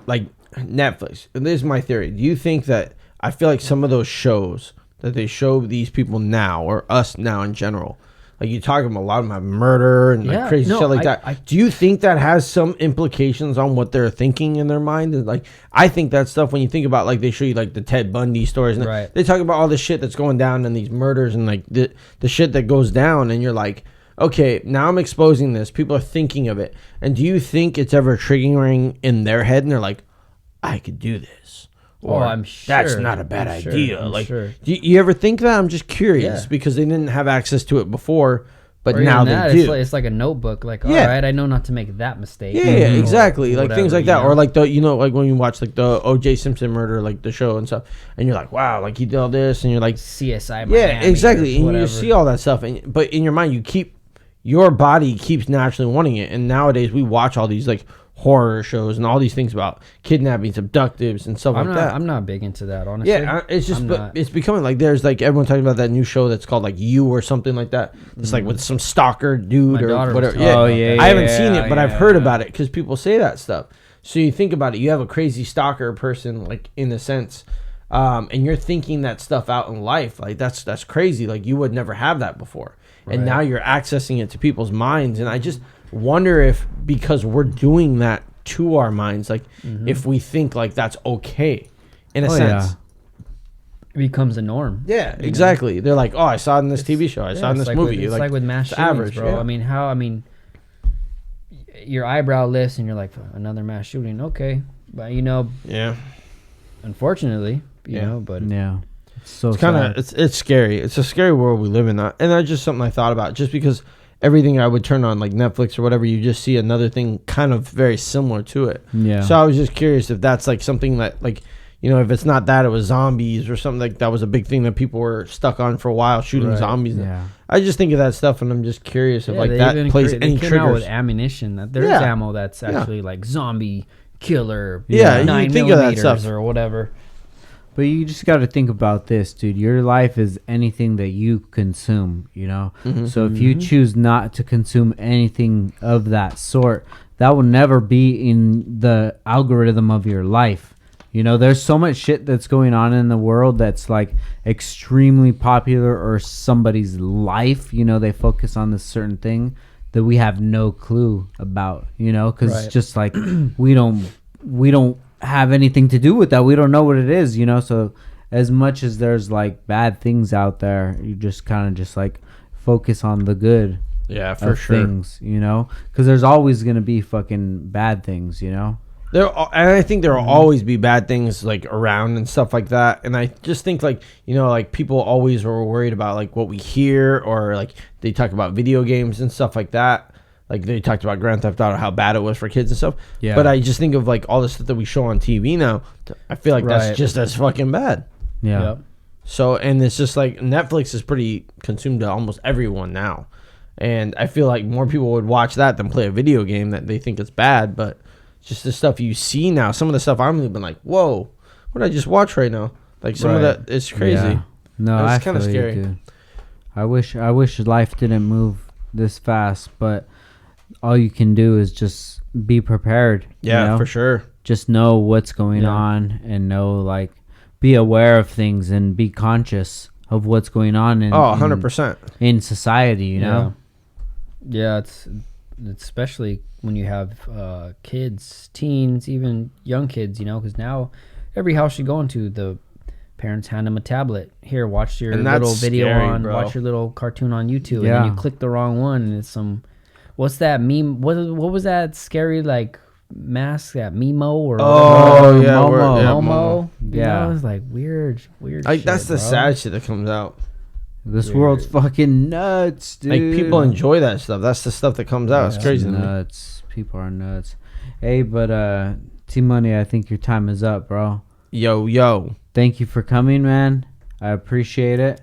like Netflix? And this is my theory. Do you think that I feel like some of those shows that they show these people now or us now in general, like you talk about a lot of them have murder and like Yeah, crazy no, shit like I- that. Do you think that has some implications on what they're thinking in their mind? And like I think that stuff when you think about like they show you like the Ted Bundy stories and Right. they talk about all the shit that's going down and these murders and like the shit that goes down and you're like, okay, now I'm exposing this. People are thinking of it. And do you think it's ever triggering in their head and they're like, I could do this? Oh, I'm That's sure. not a bad I'm sure. idea. I'm Like, sure. do you ever think that? I'm just curious Yeah. because they didn't have access to it before, but Or now even that, they do. it's like a notebook. Like, all Yeah. right, I know not to make that mistake. Yeah, Or exactly. Like things whatever, like that, you know? or like the like when you watch like the O.J. Simpson murder, like the show and stuff, and you're like, wow, like he did all this, and you're like, CSI. yeah, Miami exactly, or and whatever. you see all that stuff, but in your mind, your body keeps naturally wanting it, and nowadays we watch all these like horror shows and all these things about kidnappings, abductives, and stuff I'm like not. that. I'm not big into that, honestly. Yeah, it's just, I'm but not. it's becoming like there's like everyone talking about that new show that's called like You or something like that. It's like with some stalker dude My or daughter was whatever. talking Yeah, about yeah, that. I haven't seen it, but I've heard yeah. about it because people say that stuff. So you think about it, you have a crazy stalker person, like in a sense, and you're thinking that stuff out in life. Like that's crazy. Like you would never have that before, and now you're accessing it to people's minds. And I just wonder if because we're doing that to our minds, like if we think like that's okay, in a Oh, sense. yeah. It becomes a norm. Yeah, exactly. They're like, oh, I saw it in this TV show. I saw it in it's this like movie. With, it's like with mass it's shootings, average, bro. yeah. I mean, your eyebrow lifts and you're like, another mass shooting. Okay, but Yeah, unfortunately, you Yeah. know, but Yeah. It's so it's kind sad. of it's scary. It's a scary world we live in, and that's just something I thought about. Just because everything I would turn on, like Netflix or whatever, you just see another thing kind of very similar to it. Yeah. So I was just curious if that's like something that like. If it's not that, it was zombies or something like that was a big thing that people were stuck on for a while, shooting Right. zombies. Yeah. I just think of that stuff, and I'm just curious if yeah, like they that even plays they any came out with triggers. ammunition. That there's Yeah. ammo that's actually like zombie killer. Yeah, you 9 think of that millimeters stuff. or whatever. But you just got to think about this, dude. Your life is anything that you consume, Mm-hmm. So if you choose not to consume anything of that sort, that will never be in the algorithm of your life. There's so much shit that's going on in the world that's like extremely popular or somebody's life, they focus on this certain thing that we have no clue about, because Right. it's just like we don't have anything to do with that. We don't know what it is, so as much as there's like bad things out there, you just kind of just like focus on the good Yeah, of things, because there's always going to be fucking bad things, And I think there will always be bad things like around and stuff like that. And I just think like like people always were worried about like what we hear or like they talk about video games and stuff like that. Like they talked about Grand Theft Auto, how bad it was for kids and stuff. Yeah. But I just think of like all the stuff that we show on TV now. I feel like Right. that's just as fucking bad. Yeah. Yep. So, and it's just like Netflix is pretty consumed to almost everyone now. And I feel like more people would watch that than play a video game that they think is bad. But just the stuff you see now, some of the stuff I'm even like, whoa, what did I just watch right now? Like some of Right. that, it's crazy. Yeah. No, It's I kinda feel you, scary. dude. I wish life didn't move this fast, but all you can do is just be prepared. Yeah, for sure. Just know what's going Yeah. on and know like be aware of things and be conscious of what's going on in Oh, 100%. in society, Yeah, it's especially when you have kids, teens, even young kids, because now every house you go into, the parents hand them a tablet. Here, watch your And that's little video scary, on, bro. watch your little cartoon on YouTube, and Yeah. then you click the wrong one, and it's some, what's that meme? What was that scary like mask? That Mimo or Oh, yeah. Momo. Yeah, Momo? Yeah. It's like weird. Like, Shit, that's the bro. sad shit that comes out. This world's fucking nuts, dude. Like, people enjoy that stuff. That's the stuff that comes out. It's Yeah. crazy to me. Nuts. People are nuts. Hey, but T-Money, I think your time is up, bro. Yo. Thank you for coming, man. I appreciate it.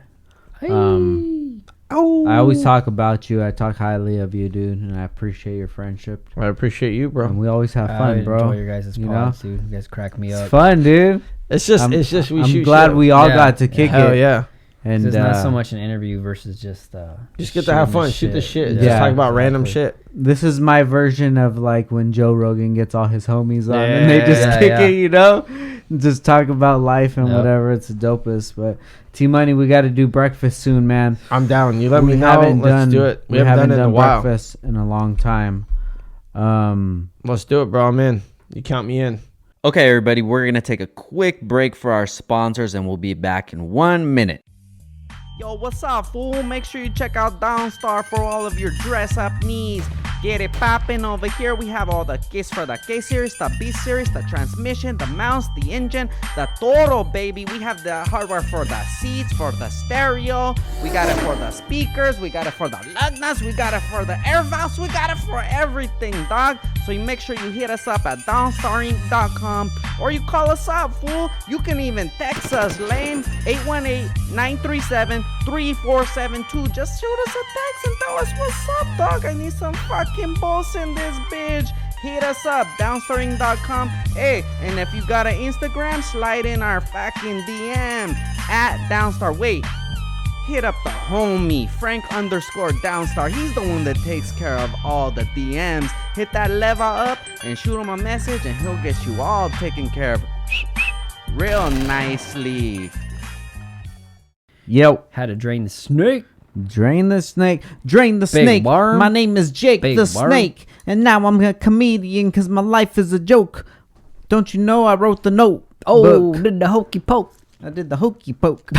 Oh. I always talk about you. I talk highly of you, dude, and I appreciate your friendship. I appreciate you, And bro. we always have I fun, bro. enjoy your guys' You pods, dude. You guys crack me It's up. fun, dude. It's just, I'm we I'm shoot glad shit. we all Yeah. got to kick Hell it. yeah. And it's not so much an interview versus just Just get to have fun, shoot the shit, just Yeah, talk about random shit. this is my version of like when Joe Rogan gets all his homies on and they just Yeah, kick yeah. it, you know, just talk about life and Yep. whatever. It's the dopest. But T Money, we got to do breakfast soon, man. I'm down. You let We me know. haven't Let's done- do it. We We haven't done it in a while. breakfast in a long time. Let's do it, bro. I'm in. You count me in. Okay, everybody, we're going to take a quick break for our sponsors and we'll be back in 1 minute. Yo, what's up, fool? Make sure you check out Downstar for all of your dress-up needs. Get it poppin' over here. We have all the kits for the K series, the B series, the transmission, the mounts, the engine, the Toro, baby. We have the hardware for the seats, for the stereo. We got it for the speakers. We got it for the lug nuts. We got it for the air valves. We got it for everything, dog. So you make sure you hit us up at downstarinc.com or you call us up, fool. You can even text us, lame, 818-937-3472. Just shoot us a text and tell us what's up, dog. I need some fucking balls in this bitch. Hit us up, downstaring.com. Hey, and if you got an Instagram, slide in our fucking DM at Downstar. Wait, hit up the homie, Frank_Downstar. He's the one that takes care of all the DMs. Hit that level up and shoot him a message and he'll get you all taken care of real nicely. Yo, how to drain the snake. drain the snake. Drain the Big snake. worm. My name is Jake Big the worm. Snake. And now I'm a comedian because my life is a joke. Don't you know I wrote the note? Oh, book. did the hokey poke. I did the hokey poke.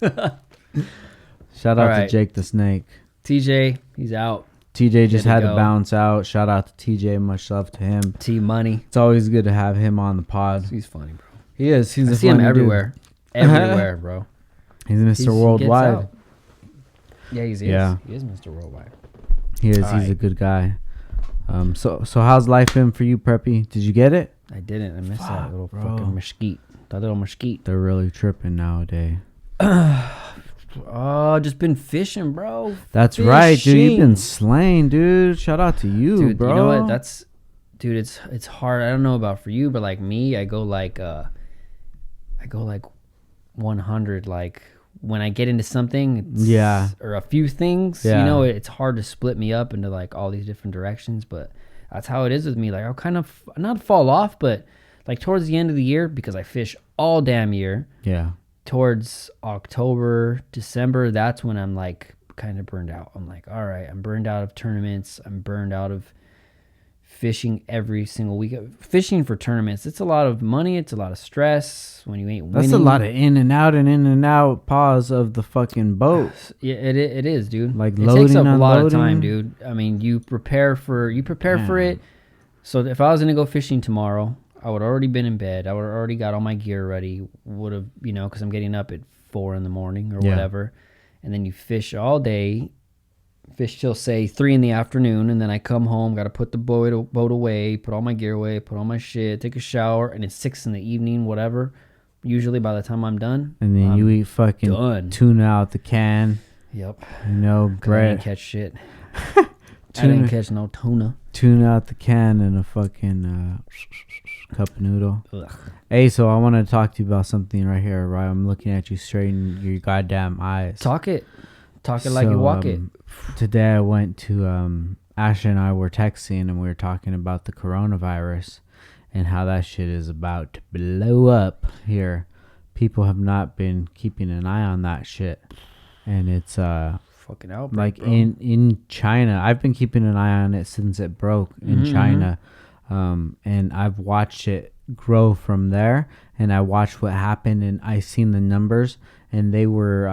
Shout out All to right. Jake the Snake. TJ, he's out. TJ just Good to had to go. bounce out. Shout out to TJ. Much love to him. T Money. It's always good to have him on the pod. He's funny, bro. He is. He's I a see him funny dude. everywhere. Everywhere, bro. He's He's- Mr. he gets Worldwide. out. Yeah, he's Yeah. He is Mr. Worldwide. He is. All He's a right. good guy. So how's life been for you, Preppy? Did you get it? I didn't. I missed that Fuck, little bro. fucking mesquite. That little mesquite. They're really tripping nowadays. Oh, just been fishing, bro. That's right, dude. You've been Fishing. slain, dude. Shout out to you, Dude, bro. you know what? Dude, it's hard. I don't know about for you, but like me, I go like 100. Like when I get into something, Yeah. or a few things, Yeah. you know, it's hard to split me up into like all these different directions. But that's how it is with me. Like I'll kind of not fall off, but like towards the end of the year, because I fish all damn year. Yeah. Towards October, December, that's when I'm like kind of burned out. I'm like, all right, I'm burned out of tournaments. I'm burned out of fishing every single week. Fishing for tournaments, it's a lot of money. It's a lot of stress when you ain't winning. That's a lot of in and out pause of the fucking boat. Yeah, it is, dude. Like it takes loading, up a lot of unloading. time, dude. I mean, you prepare for Man. it. So if I was gonna go fishing tomorrow, I would already been in bed. I would already got all my gear ready. Would have, because I'm getting up at 4 a.m. or Yeah. whatever, and then you fish all day. Fish till say 3 p.m, and then I come home. Got to put the boat away, put all my gear away, put all my shit, take a shower, and it's 6 p.m, whatever. Usually by the time I'm done, And then I'm you eat fucking done. tuna out the can. Yep. 'Cause I I bread. didn't catch shit. I didn't catch no tuna. Tuna out the can and a fucking cup of noodle. Ugh. Hey, so I want to talk to you about something right here, right? I'm looking at you straight in your goddamn eyes. Talk it like you walk it. Today I went to Ashley and I were texting and we were talking about the coronavirus and how that shit is about to blow up here. People have not been keeping an eye on that shit, and it's Fucking outbreak, like bro. in China. I've been keeping an eye on it since it broke in Mhm, China, and I've watched it grow from there. And I watched what happened, and I seen the numbers, and they were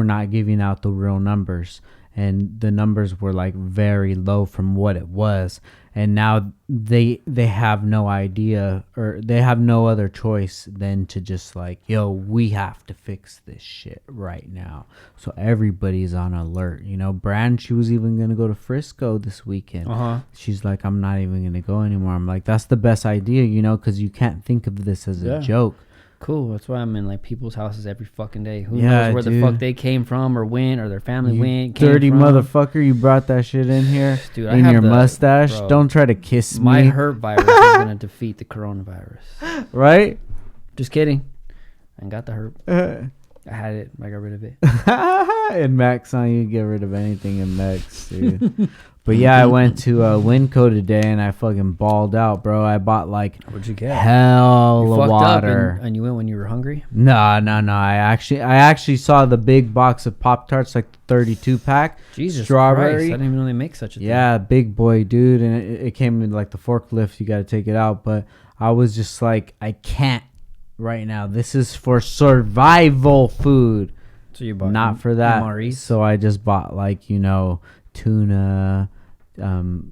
not giving out the real numbers, and the numbers were like very low from what it was. And now they have no idea, or they have no other choice than to just like, yo, we have to fix this shit right now. So everybody's on alert. Brand, she was even gonna go to Frisco this weekend. She's like, I'm not even gonna go anymore. I'm like, that's the best idea, because you can't think of this as Yeah. a joke. Cool. That's why I'm in like people's houses every fucking day. Who Yeah, knows where the dude. fuck they came from or went or their family You went. dirty came from. motherfucker, you brought that shit in here. Dude, I in have your the- mustache. bro, Don't try to kiss My me. herp virus is gonna defeat the coronavirus. Right? Just kidding. I got the herp. I had it. I got rid of it. In Max on you get rid of anything in Max, dude. But yeah, I went to Winco today and I fucking balled out, bro. I bought like What'd you get? hell You of fucked water. up and you went when you were hungry? No. I actually saw the big box of Pop Tarts, like the 32 pack. Jesus Strawberry. Christ. I didn't even know they make such a thing. Yeah, big boy, dude. And it came in like the forklift. You got to take it out. But I was just like, I can't right now. This is for survival food, So you bought not for that. MREs? So I just bought like, tuna,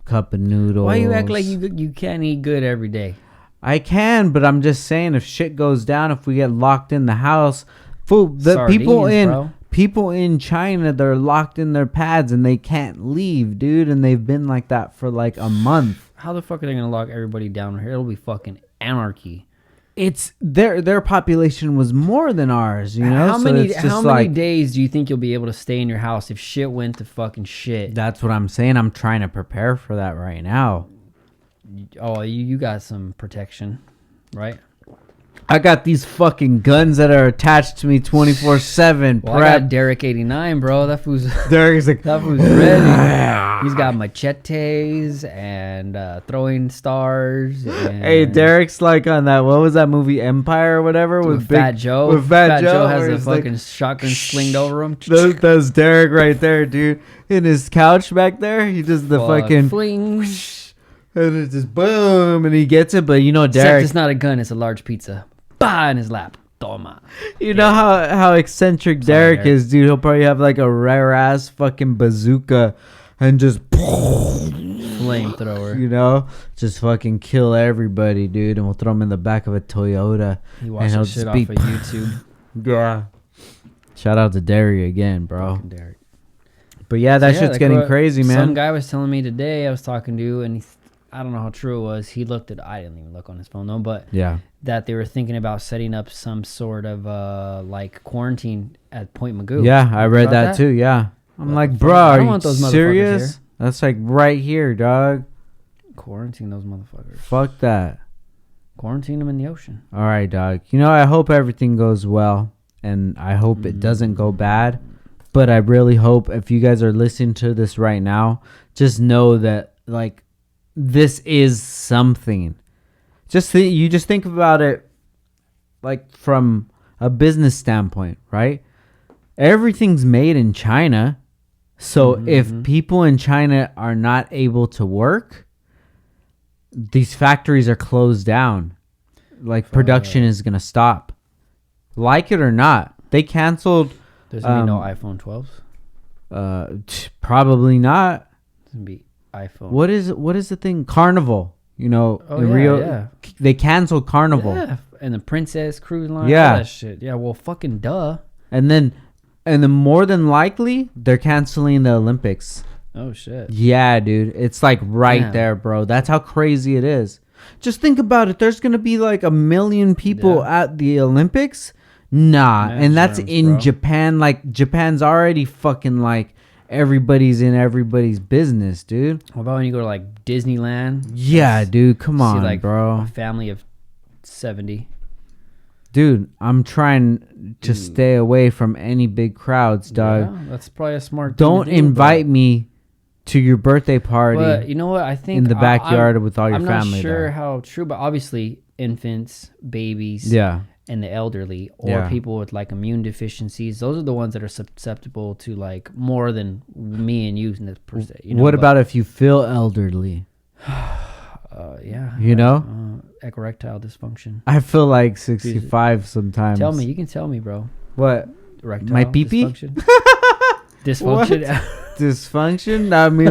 cup of noodles. Why you act like you can't eat good every day? I can, but I'm just saying, if shit goes down, if we get locked in the house, Sardines, people in China, they're locked in their pads and they can't leave, dude, and they've been like that for like a month. How the fuck are they gonna lock everybody down here? It'll be fucking anarchy. It's their population was more than ours, How so many it's just how many like, days do you think you'll be able to stay in your house if shit went to fucking shit? that's what I'm saying. I'm trying to prepare for that right now. Oh, you got some protection, right? I got these fucking guns that are attached to me 24/7. Well, I got Derek 89, bro. That fool's Derek's like, that fool's ready. He's got machetes and throwing stars. And hey, Derek's like on that. What was that movie, Empire or whatever, with Fat Joe. With Fat Joe, has where a it's like, fucking shotgun slinged over him. That's Derek right there, dude. In his couch back there, he does the fucking fling. and it's just boom, and he gets it. But Except Derek, it's not a gun; it's a large pizza. Bah, in his lap. Toma. you know how eccentric Derek Derek. is, dude. He'll probably have like a rare ass fucking bazooka and just Flamethrower. just fucking kill everybody, dude. And we'll throw him in the back of a Toyota. He and watched he'll that shit just off be- of YouTube. Yeah. Shout out to Derry again, bro. Fucking Derek. But yeah, that Yeah, shit's like getting what crazy, man. Some guy was telling me today, I was talking to, and I don't know how true it was. He looked at, I didn't even look on his phone though, but Yeah. that they were thinking about setting up some sort of like quarantine at Point Magoo. Yeah, I read About that too. Yeah. I'm What like, the bro, fuck? I are don't you want those motherfuckers serious? here. That's like right here, dog. Quarantine those motherfuckers. Fuck that. Quarantine them in the ocean. All right, dog. I hope everything goes well, and I hope it doesn't go bad. But I really hope, if you guys are listening to this right now, just know that like this is something. You just think about it like from a business standpoint, right? Everything's made in China. So if people in China are not able to work, these factories are closed down. Like production is going to stop. Like it or not. They canceled There's going to be no iPhone 12s. probably not. There's going to be iPhone. What is the thing? Carnival. In yeah, Rio, yeah. they canceled Carnival. Yeah, and the Princess Cruise Line. Yeah. All that shit. Yeah, well, fucking duh. And then more than likely, they're canceling the Olympics. Oh, shit. Yeah, dude. It's like right Damn. there, bro. That's how crazy it is. Just think about it. There's going to be like 1 million people at the Olympics. Nah. Man, and that's germs, in bro. Japan. Like, Japan's already fucking like everybody's in everybody's business, dude. What about when you go to like Disneyland? Yeah, dude. Come See on, like bro. a family of 70. Dude, I'm trying to stay away from any big crowds, dog. Yeah, that's probably a smart thing Don't to do, invite me to your birthday party. But you know what? I think in the backyard I'm- with all your I'm family not sure there. how true, but obviously infants, babies, Yeah. and the elderly or Yeah. people with like immune deficiencies, those are the ones that are susceptible to like more than me and you per se. You know, What but, about if you feel elderly? yeah, You know? erectile dysfunction? I feel like 65 sometimes. Tell me, you can tell me, bro. What? Erectile My pee-pee? dysfunction. Dysfunction. Dysfunction? Nah, me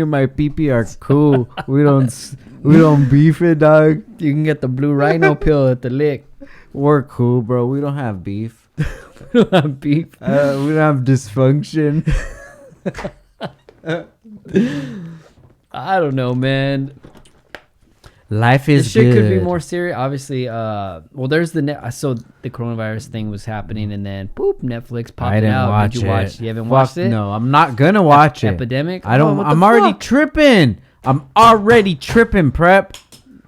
and my pee-pee are cool. We don't beef it, dog. You can get the blue rhino pill at the lick. We're cool, bro. We don't have beef. We don't have beef. We don't have dysfunction. I don't know, man. Life This is shit good. could be more serious. Obviously, well, there's so the coronavirus thing was happening, and then boop, Netflix popped I it didn't out. watch Did you it. watch? You haven't Fuck watched it? No, I'm not gonna watch it. Epidemic. I don't. Oh, what the I'm already fuck? tripping. I'm already tripping, prep.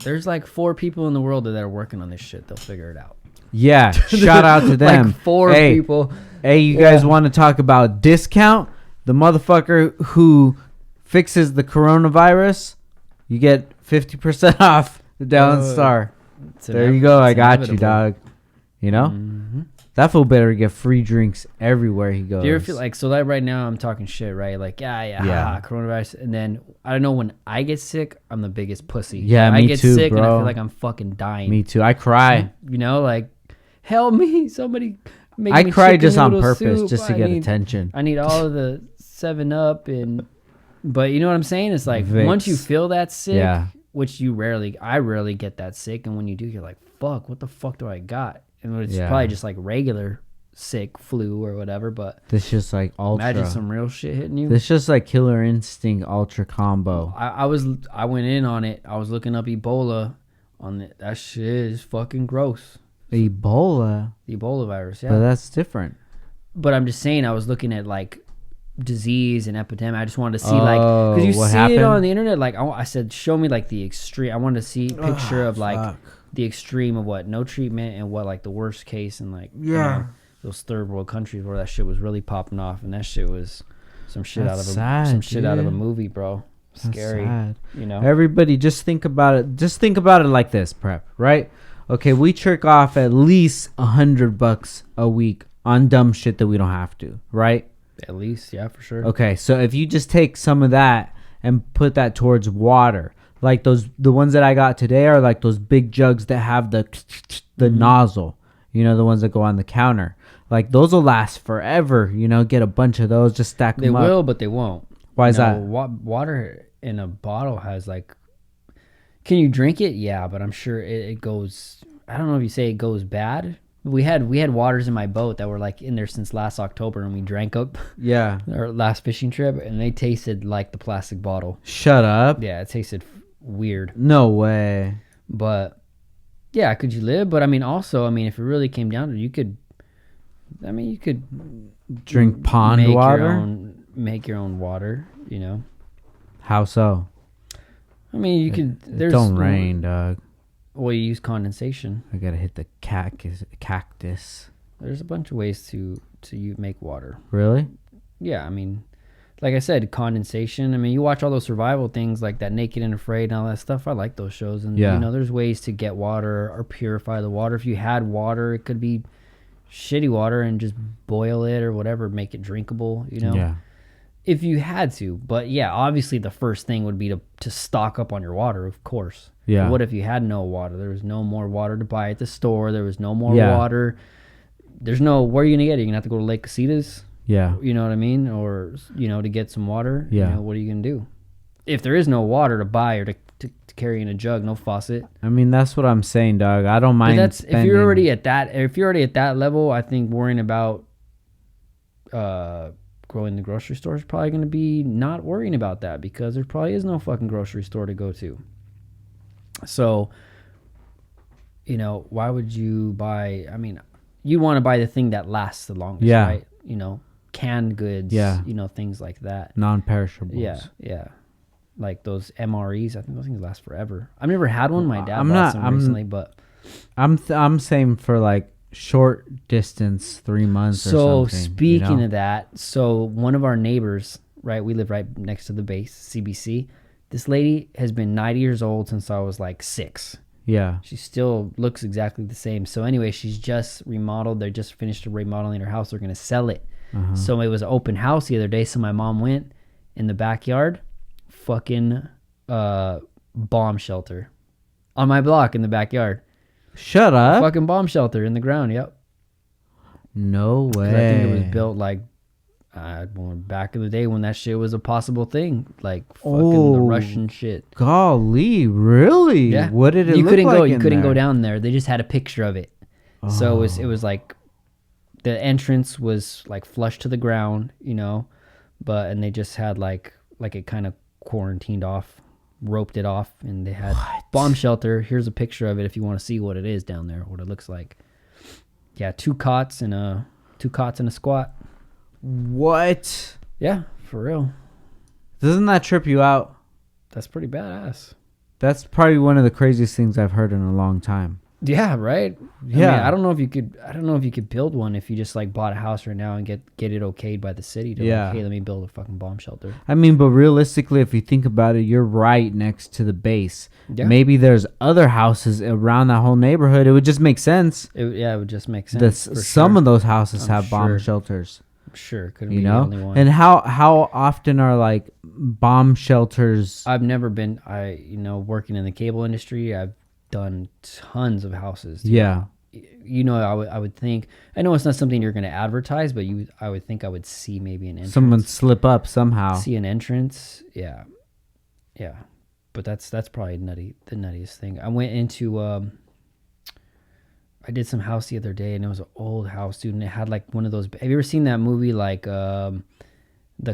There's like 4 people in the world that are working on this shit. They'll figure it out. Yeah, shout out to them. Like 4 hey, people. Hey, you guys want to talk about discount? The motherfucker who fixes the coronavirus, you get 50% off the Downstar. It's There you go. I it's got you, inevitable. dog. You know? Mm-hmm. That fool better get free drinks everywhere he goes. Do you ever feel like, so like right now I'm talking shit, right? Like, yeah, haha, coronavirus. And then, I don't know, when I get sick, I'm the biggest pussy. Yeah, I me get too, sick and I bro. feel like I'm fucking dying. Me too. I cry. You know, like, help me. Somebody make I me cry chicken just on noodle purpose, soup. just to I get need- attention. I need all of the 7-Up and, but you know what I'm saying? It's like, Vicks. once you feel that sick, Yeah. which I rarely get that sick. And when you do, you're like, fuck, what the fuck do I got? And it's Yeah. probably just like regular sick flu or whatever, but This just like ultra. imagine some real shit hitting you. This just like Killer Instinct Ultra combo. I went in on it. I was looking up Ebola on it. That shit is fucking gross. Ebola, The Ebola virus, but yeah. that's different. But I'm just saying, I was looking at like disease and epidemic. I just wanted to see like, because you what see happened? it on the internet. Like I said, show me like the extreme. I wanted to see a picture of like fuck. the extreme of what no treatment and what like the worst case and like you know, those third world countries where that shit was really popping off, and that shit was some shit That's out of sad, some shit out of a dude. movie, bro. That's Scary, sad. you know. Everybody, just think about it. Just think about it like this, Prep. Right? Okay, we trick off at least $100 a week on dumb shit that we don't have to. Right? At least, yeah, for sure. Okay, so if you just take some of that and put that towards water, like the ones that I got today are like those big jugs that have the Mm-hmm. nozzle. You know, the ones that go on the counter. Like those will last forever. You know, get a bunch of those, just stack They them up. will, but they won't. Why is No, that? Water in a bottle has like. Can you drink it? Yeah, but I'm sure it goes. I don't know if you say it goes bad. We had waters in my boat that were like in there since last October, and we drank up Yeah. our last fishing trip, and they tasted like the plastic bottle. Shut up. Yeah, it tasted weird, No way. but yeah, could you live? But I mean, also, I mean, if it really came down to it, you could. I mean, you could Drink pond make water? make your own water. You know, How so? I mean, you could. It There's don't rain, dog. Well, you use condensation. I gotta hit the cactus. There's a bunch of ways to make water. Really? Yeah, I mean, like I said, condensation. I mean, you watch all those survival things like that, Naked and Afraid and all that stuff. I like those shows, and Yeah. you know, there's ways to get water or purify the water. If you had water, it could be shitty water and just boil it or whatever, make it drinkable. You know, Yeah. if you had to. But yeah, obviously, the first thing would be to stock up on your water, of course. Yeah. But what if you had no water? There was no more water to buy at the store. There was no more Yeah. water. There's no, where are you gonna get it? You're gonna have to go to Lake Casitas. Yeah. You know what I mean? Or, you know, to get some water. Yeah. You know, what are you going to do? If there is no water to buy or to carry in a jug, no faucet. I mean, that's what I'm saying, dog. I don't But mind. that's, if you're already at that level, I think worrying about growing the grocery store is probably going to be not worrying about that, because there probably is no fucking grocery store to go to. So, you know, why would you buy, I mean, you want to buy the thing that lasts the longest, Yeah. right? You know, canned goods, Yeah. you know, things like that. non-perishables. Yeah. Like those MREs, I think those things last forever. I've never had one. My dad I'm bought not- some I'm- recently, but I'm saying for like short distance, 3 months or so something. speaking you know? of that, so one of our neighbors, right? We live right next to the base, CBC. This lady has been 90 years old since I was like 6. Yeah. She still looks exactly the same. So anyway, she's just remodeled. They just finished remodeling her house. They're gonna sell it. So it was an open house the other day. So my mom went in the backyard, fucking bomb shelter on my block in the backyard. Shut up. Fucking bomb shelter in the ground. Yep. No 'Cause way. I think it was built like back in the day when that shit was a possible thing. Like fucking the Oh. Russian shit. Golly, really? Yeah. What did it you look couldn't like go. You in couldn't there? go down there. They just had a picture of it. So it Oh. was like the entrance was like flush to the ground, you know, and they just had like it kind of quarantined off, roped it off, and they had bomb shelter. Here's a picture of it if you want to see what it is down there, what it looks like. Yeah, two cots and a squat. What? Yeah, for real. Doesn't that trip you out? That's pretty badass. That's probably one of the craziest things I've heard in a long time. Yeah, right. Yeah. I don't know if you could. I don't know if you could build one if you just like bought a house right now and get it okayed by the city to Yeah. like, hey, let me build a fucking bomb shelter. I mean, but realistically, if you think about it, you're right next to the base. Yeah. Maybe there's other houses around that whole neighborhood. It would just make sense. It would just make sense. That for some sure. of those houses I'm have bomb sure. shelters. Sure, couldn't You be know, the only one. and how often are like bomb shelters? I've never been. Working in the cable industry, I've done tons of houses. dude. Yeah, I would think. I know it's not something you're going to advertise, but I would think I would see maybe an entrance. someone slip up somehow. See an entrance. Yeah. But that's probably the nuttiest thing. I went into I did some house the other day, and it was an old house, dude, and it had like one of those. Have you ever seen that movie like The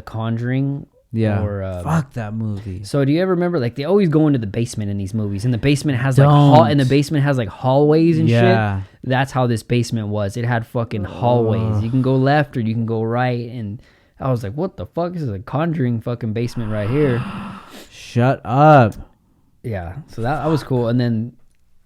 Conjuring? Yeah, Or, fuck that movie. So do you ever remember like they always go into the basement in these movies, and the basement has Don't. the basement has like hallways and Yeah. shit. That's how this basement was. It had fucking hallways. You can go left or you can go right, and I was like, what the fuck? This is a Conjuring fucking basement right here. Shut up. Yeah, so that was cool. And then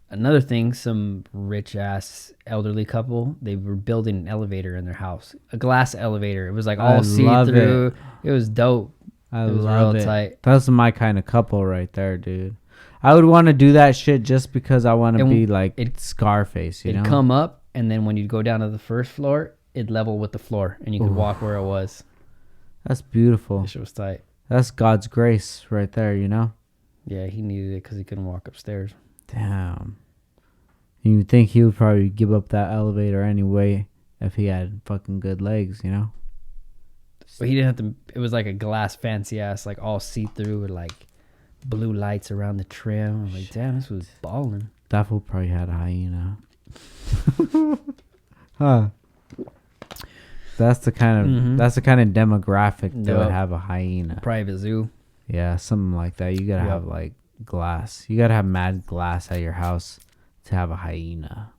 another thing, some rich ass elderly couple, they were building an elevator in their house, a glass elevator. It was like all see love through. It was dope. I It was love real it. tight. That's my kind of couple right there, dude. I would want to do that shit just because I want to And be like it- Scarface, you It'd know? come up, and then when you'd go down to the first floor, it'd level with the floor, and you could walk where it was. That's beautiful. That shit was tight. That's God's grace right there, you know? Yeah, he needed it because he couldn't walk upstairs. Damn. You would think he would probably give up that elevator anyway if he had fucking good legs, you know? But he didn't have to. It was like a glass fancy ass, like all see through with like blue lights around the trim. I was like, damn, this was balling. That fool probably had a hyena. Huh. That's the kind of Mhm. that's the kind of demographic that would Yup. have a hyena. Private zoo. Yeah, something like that. You gotta Yup. have like glass. You gotta have mad glass at your house to have a hyena.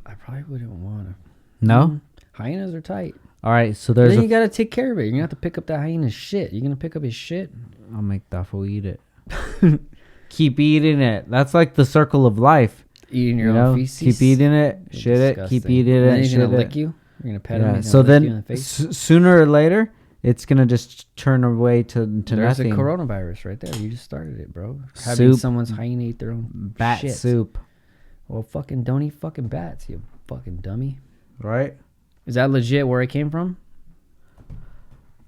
I probably wouldn't want to. No? Hyenas are tight. All right, so there's Then a you gotta take care of it. You're gonna have to pick up that hyena's shit. You're gonna pick up his shit. I'll make that fool eat it. Keep eating it. That's like the circle of life. Eating your You own know? feces. Keep eating it, You're shit it, keep disgusting. eating And it, then he's shit gonna it. lick you. You're gonna pet him. Yeah. He's So gonna lick you in the then, face. sooner or later, it's gonna just turn away to There's nothing. a coronavirus right there. You just started it, bro. Having Soup. someone's hyena eat their own Bat shit. soup, Well, fucking don't eat fucking bats, you fucking dummy. right? Is that legit where it came from?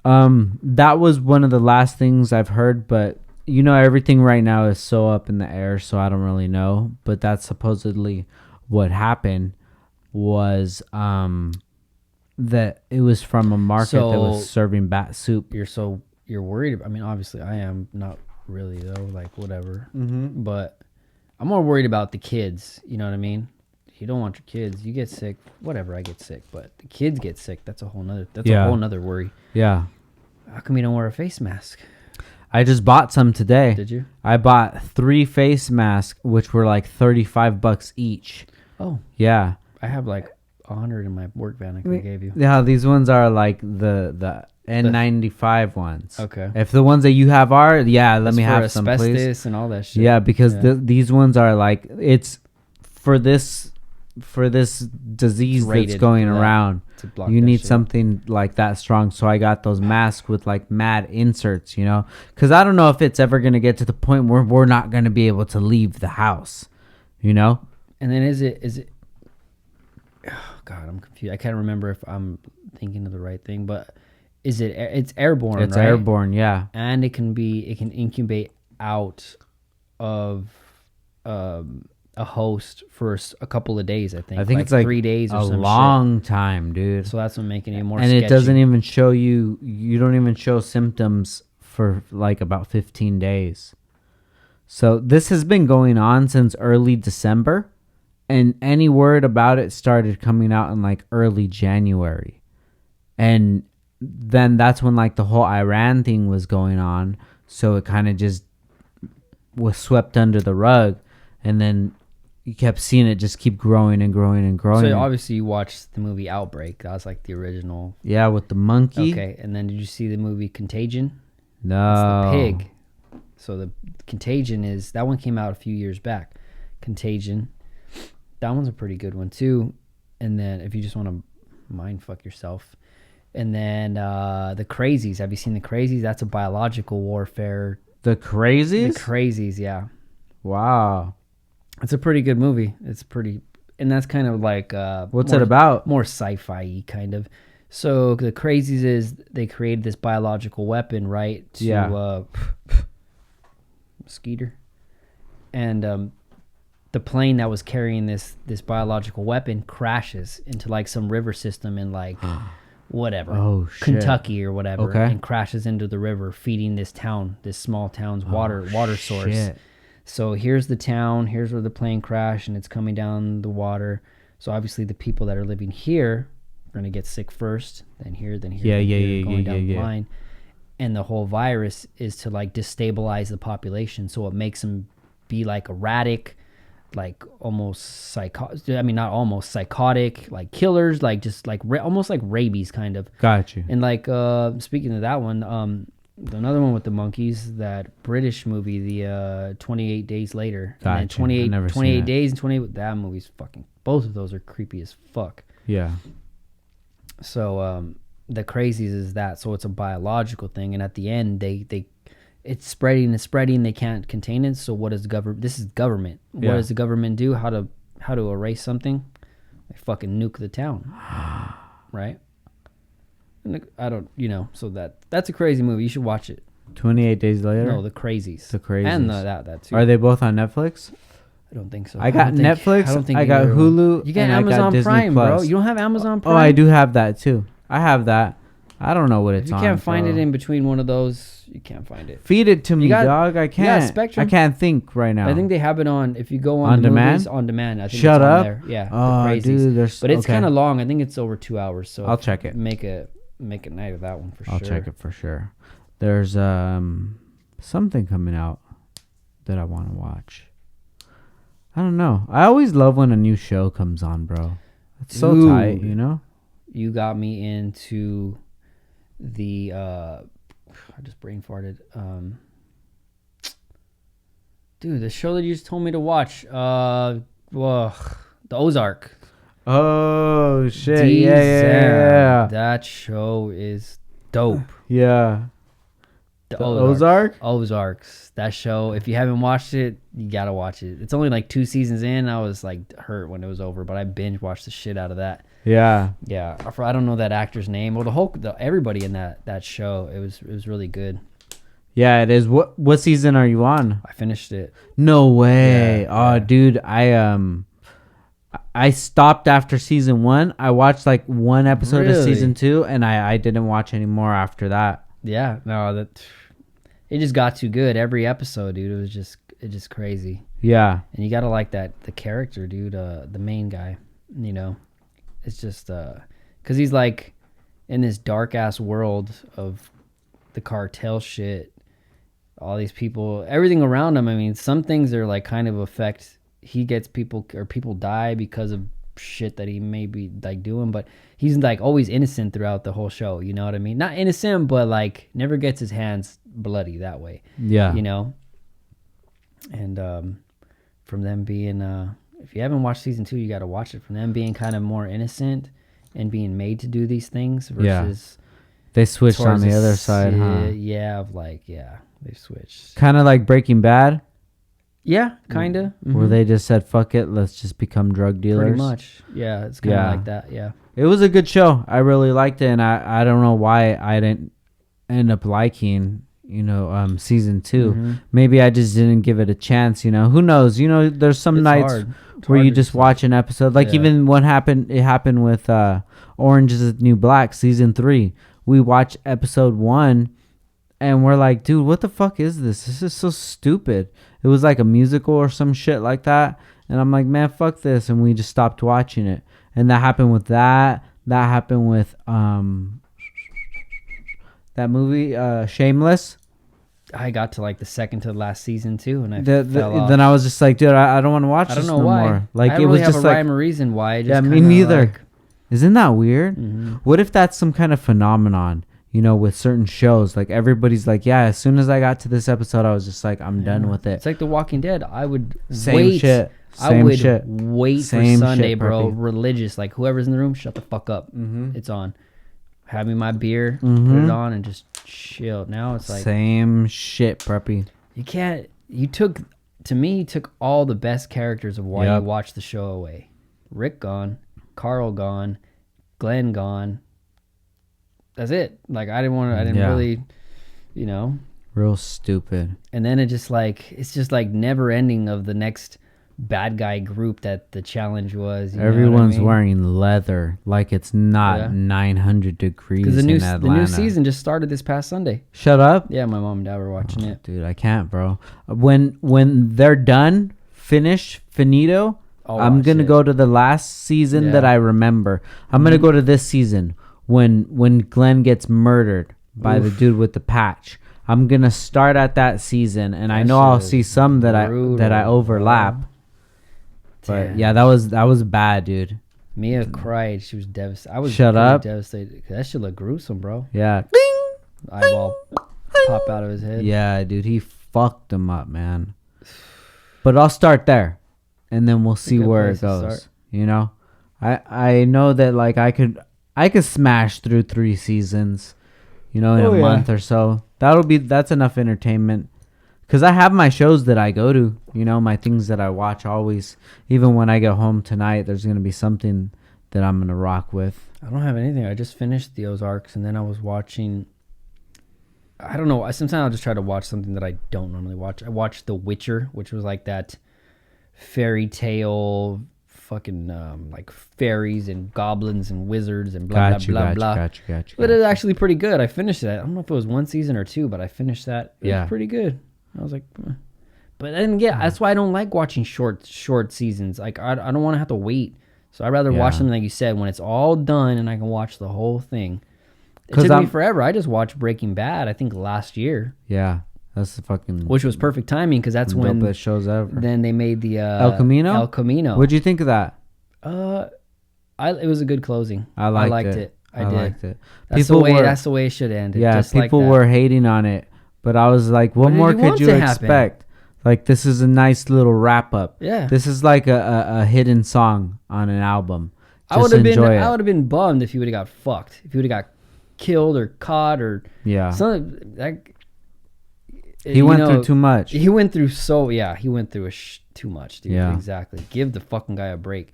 That was one of the last things I've heard, but you know, everything right now is so up in the air, so I don't really know. But that's supposedly what happened was that it was from a market that was So- serving bat soup. You're worried. I mean, obviously, I am not really though. Like whatever. Mm-hmm. But I'm more worried about the kids. You know what I mean? You don't want your kids. You get sick. Whatever. I get sick, but the kids get sick. That's a whole nother. That's Yeah. a whole nother worry. Yeah, How come you don't wear a face mask? I just bought some today. Did you? I bought 3 face masks, which were like $35 each. Oh, Yeah. I have like 100 in my work van. I could have gave you. Yeah, these ones are like the N95 ones. Okay. If the ones that you have are, yeah, let That's me for have some, please. asbestos and all that shit. Yeah, because Yeah. these ones are like it's for this disease It's that's rated going for that, around. to block You that need shit. something like that strong. So I got those masks with like mad inserts, you know, because I don't know if it's ever gonna get to the point where we're not gonna be able to leave the house, you know. And then is it? Oh God, I'm confused. I can't remember if I'm thinking of the right thing, but is it? It's airborne. It's right? airborne, yeah. and it can incubate out of a host for a couple of days. I think. I think it's like 3 days or a some long time, dude. shit. So that's what making it more. And sketchy. it doesn't even show you. You don't even show symptoms for like about 15 days. So this has been going on since early December, and any word about it started coming out in like early January, and then that's when like the whole Iran thing was going on. So it kind of just was swept under the rug, and then you kept seeing it just keep growing and growing and growing. So obviously you watched the movie Outbreak. That was like the original. Yeah, with the monkey. Okay, and then did you see the movie Contagion? No. It's the pig. So the Contagion is that one came out a few years back. Contagion that one's a pretty good one too. And then if you just want to mind fuck yourself, and then the Crazies. Have you seen the Crazies? That's a biological warfare. The Crazies? The Crazies, yeah. Wow. It's a pretty good movie. It's pretty, and that's kind of like What's more, it about? More sci-fi kind of. So the Crazies is they created this biological weapon, right? To, Yeah. Skeeter, and the plane that was carrying this biological weapon crashes into like some river system in like whatever, Oh, shit. Kentucky or whatever, Okay. and crashes into the river, feeding this town, this small town's water source. Shit. So here's the town, here's where the plane crashed, and it's coming down the water. So obviously the people that are living here are going to get sick first, then here, then here, Yeah, then yeah, here, yeah, going yeah, down yeah, the yeah. line. And the whole virus is to like destabilize the population, so it makes them be like erratic, like almost not almost psychotic, like killers, like just like almost like rabies kind of. Got you. And like speaking of that one, another one with the monkeys, that British movie, the 28 Days Later. And then Gotcha. I've never seen 28 it. Days and 28, that movie's fucking, both of those are creepy as fuck. Yeah. So the Crazies is that, so it's a biological thing, and at the end it's spreading, they can't contain it. So what does the government, this is government, what Yeah. does the government do? How to erase something? They fucking nuke the town. Right? And I don't, so that's a crazy movie. You should watch it. 28 Days Later? No, the Crazies. The Crazies. And that too. Are they both on Netflix? I don't think so. I got don't think- Netflix, I don't think I got either one. Hulu, You got and I got Amazon Disney Prime, bro. Plus. You don't have Amazon Prime? Oh, I do have that too. I have that. I don't know what If it's you on. can't find bro. it in between one of those, you can't find it. Feed it to me, got- dog. I you got can't. Spectrum? I can't think right now. I think they have it on, if you go on On the demand? movies, on demand. I think Shut it's on up. there. Yeah. the Oh, Crazies. dude, there's. But it's okay. kind of long. I think it's over 2 hours. So I'll check it. Make a night of that one for I'll sure. check it for sure. There's something coming out that I want to watch. I don't know. I always love when a new show comes on, bro. It's so Dude. tight, you know? You got me into the I just brain farted. Dude, the show that you just told me to watch, the Ozark. Oh shit! D-Zam. That show is dope. Yeah. The Ozarks. That show. If you haven't watched it, you gotta watch it. It's only like 2 seasons in. I was like hurt when it was over, but I binge watched the shit out of that. Yeah. Yeah, I don't know that actor's name. Well, everybody in that show, it was really good. Yeah, it is. What season are you on? I finished it. No way. Yeah, Oh, dude, I stopped after season 1. I watched like one episode of Really? season 2, and I didn't watch any more after that. Yeah, no, it just got too good. Every episode, dude, it just crazy. Yeah. And you gotta like the character, dude, the main guy. It's just because he's like in this dark ass world of the cartel shit. All these people, everything around him. I mean, some things are like kind of affect. He gets people die because of shit that he may be like doing, but he's like always innocent throughout the whole show. You know what I mean? Not innocent, but like never gets his hands bloody that way. Yeah. And from them being if you haven't watched season 2, you got to watch it. From them being kind of more innocent and being made to do these things versus They switched on towards the other side, huh? Yeah, they switched. Kind of like Breaking Bad, Yeah, kind of. where they just said, fuck it, let's just become drug dealers. Pretty much. Yeah, it's kind of Yeah. like that. Yeah. It was a good show. I really liked it, and I don't know why I didn't end up liking, season 2. Mhm. Maybe I just didn't give it a chance, Who knows? There's some It's nights hard. It's where hard you to just decide. watch an episode. Like Yeah. even it happened with Orange is the New Black season 3. We watched episode 1 and we're like, dude, what the fuck is this? This is so stupid. It was like a musical or some shit like that. And I'm like, man, fuck this. And we just stopped watching it. And that happened with that. That happened with that movie, Shameless. I got to like the second to last season too, and I fell off. Then I was just like, dude, I don't want to watch I this don't know no why. more. Like I it don't was really have just a like, rhyme or reason why. I just yeah, me kinda, neither. like, Isn't that weird? mhm. What if that's some kind of phenomenon, with certain shows? Like everybody's like, yeah, as soon as I got to this episode, I was just like, I'm done Yeah. with it. It's like The Walking Dead. I would Same wait shit. I Same would shit. wait Same for Sunday, shit, bro. Preppy. Religious, like whoever's in the room, shut the fuck up. Mm-hmm. It's on. Have me my beer, put Mhm. it on, and just chill. Now it's like Same shit, Preppy. you can't. You took all the best characters of why Yep. you watched the show away. Rick gone, Carl gone, Glenn gone. That's it. Like I didn't Yeah. really, you know. Real stupid. And then it's just like never ending of the next bad guy group that the challenge was. You know what I Everyone's mean? wearing leather like it's not Yeah. 900 degrees Because in the Atlanta. new season just started this past Sunday. Shut up. Yeah, my mom and dad were watching it. Dude, I can't, bro. When they're done, finito, I'll I'm watch going to it. go to the last season that Yeah. I remember. I'm going to go to this season when Glenn gets murdered by the dude with the patch. I'm going to start at that season, and I That know I'll shit see is some that I brutal, overlap. But Damn. yeah, that was bad, dude. Mia cried. She was devastated. I was Shut pretty up. devastated. That shit looked gruesome, bro. Yeah. Eyeball pop out of his head. Yeah, dude, he fucked him up, man. But I'll start there, and then we'll see good where place it to goes. start. You know, I know that like I could smash through 3 seasons, you know, in Oh, a yeah. month or so. That's enough entertainment. Cause I have my shows that I go to, you know, my things that I watch always. Even when I get home tonight, there's gonna be something that I'm gonna rock with. I don't have anything. I just finished the Ozarks, and then I was watching. I don't know. Sometimes I'll just try to watch something that I don't normally watch. I watched The Witcher, which was like that fairy tale, fucking like fairies and goblins and wizards and blah Got you, blah got you, blah blah. got you, got you. But got it's you. actually pretty good. I finished it. I don't know if it was 1 season or 2, but I finished that. It Yeah. was pretty good. I was like, eh. But then yeah, that's why I don't like watching short seasons. Like I don't want to have to wait. So I'd rather watch Yeah. something like you said when it's all done and I can watch the whole thing. It 'Cause took me I'm- forever. I just watched Breaking Bad. I think last year, Yeah, that's the fucking which was perfect timing because that's when dopest shows ever. then they made the El Camino? El Camino. What'd you think of that? It was a good closing. I liked it. I did. liked it. That's the way it should end. Yeah, just like people that. were hating on it, but I was like, what did more you could want you to happen? expect? Like, this is a nice little wrap up. Yeah. This is like a hidden song on an album. I would have been enjoy I it. would have been bummed if he would have got fucked. If he would have got killed or caught or Yeah. something. Like, He went through too much. He went through he went through too much, dude. Yeah. Exactly. Give the fucking guy a break.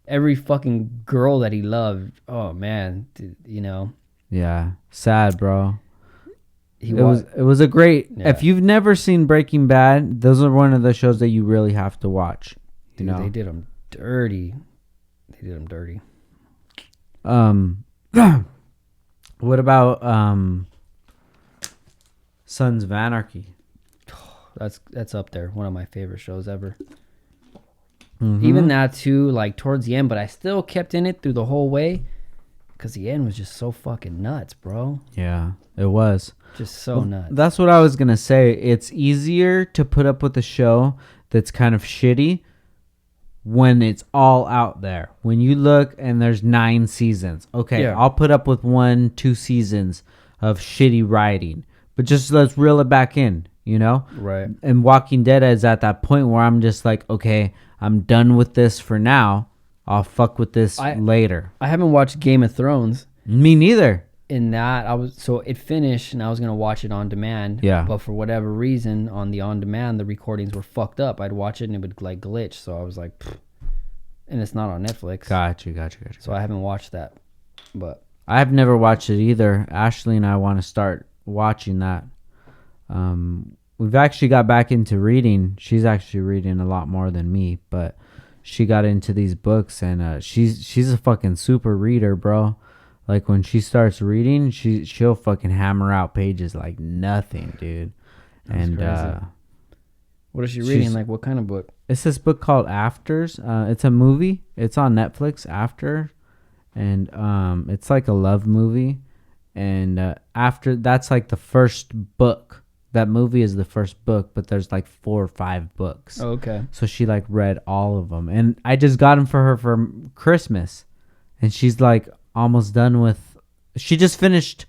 Every fucking girl that he loved. Oh man, dude, you know. Yeah. Sad, bro. He It was a great. Yeah. If you've never seen Breaking Bad, those are one of the shows that you really have to watch. dude, You know. they did him dirty. They did him dirty. What about Sons of Anarchy? That's up there. One of my favorite shows ever. Mhm. Even that too, like towards the end, but I still kept in it through the whole way because the end was just so fucking nuts, bro. Yeah, it was. Just so nuts. That's what I was gonna say. It's easier to put up with a show that's kind of shitty when it's all out there. When you look and there's 9 seasons. Okay, Yeah. I'll put up with 1-2 seasons of shitty writing. But just let's reel it back in, you know? Right. And Walking Dead is at that point where I'm just like, okay, I'm done with this for now. I'll fuck with this later. I haven't watched Game of Thrones. Me neither. In that, it finished and I was gonna watch it on demand. Yeah. But for whatever reason, on the on demand, the recordings were fucked up. I'd watch it and it would like glitch. So I was like, pfft. And it's not on Netflix. Got you. So I haven't watched that. But I've never watched it either. Ashley and I want to start watching that. We've actually got back into reading. She's actually reading a lot more than me, but she got into these books and she's a fucking super reader, bro. Like when she starts reading, she'll fucking hammer out pages like nothing, dude. That's crazy. What is she reading? Like what kind of book? It's this book called Afters. It's a movie. It's on Netflix. After, and it's like a love movie. And after that's like the first book. That movie is the first book, but there's like 4 or 5 books. Oh, okay. So she like read all of them, and I just got them for her for Christmas, and she's like almost done with. She just finished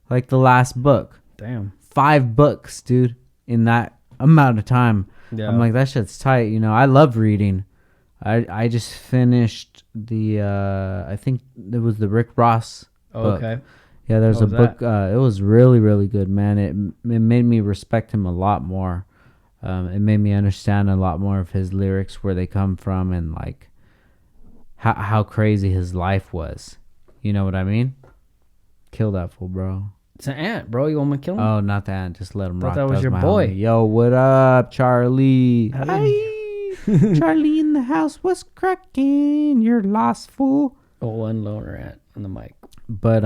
like the last book. Damn. 5 books, dude, in that amount of time. Yeah. I'm like, that shit's tight. You know, I love reading. I just finished the I think it was the Rick Ross book. Okay. Yeah, there's How a was book. It was really, really good, man. It made me respect him a lot more. It made me understand a lot more of his lyrics, where they come from, and like how crazy his life was. You know what I mean? Kill that fool, bro. It's an ant, bro. You want me to kill him? Oh, not that. Just let him Thought rock. that was your my boy. homie. Yo, what up, Charlie? I Hi, Charlie in the house. What's cracking? You're lost, fool. Oh, one loner ant on the mic. But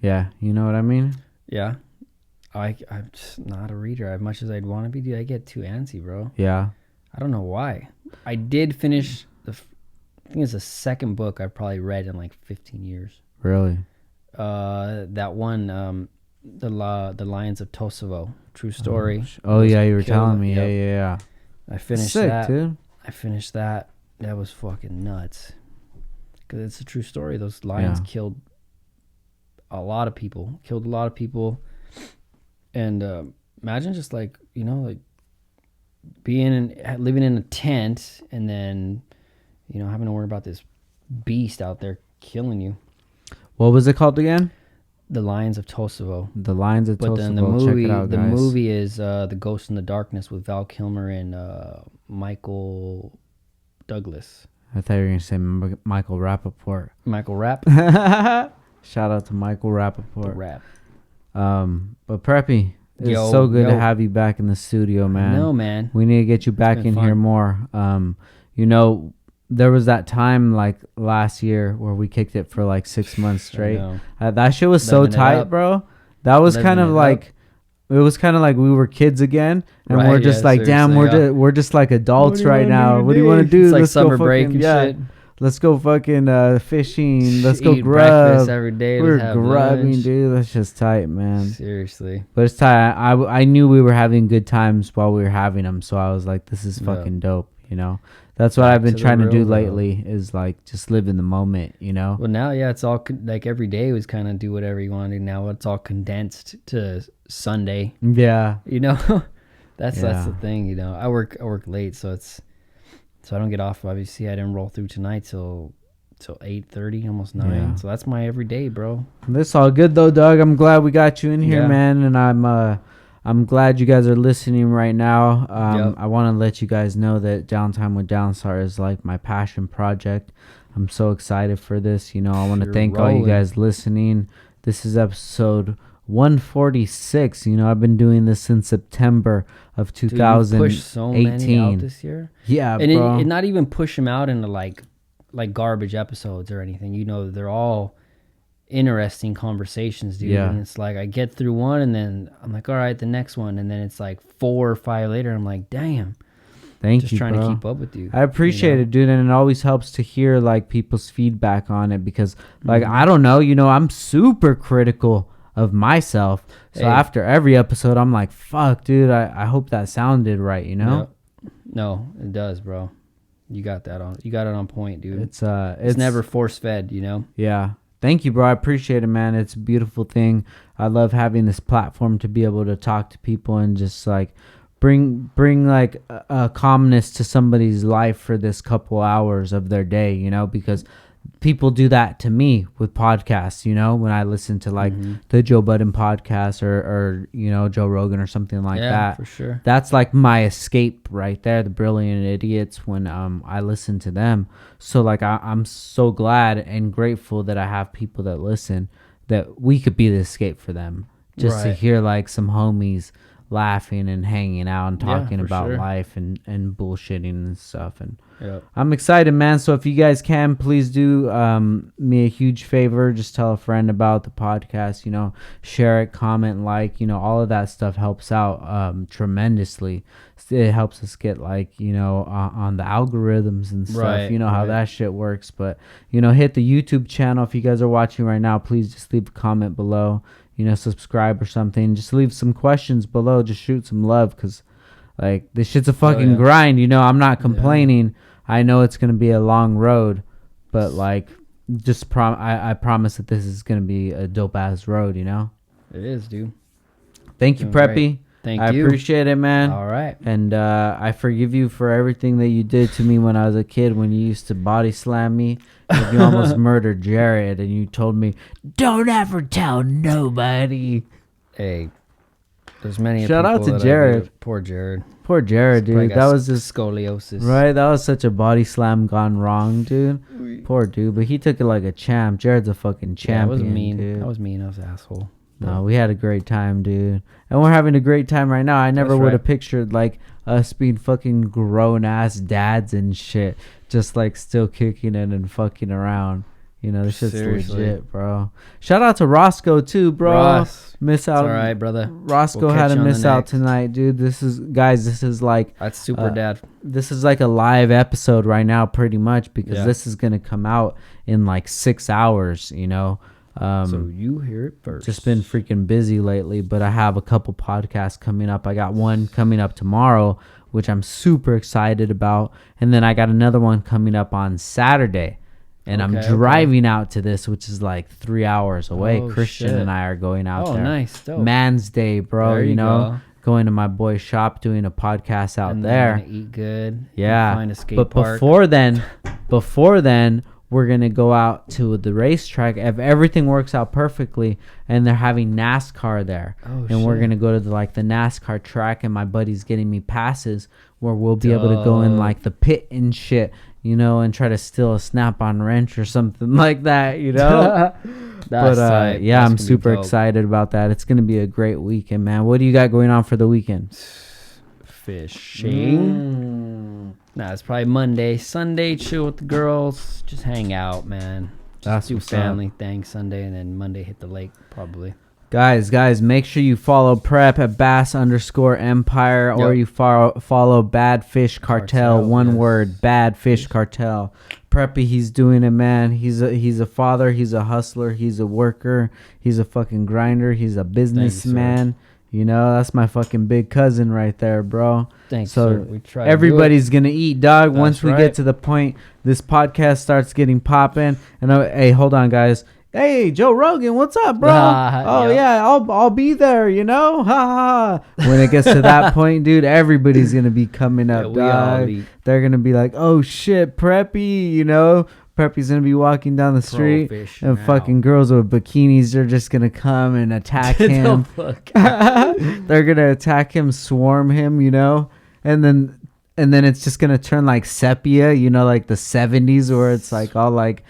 yeah, you know what I mean. Yeah. I'm just not a reader as much as I'd want to be. Dude, I get too antsy, bro. Yeah. I don't know why. I did finish I think it's the second book I've probably read in like 15 years. Really. That one, the Lions of Kosovo, true story. Oh yeah, you were Killed telling it, me. yep. Yeah. I finished Sick, that. dude. I finished that. That was fucking nuts. Because it's a true story. Those lions Yeah. killed a lot of people. And imagine just like, like living in a tent and then, having to worry about this beast out there killing you. What was it called again? The Lions of Kosovo. The Lions of But Kosovo. then the movie, Check it out, the guys. movie is The Ghost in the Darkness with Val Kilmer and Michael Douglas. I thought you were gonna say Michael Rappaport. Michael Rapp. Shout out to Michael The Rappaport. Rap. But Preppy, it's Yo, so good to yo. have you back in the studio, man. No, man. We need to get you back been in here fun. more. There was that time like last year where we kicked it for like 6 months I straight. know. That shit was so Living it tight, up. bro. That was Living kind of it like, it was kind of like we were kids again, and Right, we're just yeah, like, damn, seriously, yeah. we're just like adults do you right wanna now. do What do you want to today? do? It's like Let's go summer break fucking- and shit. Let's go fucking fishing. Let's go Eat grub. breakfast every day. We're Just have grubbing, lunch. dude. That's just tight, man. Seriously. But it's tight. I knew we were having good times while we were having them, so I was like, this is Yeah. fucking dope. That's what Back I've been to the trying to do real world. lately. Is like just live in the moment. Well, now, yeah, it's all like every day was kind of do whatever you want to do. Now it's all condensed to Sunday. Yeah. That's Yeah. the thing. I work late, so I don't get off. Obviously, I didn't roll through tonight till 8:30, almost 9. Yeah. So that's my everyday, bro. This all good though, Doug. I'm glad we got you in here, Yeah. man, and I'm glad you guys are listening right now. Yep. I want to let you guys know that Downtime with Downstar is like my passion project. I'm so excited for this. I want to You're thank all you rolling. guys listening. This is episode 146. I've been doing this since September of Dude, you've pushed so many out 2018. this year, Yeah, and bro. it not even push them out into like garbage episodes or anything. They're all interesting conversations, dude. Yeah. And it's like I get through one, and then I'm like, all right, the next one, and then it's like 4 or 5 later. I'm like, damn. Thank Just you, trying bro. to keep up with you. I appreciate it, dude, and it always helps to hear like people's feedback on it because, like, I don't know, I'm super critical of myself. So Hey. after every episode, I'm like, "Fuck, dude, I hope that sounded right," Yep. No, it does, bro. You got that on. You got it on point, dude. It's Never force fed, Yeah. Thank you, bro. I appreciate it, man. It's a beautiful thing. I love having this platform to be able to talk to people and just like bring like a calmness to somebody's life for this couple hours of their day, because people do that to me with podcasts, when I listen to like the Joe Budden podcast or Joe Rogan or something like Yeah, that. for sure. That's like my escape right there, the Brilliant Idiots, when I listen to them. So like I'm so glad and grateful that I have people that listen, that we could be the escape for them. Just to Right. hear like some homies laughing and hanging out and Yeah, talking for about sure. life and bullshitting and stuff. And Yep. I'm excited, man. So if you guys can, please do me a huge favor. Just tell a friend about the podcast, share it, comment, like, all of that stuff helps out tremendously. It helps us get like, on the algorithms and stuff. Right, You know how right. that shit works. But, hit the YouTube channel. If you guys are watching right now, please just leave a comment below, subscribe or something. Just leave some questions below. Just shoot some love because like this shit's a fucking yeah. grind. I'm not complaining. I know it's gonna be a long road, but like, just I promise that this is gonna be a dope ass road. It is, dude. Thank you, Doing great. Preppy. Thank I you. appreciate it, man. All right. And I forgive you for everything that you did to me when I was a kid, when you used to body slam me. And you almost murdered Jared, and you told me, don't ever tell nobody. Hey, there's many Shout out people to that I Jared. do. Poor Jared. Poor Jared, Probably dude. got That was just scoliosis. right. That was such a body slam gone wrong, dude. Poor dude, but he took it like a champ. Jared's a fucking Yeah, I champion, was mean. dude. I was mean. I was an asshole. No, we had a great time, dude. And we're having a great time right now. I never That's would have right. pictured like us being fucking grown ass dads and shit. Just like still kicking it and fucking around. You know, this shit's Seriously. legit, bro. Shout out to Roscoe too, bro. Ross, Miss it's out. all right, brother. Roscoe We'll had catch to you on the miss out next. tonight, dude. This is like That's super dad. this is like a live episode right now, pretty much, because Yeah. this is gonna come out in like 6 hours. You know. So you hear it first. Just been freaking busy lately, but I have a couple podcasts coming up. I got one coming up tomorrow, which I'm super excited about. And then I got another one coming up on Saturday. And I'm Okay, driving out to this, which is like 3 hours away. Oh, Christian shit. and I are going out Oh, there. nice. Dope. Man's Day, bro. There You you know, go. going to my boy's shop, doing a podcast out And there. then gonna eat good. Yeah, Find a skate but park. before then, we're gonna go out to the racetrack if everything works out perfectly, and they're having NASCAR there, Oh, and we're shit. gonna go to the NASCAR track, and my buddy's getting me passes where we'll be able to go in Dope. like the pit and shit, you know, and try to steal a snap-on wrench or something like that, you know. That's But tight. yeah, That's I'm gonna be super dope. excited about that. It's gonna be a great weekend, man. What do you got going on for the weekend? Fishing. Nah, it's probably Monday. Sunday, chill with the girls. Just hang out, man. Just That's do what's up. family thing Sunday, and then Monday hit the lake, probably. Guys, make sure you follow Prep at Bass_Empire, or Yep. you follow Bad Fish Cartel. Cartel, One yes. word, Bad Fish Cartel. Preppy, he's doing it, man. He's a father. He's a hustler. He's a worker. He's a fucking grinder. He's a businessman. You know, that's my fucking big cousin right there, bro. Thanks, So sir. We try to do everybody's gonna eat, dog. Once we right. get to the point, this podcast starts getting popping. And hey, hold on, guys. Hey, Joe Rogan, what's up, bro? Oh yeah. yeah, I'll be there. You know, ha ha. Ha. When it gets to that point, dude, everybody's gonna be coming up, Yeah, we all dog. eat. They're gonna be like, oh shit, Preppy. You know, Preppy's gonna be walking down the street, fish and now. fucking girls with bikinis are just gonna come and attack The him. fuck? They're gonna attack him, swarm him, you know, and then it's just gonna turn like sepia, you know, like the 70s where it's like all like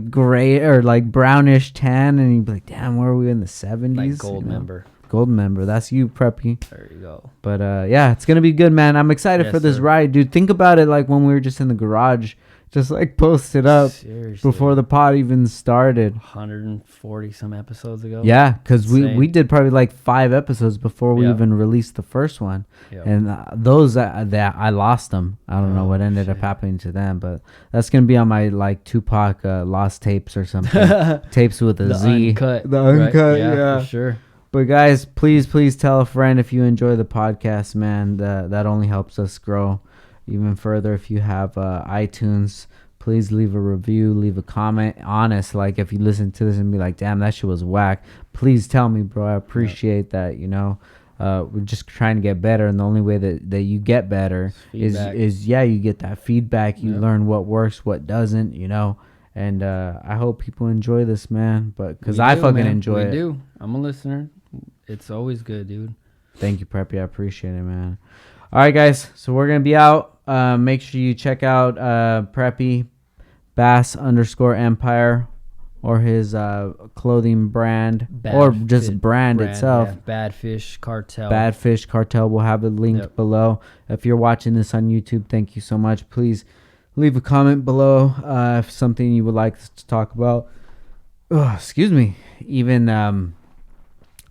gray or like brownish tan, and you'd be like, damn, where are we in the 70s? Like gold You know? member. Gold member, that's you, Preppy. There you go. But yeah, it's gonna be good, man. I'm excited Yes, for this sir. ride, dude. Think about it, like when we were just in the garage, just like post it up Seriously. before the pod even started. 140 some episodes ago. Yeah, because we Insane. did probably like 5 episodes before we Yep. even released the first one. Yep. And those that I lost them. I don't know Oh, what ended up shit. happening to them, but that's gonna be on my like Tupac lost tapes or something. Tapes with a the Z. uncut. The right? uncut, yeah. For sure. But guys, please tell a friend if you enjoy the podcast, man. That only helps us grow even further. If you have iTunes, please leave a review, leave a comment. Honest, like if you listen to this and be like, damn, that shit was whack, please tell me, bro. I appreciate that, you know. We're just trying to get better, and the only way that you get better Feedback. is you get that feedback. You Yep. learn what works, what doesn't, you know. And I hope people enjoy this, man. But because We I do, fucking man. enjoy we it. do. I'm a listener. It's always good, dude. Thank you, Preppy. I appreciate it, man. All right, guys. So we're gonna be out. Make sure you check out Preppy Bass_Empire, or his clothing brand, or just Fit brand itself. yeah. Bad Fish Cartel. Bad Fish Cartel. We'll have it linked Yep. below. If you're watching this on YouTube, thank you so much. Please leave a comment below if something you would like us to talk about. Excuse me. Even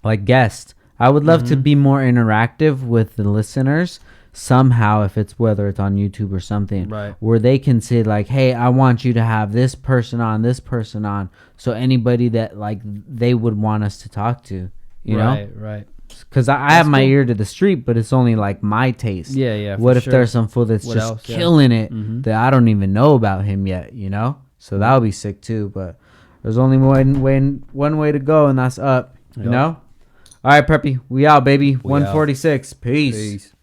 like guests. I would love to be more interactive with the listeners somehow, if it's whether it's on YouTube or something, Right. where they can say like, hey, I want you to have this person on, so anybody that like they would want us to talk to, you know, Right. because I have my cool. ear to the street, but it's only like my taste. Yeah. What for if sure. there's some fool that's What just else? Yeah. killing it Mhm. that I don't even know about him yet, you know? So that would be sick too. But there's only one way to go, and that's up, you Yep. know? All right, Preppy. We out, baby. 146. Peace. Peace.